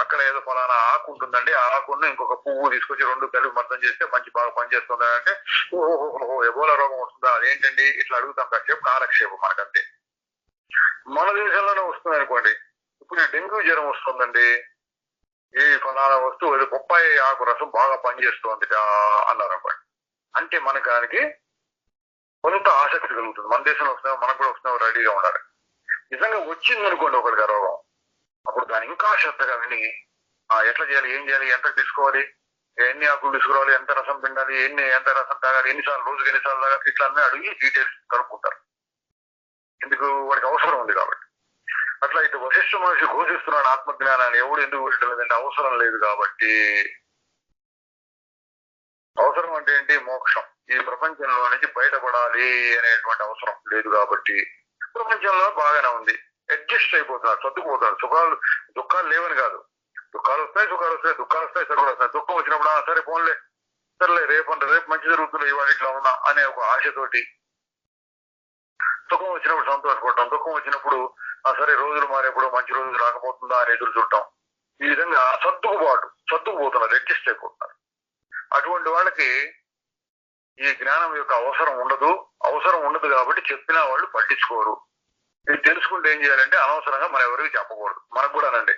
అక్కడ ఏదో ఫలానా ఆకు ఉంటుందండి, ఆ ఆకును ఇంకొక పువ్వు తీసుకొచ్చి రెండు కలిపి మద్దం చేస్తే మంచి బాగా పనిచేస్తుంది అంటే ఓహో ఎబోలా రోగం వస్తుందా అదేంటండి ఇట్లా అడుగుతాం కాసేపు కాలక్షేపం మనకంతే. మన దేశంలోనే వస్తుంది అనుకోండి, ఇప్పుడు డెంగ్యూ జ్వరం వస్తుందండి, ఈ ఫలానా వస్తువు అది బొప్పాయి ఆకు రసం బాగా పనిచేస్తుంది అన్నారు అనుకోండి, అంటే మనకి దానికి కొంత ఆసక్తి కలుగుతుంది. మన దేశంలో వస్తున్నావు మనకు కూడా వస్తున్నావు రెడీగా ఉండాలి. నిజంగా వచ్చింది అనుకోండి ఒకరికి రోగం, అప్పుడు దాన్ని ఇంకా శ్రద్ధగా విని ఎట్లా చేయాలి, ఏం చేయాలి, ఎంత తీసుకోవాలి, ఎన్ని ఆకులు తీసుకురావాలి, ఎంత రసం పిండాలి, ఎంత రసం తాగాలి, ఎన్నిసార్లు రోజుకి ఎన్నిసార్లు తాగాలి, ఇట్లా అన్నీ అడిగి డీటెయిల్స్ కనుక్కుంటారు. ఎందుకు వాడికి అవసరం ఉంది కాబట్టి. అట్లా ఇటు వశిష్ఠ మనిషి ఘోషిస్తున్నాడు ఆత్మజ్ఞానాన్ని, ఎవడు ఎందుకు ఘోషించలేదంటే అవసరం లేదు కాబట్టి. అవసరం అంటే ఏంటి? మోక్షం. ఈ ప్రపంచంలో నుంచి బయటపడాలి అనేటువంటి అవసరం లేదు కాబట్టి ప్రపంచంలో బాగానే ఉంది, అడ్జస్ట్ అయిపోతున్నారు, సర్దుకుపోతారు. దుఃఖాలు లేవని కాదు, దుఃఖాలు వస్తాయి, సుఖాలు వస్తాయి, దుఃఖాలు వస్తాయి, సరుకులు వస్తాయి. దుఃఖం వచ్చినప్పుడు సరే ఫోన్లే, సరేలే రేపు మంచి జరుగుతుంది ఇవాళ ఇట్లా ఉన్నా అనే ఒక ఆశతోటి, సుఖం వచ్చినప్పుడు సంతోషపడటం, దుఃఖం వచ్చినప్పుడు సరే రోజులు మారేప్పుడు మంచి రోజులు రాకపోతుందా అని ఎదురు చూడటం. ఈ విధంగా సర్దుకుపోతున్నారు, అడ్జస్ట్ అయిపోతున్నారు. అటువంటి వాళ్ళకి ఈ జ్ఞానం యొక్క అవసరం ఉండదు కాబట్టి చెప్పినా వాళ్ళు పట్టించుకోరు. ఇది తెలుసుకుంటే ఏం చేయాలంటే అనవసరంగా మనం ఎవరికి చెప్పకూడదు. మనకు కూడానండి,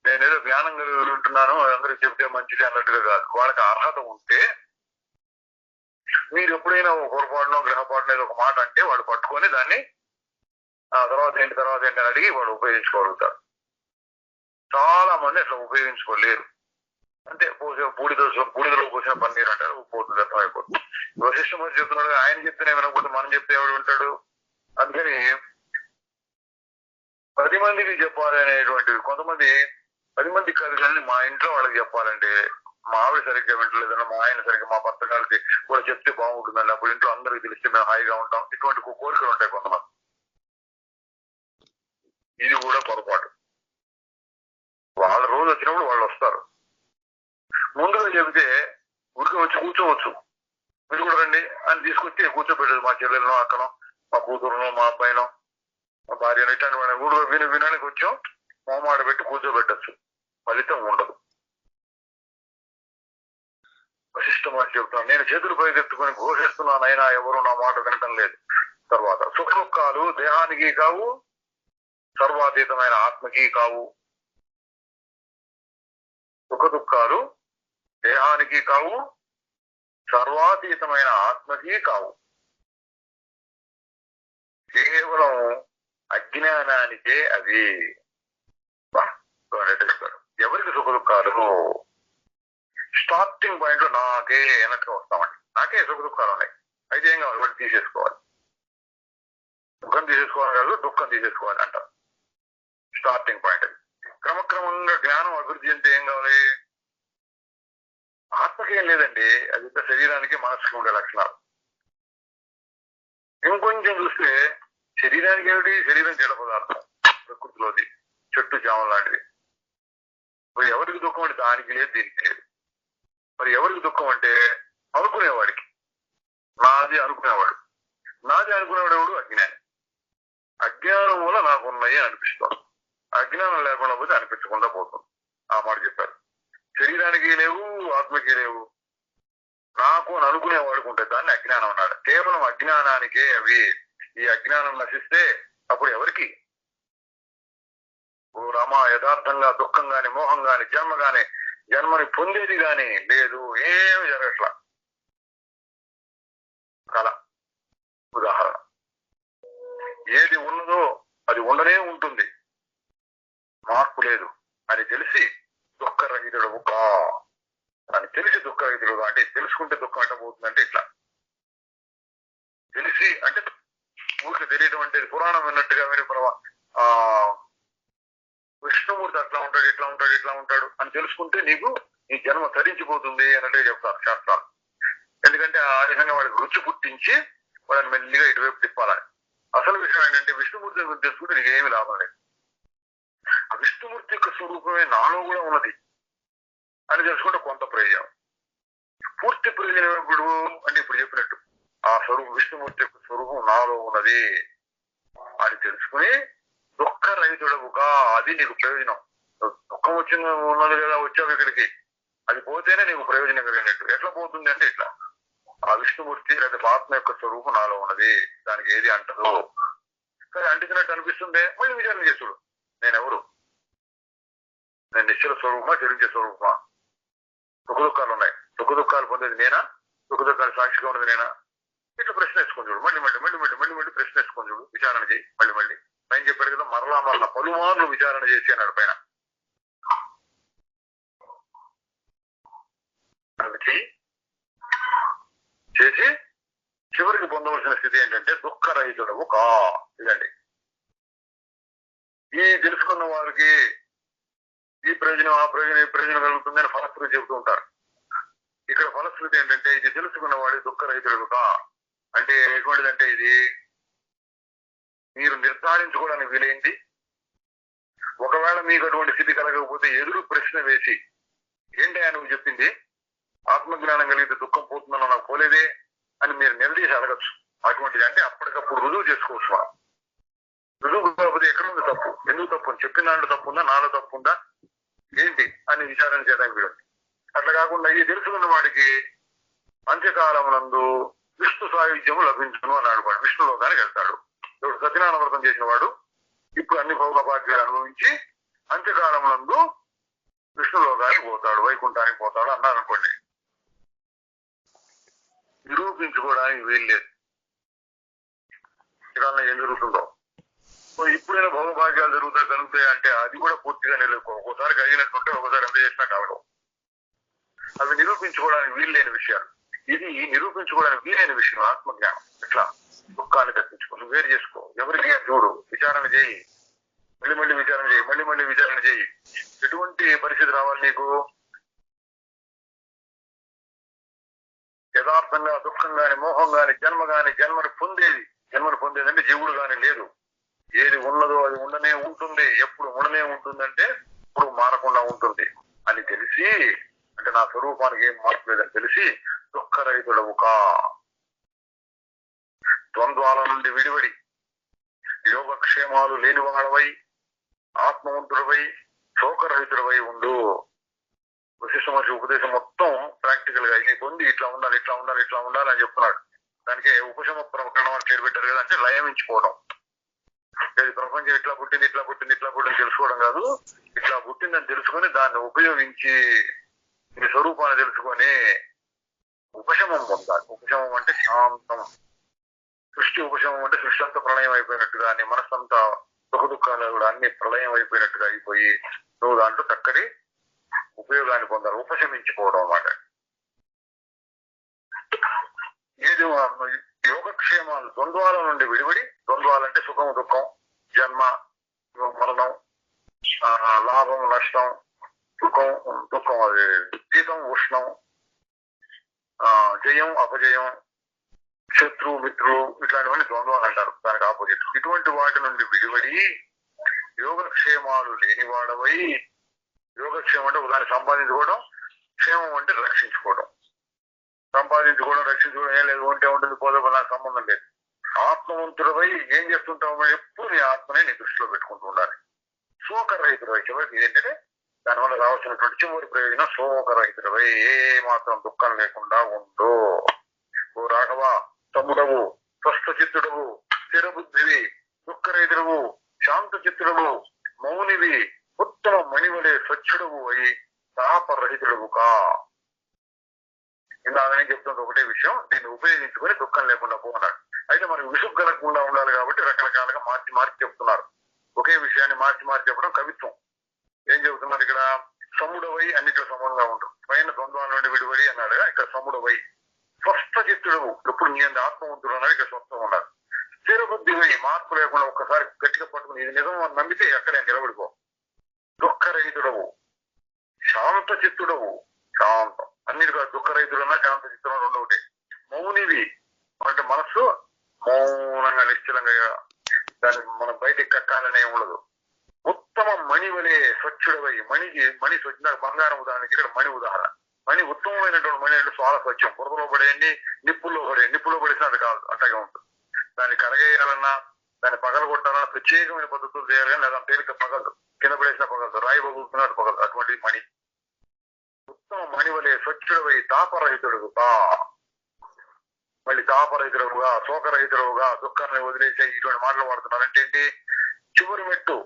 నేనేదో జ్ఞానం కలిగి ఉంటున్నాను అందరికి చెప్తే మంచిది అన్నట్టుగా కాదు. వాళ్ళకి అర్హత ఉంటే మీరు ఎప్పుడైనా ఒక పొరపాటునో గ్రహపాటునో ఏదో ఒక మాట అంటే వాళ్ళు పట్టుకొని దాన్ని తర్వాత ఏంటి అని అడిగి వాళ్ళు ఉపయోగించుకోగలుగుతారు. చాలా మంది అట్లా ఉపయోగించుకోలేరు. అంటే బూడిదలో పోసిన పన్నీరు అంటారు, పోతుంది, అర్థమైపోతుంది. వశిష్ఠ మహర్షి చెప్తున్నాడు, ఆయన చెప్తేనే వినకపోతే మనం చెప్తే ఎవడు వింటాడు. అందుకని 10 మందికి చెప్పాలి అనేటువంటివి. కొంతమంది 10 మందికి కాదు కానీ మా ఇంట్లో వాళ్ళకి చెప్పాలంటే మా ఆవిడ సరిగ్గా వింటలేదన్నా, మా ఆయన సరిగ్గా, మా భర్త గారికి కూడా చెప్తే బాగుంటుందండి, అప్పుడు ఇంట్లో అందరికి తెలిస్తే మేము హాయిగా ఉంటాం. ఇటువంటి కోరికలు ఉంటాయి కొంతమంది. ఇది కూడా పొరపాటు. వాళ్ళ రోజు వచ్చినప్పుడు వాళ్ళు వస్తారు. ముందుగా చెబితే ఊరికి వచ్చి కూర్చోవచ్చు, మీరు కూడా రండి అని తీసుకొచ్చి కూర్చోబెట్టదు. మా చెల్లెలను, అక్కనో, మా కూతురునో, మా అబ్బాయినో, మా భార్యను ఇట్లాంటి వాళ్ళని ఊరు వినడానికి వచ్చాం మొహమాట పెట్టి కూర్చోబెట్టచ్చు, ఫలితం ఉండదు. వశిష్ఠ మహర్షి చెప్తున్నాను, నేను చేతులు పైకెత్తుకొని ఘోషిస్తున్నాను, అయినా ఎవరు నా మాట వినటం లేదు. తర్వాత సుఖ దుఃఖాలు దేహానికి కావు, సర్వాతీతమైన ఆత్మకి కావు. సుఖ దుఃఖాలు దేహానికి కావు, సర్వాతీతమైన ఆత్మకి కావు. కేవలం అజ్ఞానానికే అవి. ఎవరికి సుఖ దుఃఖాలు? స్టార్టింగ్ పాయింట్ లో నాకే వెనక్కి వస్తామండి, నాకే సుఖ దుఃఖాలు ఉన్నాయి, అయితే ఏం కావాలి, వాటి తీసేసుకోవాలి. సుఖం తీసేసుకోవాలి కాదు, దుఃఖం తీసేసుకోవాలి అంటారు. స్టార్టింగ్ పాయింట్ అది. క్రమక్రమంగా జ్ఞానం అభివృద్ధి అంటే ఏం కావాలి? ఆత్మకేం లేదండి, అది ఇంత శరీరానికి మనసుకి ఉండే లక్షణాలు. ఇంకొంచెం చూస్తే శరీరానికి ఏమిటి? శరీరం జడ పదార్థం, ప్రకృతిలోది, చెట్టు జామం లాంటిది. మరి ఎవరికి దుఃఖం అంటే దానికి లేదు, దీనికి లేదు. మరి ఎవరికి దుఃఖం అంటే అనుకునేవాడికి. నాది అనుకునేవాడు ఎవడు? అజ్ఞాని. అజ్ఞానం వల్ల నాకున్నాయి అనిపిస్తాం, అజ్ఞానం లేకుండా పోతే అనిపించకుండా పోతుంది. ఆ మాట చెప్పారు. శరీరానికి లేవు, ఆత్మకి లేవు, నాకు అని అనుకునేవాడికి ఉంటాయి, దాన్ని అజ్ఞానం అన్నాడు. కేవలం అజ్ఞానానికే అవి. ఈ అజ్ఞానం నశిస్తే అప్పుడు ఎవరికి? ఓ రామ, యథార్థంగా దుఃఖం గాని, మోహం గాని, జన్మని పొందేది గాని లేదు, ఏమి జరగట్లా. కళ ఉదాహరణ. ఏది ఉన్నదో అది ఉండనే ఉంటుంది, మార్పు లేదు అని తెలిసి దుఃఖరహితుడు అని తెలిసి దుఃఖరహితుడు అంటే తెలుసుకుంటే దుఃఖం ఎట్లా పోతుందంటే ఇట్లా తెలిసి, అంటే ఊరికి తెలియడం అంటే పురాణం విన్నట్టుగా విని విష్ణుమూర్తి అట్లా ఉంటాడు, ఇట్లా ఉంటాడు అని తెలుసుకుంటే నీకు నీ జన్మ తరించిపోతుంది అన్నట్టుగా చెప్తారు శాస్త్రాలు. ఎందుకంటే ఆ విధంగా వాడికి రుచి పుట్టించి వాళ్ళని మెల్లిగా ఇటువైపు తిప్పాలని. అసలు విషయం ఏంటంటే విష్ణుమూర్తి గురించి తెలుసుకుంటే నీకు ఏమి లాభం లేదు. ఆ విష్ణుమూర్తి యొక్క స్వరూపమే నాలో కూడా ఉన్నది అని తెలుసుకుంటే కొంత ప్రయోజనం. పూర్తి ప్రయోజనం ఎప్పుడు అంటే ఇప్పుడు చెప్పినట్టు ఆ స్వరూపం, విష్ణుమూర్తి యొక్క స్వరూపం నాలో ఉన్నది అని తెలుసుకుని దుఃఖరహితుడవుగా, అది నీకు ప్రయోజనం. దుఃఖం వచ్చింది ఉన్నది కదా, వచ్చావు ఇక్కడికి, అది పోతేనే నీకు ప్రయోజనం కలిగినట్టు. ఎట్లా పోతుంది అంటే ఇట్లా, ఆ విష్ణుమూర్తి లేదా ఆత్మ యొక్క స్వరూపం నాలో ఉన్నది, దానికి ఏది అంటదు. కానీ అంటున్నట్టు అనిపిస్తుంది, మళ్ళీ విచారణ చేసుడు, నేనెవరు, నేను నిశ్చల స్వరూపమా, చెల్లించే స్వరూపమా, సుఖ దుఃఖాలు ఉన్నాయి, సుఖ దుఃఖాలు పొందేది నేనా, సుఖ దుఃఖాలు సాక్షిగా ఉన్నది నేనా, ఇట్లా ప్రశ్న వేసుకొని చూడు, మళ్ళీ మళ్ళీ మళ్ళీ మళ్ళీ మళ్ళీ మళ్ళీ ప్రశ్న వేసుకొని చూడు, విచారణ చేయి, మళ్ళీ మళ్ళీ పైన చెప్పాడు కదా, మరలా పలుమార్లు విచారణ చేసి అన్నాడు పైన. చేసి చివరికి పొందవలసిన స్థితి ఏంటంటే దుఃఖరహితుడవు కా. ఇదండి, ఈ తెలుసుకున్న వారికి ఈ ప్రయోజనం ఆ ప్రయోజనం ఈ ప్రయోజనం కలుగుతుంది అని ఫలశ్రుతి చెబుతూ ఉంటారు. ఇక్కడ ఫలశ్రుతి ఏంటంటే ఇది తెలుసుకున్న వాడి దుఃఖరహితుడు కా అంటే ఎటువంటిదంటే, ఇది మీరు నిర్ధారించుకోవడానికి వీలైంది. ఒకవేళ మీకు అటువంటి స్థితి కలగకపోతే ఎదురు ప్రశ్న వేసి, ఏంటి నువ్వు చెప్పింది, ఆత్మజ్ఞానం కలిగితే దుఃఖం పోతుందన్న నాకు పోలేదే అని మీరు నిలదీసి అడగచ్చు. అటువంటిది అంటే అప్పటికప్పుడు రుజువు చేసుకోవచ్చు. మనం రుజువు కాకపోతే ఎక్కడుంది తప్పు, ఎందుకు తప్పు, చెప్పిన దాంట్లో తప్పు ఉందా, నాలో తప్పు ఉందా, ఏంటి అని విచారణ చేయడానికి వీలుంది. అట్లా కాకుండా ఈ తెలుసుకున్న వాడికి అంత్యకాలమునందు విష్ణు సాయుధ్యము లభించును అన్నాడు. వాడు విష్ణులోకానికి వెళ్తాడు. ఇప్పుడు సత్యనారాయణ వ్రతం చేసిన వాడు ఇప్పుడు అన్ని భోగ భాగ్యాలు అనుభవించి అంత్యకాలమునందు విష్ణులోకానికి పోతాడు, వైకుంఠానికి పోతాడు అన్నారు అనుకోండి. నిరూపించుకోవడానికి వీల్లేదు. ఇవాళ ఏం జరుగుతుందో, ఇప్పుడైనా భోగభాగ్యాలు జరుగుతాయి అంటే అది కూడా పూర్తిగా నిలుకో, ఒకసారి కలిగినట్టుంటే ఒకసారి ఎంత చేసినా కావడం. అవి నిరూపించుకోవడానికి వీల్లేని విషయాలు. ఇది నిరూపించుకోవడానికి వీలైన విషయం ఆత్మజ్ఞానం. ఇట్లా దుఃఖాన్ని తప్పించుకో, నువ్వు వేరు చేసుకో, ఎవరికి చూడు, విచారణ చేయి, మళ్ళీ మళ్ళీ విచారణ చేయి, మళ్ళీ మళ్ళీ విచారణ చేయి. ఎటువంటి పరిస్థితి రావాలి నీకు, యథార్థంగా దుఃఖం గాని మోహం గాని జన్మను పొందేది అంటే జీవుడు గాని లేదు. ఏది ఉన్నదో అది ఉండనే ఉంటుంది, ఎప్పుడు ఉండనే ఉంటుందంటే ఇప్పుడు మారకుండా ఉంటుంది అని తెలిసి, అంటే నా స్వరూపానికి ఏం మార్పు లేదని తెలిసి దుఃఖరహితుడవు కా. ద్వంద్వాల నుండి విడివడి యోగక్షేమాలు లేనివాడవై ఆత్మవంతుడవై శోకరహితుడవై ఉండు. వశిష్ఠ మహర్షి ఉపదేశం మొత్తం ప్రాక్టికల్ గా ఇది పొంది ఇట్లా ఉండాలి ఇట్లా ఉండాలి ఇట్లా ఉండాలి అని చెప్తున్నాడు. దానికే ఉపశమ ప్రకటన అని పేరు పెట్టారు కదా, అంటే లయమించుకోవడం. ప్రపంచం ఇట్లా పుట్టింది ఇట్లా పుట్టింది ఇట్లా పుట్టింది తెలుసుకోవడం కాదు, ఇట్లా పుట్టిందని తెలుసుకొని దాన్ని ఉపయోగించి ఈ స్వరూపాన్ని తెలుసుకొని ఉపశమం పొందాలి. ఉపశమం అంటే శాంతం. సృష్టి ఉపశమం అంటే సృష్టి అంతా ప్రళయం అయిపోయినట్టుగా, నీ మనస్సంతా సుఖ దుఃఖాలు కూడా అన్ని ప్రళయం అయిపోయినట్టుగా అయిపోయి నువ్వు దాంట్లో చక్కటి ఉపయోగాన్ని పొందాలి. ఉపశమించుకోవడం అన్నమాట. ఏది యోగక్షేమాలు ద్వంద్వాల నుండి విడివడి, ద్వంద్వాలంటే సుఖం దుఃఖం, జన్మ మరణం, లాభం నష్టం, దుఃఖం అది శీతం ఉష్ణం, జయం అపజయం, శత్రువు మిత్రులు, ఇట్లాంటివన్నీ ద్వంద్వాలు అంటారు, దానికి ఆపోజిట్. ఇటువంటి వాటి నుండి విడివడి యోగక్షేమాలు లేనివాడవై, యోగక్షేమం అంటే దాన్ని సంపాదించుకోవడం, క్షేమం అంటే రక్షించుకోవడం. సంపాదించుకోవడం రక్షించుకోవడం ఏం లేదు, ఉంటే ఉంటుంది, పోతే నాకు సంబంధం లేదు. ఆత్మవంతుడవై ఏం చేస్తుంటావు, ఎప్పుడు నీ ఆత్మనే నీ దృష్టిలో పెట్టుకుంటూ ఉండాలి. శోకరహితుడవై, చివరికి ఇదేంటంటే దానివల్ల రావాల్సినటువంటి చివరి ప్రయోజనం శోకరహితుడవై ఏ మాత్రం దుఃఖం లేకుండా ఉండు. ఓ రాఘవ, తమ్ముడవు, స్వస్థ చిత్తుడవు, స్థిరబుద్ధివి, దుఃఖరహితుడవు, శాంత చిత్తుడవు, మౌనివి, ఉత్తమ మణివలే స్వచ్ఛుడవు అయి తాపరహితుడవు కా. ఇందాకనే చెప్తుంది ఒకటే విషయం, దీన్ని ఉపయోగించుకొని దుఃఖం లేకుండా పోన్నాడు. అయితే మనకు విసుగు కలగకుండా ఉండాలి కాబట్టి రకరకాలుగా మార్చి చెప్తున్నారు. ఒకే విషయాన్ని మార్చి చెప్పడం కవిత్వం. ఏం చెబుతున్నారు ఇక్కడ, సముడవై అన్నిట్లో సమంగా ఉంటుంది. పైన ద్వంద్వాల నుండి విడివడి అన్నాడుగా, ఇక్కడ సముడవై. స్వస్థ చిత్తుడవు, ఎప్పుడు నీ ఆత్మవంతుడు అన్నాడు, ఇక్కడ స్వస్థం ఉన్నారు. స్థిర బుద్ధివై, మార్పు లేకుండా ఒక్కసారి గట్టిగా పట్టుకుని ఇది నిజం అని నమ్మితే ఎక్కడే నిలబడిపో. దుఃఖరహితుడవు, శాంత చిత్తుడవు, శాంతం. అన్నిటిగా దుఃఖరహితుడన్నా శాంత చిత్తుడు రెండు ఒకటి. మౌనివి అంటే మనస్సు మౌనంగా నిశ్చలంగా, దాన్ని మనం బయటికి కట్టాలనే ఉండదు. ఉత్తమ మణివలే స్వచ్ఛుడవై, మణి స్వచ్ఛ బంగారం ఉదాహరణకి ఇక్కడ మణి ఉదాహరణ. మణి ఉత్తమమైనటువంటి మణి అంటే చాలా స్వచ్ఛం. బురదలో పడేయండి, నిప్పుల్లో పడేసిన అది కాదు, అట్టగా ఉంటుంది. దాన్ని కరగేయాలన్నా, దాన్ని పగలగొట్టాలన్నా ప్రత్యేకమైన పద్ధతులు చేయాలి కానీ లేదా తేలిక పగలదు. కింద పడేసిన పగలదు, రాయి పగులుతున్నట్టు పగలదు. అటువంటి మణి ఉత్తమ మణి వలె స్వచ్ఛుడవై తాపరహితుడుగా, మళ్ళీ తాపరహితుడుగా, శోకరహితుడుగా, దుఃఖాన్ని వదిలేసే ఇటువంటి మాటలు వాడుతున్నారంటే ఏంటి? చివరి మెట్టు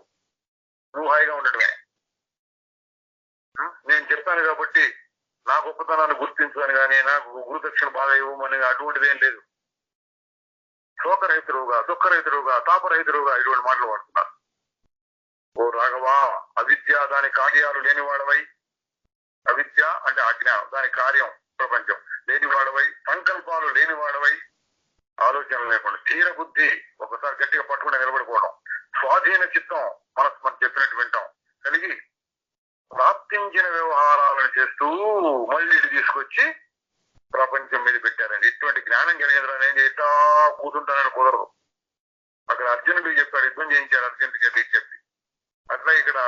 నువ్వు హాయిగా ఉండటమే. నేను చెప్పాను కాబట్టి నా గొప్పతనాన్ని గుర్తించాను కానీ నాకు గురుదక్షిణ బాగా ఇవ్వమని అటువంటిది ఏం లేదు. శోకరహితుడుగా, దుఃఖరహితుడుగా, తాపరహితుడుగా ఇటువంటి మాటలు వాడుతున్నారు. ఓ రాఘవా, అవిద్య దాని కార్యాలు లేనివాడవై, అవిద్య అంటే అజ్ఞానం, దాని కార్యం ప్రపంచం లేనివాడవై, సంకల్పాలు లేనివాడవై, ఆలోచనలు లేకుండా స్థిర బుద్ధి, ఒకసారి గట్టిగా పట్టుకుని నిలబడిపోవడం, స్వాధీన చిత్తం, మనసు మనం చెప్పినట్టు వింటాం కలిగి ప్రాప్తించిన వ్యవహారాలను చేస్తూ మళ్ళీ ఇటు తీసుకొచ్చి ప్రపంచం మీద పెట్టారండి. ఇటువంటి జ్ఞానం కలిగిన ఏం చేస్తా కూతుంటానని కుదరదు. అక్కడ అర్జునుడికి చెప్పాడు, యుద్ధం చేయించాడు అర్జునుడికి చెప్పి. అట్లా ఇక్కడ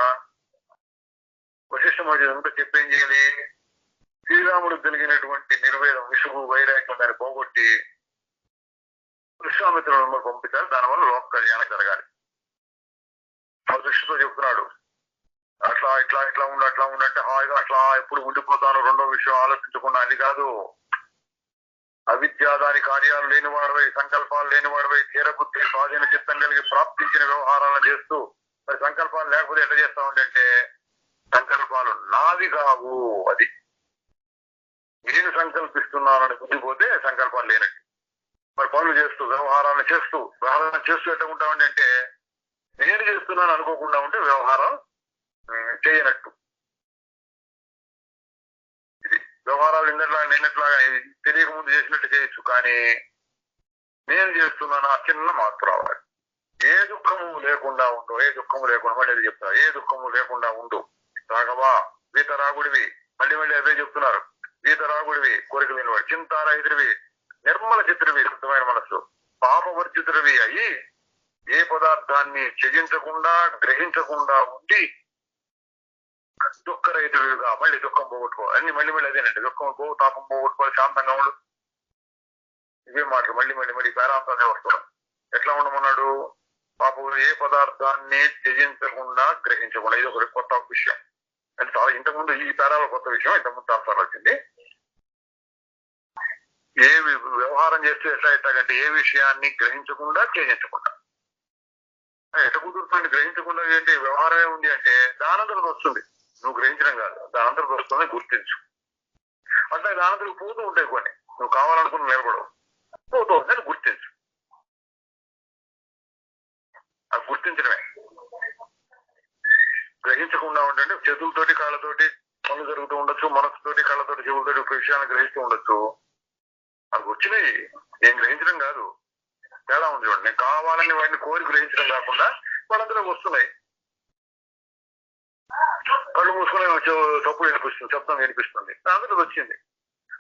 వశిష్ఠ మహర్షి చెప్పి ఏం చేయాలి? శ్రీరాముడు కలిగినటువంటి నిర్వేదం, విసుగు, వైరాగ్యం దాన్ని పోగొట్టి విశ్వామిత్రులను పంపించాలి. దానివల్ల లోక కళ్యాణం జరగాలి. ఆ దృష్టితో చెప్తున్నాడు. అట్లా ఇట్లా ఇట్లా ఉండు, అట్లా ఉండంటే హాయిగా అట్లా ఎప్పుడు ఉండిపోతాను, రెండో విషయం ఆలోచించకుండా. అది కాదు. అవిద్య దాని కార్యాలు లేనివాడవై, సంకల్పాలు లేనివాడవై, తీరబుద్ధి, స్వాధీన చిత్తం కలిగి ప్రాప్తించిన వ్యవహారాలను చేస్తూ, మరి సంకల్పాలు లేకపోతే ఎట్లా చేస్తా ఉండంటే సంకల్పాలు నావి కావు. అది నేను సంకల్పిస్తున్నానని బుద్ధిపోతే సంకల్పాలు లేనట్టు. మరి పనులు చేస్తూ వ్యవహారాలను చేస్తూ ఎట్లా ఉంటామండి అంటే నేను చేస్తున్నాను అనుకోకుండా ఉంటే వ్యవహారం చేయనట్టు. ఇది వ్యవహారాలు నిన్నట్లాగా తెలియక ముందు చేసినట్టు చేయొచ్చు, కానీ నేను చేస్తున్నాను ఆ చిన్న మార్పు రావాలి. ఏ దుఃఖము లేకుండా ఉండు, ఏ దుఃఖము లేకుండా, మళ్ళీ అది చెప్తారు, ఏ దుఃఖము లేకుండా ఉండు రాఘవా, వీతరాగుడివి. మళ్ళీ మళ్ళీ అదే చెప్తున్నారు, వీతరాగుడివి, కోరిక లేనివాడు, చింతారహితుడివి, నిర్మల చిత్రుడివి, శుద్ధమైన మనస్సు, పాపవర్జితుడివి అయ్యి ఏ పదార్థాన్ని త్యజించకుండా గ్రహించకుండా ఉండి దుఃఖరహితుడిగా, మళ్ళీ దుఃఖం పోగొట్టుకో. అన్ని మళ్ళీ మళ్ళీ అదేనండి, దుఃఖం పో, తాపం పోగొట్టుకోవాలి, శాంతంగా ఉండు. ఇవే మాటలు మళ్ళీ మళ్ళీ మళ్ళీ పేరాంతానే వస్తున్నాం. ఎట్లా ఉండమన్నాడు? పాపం ఏ పదార్థాన్ని త్యజించకుండా గ్రహించకుండా. ఇది ఒక కొత్త విషయం అంటే చాలా ఇంతకుముందు ఈ పేరాల కొత్త విషయం ఇంతకుముందు చాలా వచ్చింది. ఏ వ్యవహారం చేస్తే ఎట్లాగంటే ఏ విషయాన్ని గ్రహించకుండా త్యజించకుండా. ఎట్లా కుదురుతుంది? గ్రహించకుండా ఏంటి వ్యవహారమే ఉంది అంటే దానంతరం వస్తుంది. నువ్వు గ్రహించడం కాదు, దానంతరం వస్తుంది, గుర్తించు. అంటే దానంతరం పోతూ ఉంటాయి కొన్ని, నువ్వు కావాలనుకుని నిలబడవు, పోతూ ఉందని గుర్తించు. అది గుర్తించడమే. గ్రహించకుండా ఉండండి. చేతులతోటి కాళ్ళతోటి పనులు జరుగుతూ ఉండొచ్చు, మనసుతోటి కళ్ళతోటి చెవులతోటి ఒక విషయాన్ని గ్రహిస్తూ ఉండొచ్చు. అది వచ్చినాయి, ఏం గ్రహించడం కాదు. తేడా ఉంది చూడండి. నేను కావాలని వాడిని కోరి గ్రహించడం కాకుండా వాళ్ళందరూ వస్తున్నాయి. కళ్ళు మూసుకుని తప్పు వినిపిస్తుంది, శబ్దం వినిపిస్తుంది, దానందరూ వచ్చింది.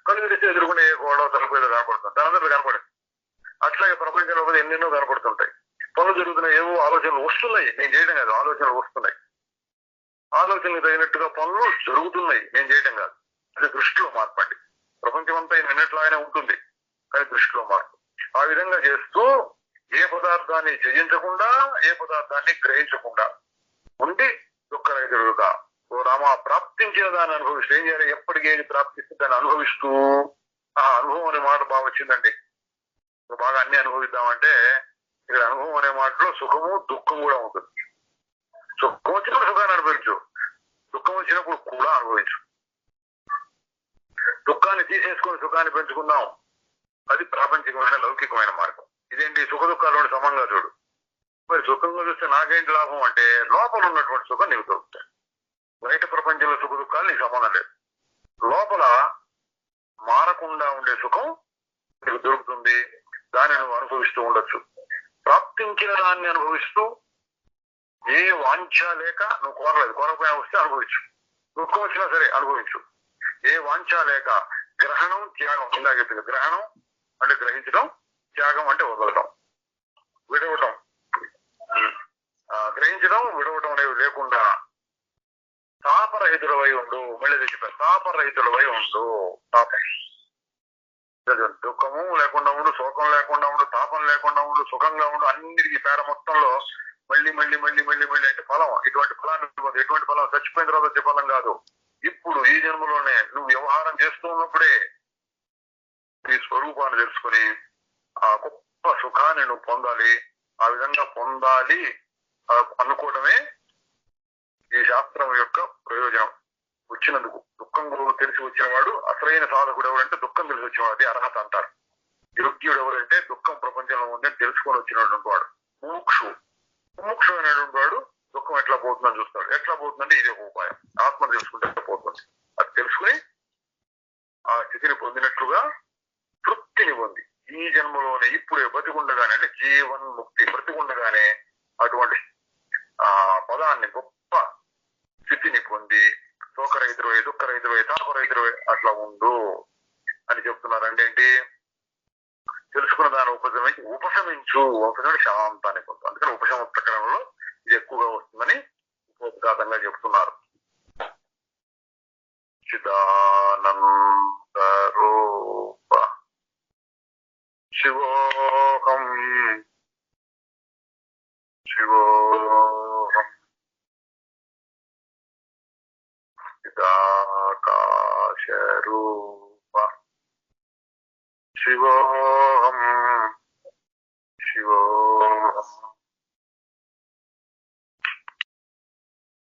కళ్ళు తెరిస్తే ఎదురుకుండా ఏ గోడవ తలుపు ఏదో కనపడుతుంది, దానందరూ కనపడింది. అట్లాగే ప్రపంచంలో ఎన్నెన్నో కనపడుతుంటాయి. పనులు జరుగుతున్నాయి, ఏవో ఆలోచనలు వస్తున్నాయి, నేను చేయడం కాదు, ఆలోచనలు వస్తున్నాయి. ఆలోచనలు తగినట్టుగా పనులు జరుగుతున్నాయి, నేను చేయడం కాదు. అది దృష్టిలో మార్పు అండి. ప్రపంచం అంతా నిన్నట్లాగానే ఉంటుంది, కానీ దృష్టిలో మార్పు. ఆ విధంగా చేస్తూ ఏ పదార్థాన్ని త్యజించకుండా, ఏ పదార్థాన్ని గ్రహించకుండా ఉండి దుఃఖరహితుడుగా ఓ రామ ప్రాప్తించిన దాన్ని అనుభవిస్తూ ఏం చేయాలి? ఎప్పటికీ ఏది ప్రాప్తిస్తే దాన్ని అనుభవిస్తూ, ఆ అనుభవం అనే మాట బాగా వచ్చిందండి. బాగా అన్ని అనుభవిద్దామంటే ఇక్కడ అనుభవం అనే మాటలో సుఖము దుఃఖం కూడా ఉంటుంది. సుఖం వచ్చినప్పుడు సుఖాన్ని అనుభవించు, దుఃఖం వచ్చినప్పుడు కూడా అనుభవించు. దుఃఖాన్ని తీసేసుకొని సుఖాన్ని పెంచుకుందాం, అది ప్రాపంచికమైన లౌకికమైన మార్గం. ఇదేంటి? సుఖ దుఃఖాలు సమంగా చూడు. మరి సుఖంగా చూస్తే నాకేంటి లాభం అంటే లోపల ఉన్నటువంటి సుఖం నీకు దొరుకుతాయి. బయట ప్రపంచంలో సుఖ దుఃఖాలు నీకు సంబంధం లేదు. లోపల మారకుండా ఉండే సుఖం నీకు దొరుకుతుంది, దాన్ని నువ్వు అనుభవిస్తూ ఉండొచ్చు. ప్రాప్తించిన దాన్ని అనుభవిస్తూ ఏ వాంఛ లేక, నువ్వు కోరలేదు, కోరకపోయినా వస్తే అనుభవించు. దుఃఖం వచ్చినా సరే అనుభవించు. ఏ వాంఛ లేక, గ్రహణం త్యాగం. ఇందాక చెప్పింది గ్రహణం అంటే గ్రహించడం, త్యాగం అంటే వదలడం, విడవటం. గ్రహించడం విడవటం అనేవి లేకుండా తాపరహితులవై ఉండు. మళ్ళీ చెప్పారు, తాపరహితులవై ఉండు. తాపం దుఃఖము లేకుండా ఉండు, శోకం లేకుండా ఉండు, తాపం లేకుండా ఉండు, సుఖంగా ఉండు, అన్నిటికీ పేర మొత్తంలో మళ్ళీ మళ్ళీ మళ్ళీ మళ్ళీ మళ్ళీ అంటే ఫలం. ఇటువంటి ఫలాన్ని ఇవ్వదు. ఎటువంటి ఫలం చచ్చిపోయిన తర్వాత వచ్చే ఫలం కాదు. ఇప్పుడు ఈ జన్మలోనే నువ్వు వ్యవహారం చేస్తూ ఉన్నప్పుడే నీ స్వరూపాన్ని తెలుసుకుని ఆ గొప్ప సుఖాన్ని నువ్వు పొందాలి. ఆ విధంగా పొందాలి అనుకోవడమే ఈ శాస్త్రం యొక్క ప్రయోజనం. వచ్చినందుకు దుఃఖం గురువు తెలిసి వచ్చిన వాడు అసలైన సాధకుడు ఎవరంటే దుఃఖం తెలిసి వచ్చినవాడు, అది అర్హత అంటారు. యోగ్యుడు ఎవరంటే దుఃఖం ప్రపంచంలో ఉందని తెలుసుకొని వచ్చినటువంటి వాడు. ముముక్షు అనేటువంటి వాడు దుఃఖం ఎట్లా పోతుందని చూస్తాడు. ఎట్లా పోతుందంటే ఇదే ఒక ఉపాయం, ఆత్మ తెలుసుకుంటే పోతుంది. అది తెలుసుకుని ఆ స్థితిని పొందినట్లుగా తృప్తిని పొంది ఈ జన్మలోనే ఇప్పుడే బతికుండగానే, అంటే జీవన్ముక్తి బ్రతికుండగానే అటువంటి పదాన్ని గొప్ప స్థితిని పొంది శోకరహితుడై దుఃఖరహితుడై తాపరహితుడై అట్లా ఉండు అని చెప్తున్నారు. అంటే ఏంటి? తెలుసుకున్న దాన్ని ఉపశమించు. ఉపశమనం శాంతాన్ని పొందు. అందుకని ఉపశమ ప్రకరణలో ఇది ఎక్కువగా వస్తుందని ఉపోద్ఘాతంగా చెప్తున్నారు. చిదానంద రూప శివోహం శివోహం చిదాకాశ రూప శివోహం శివోహం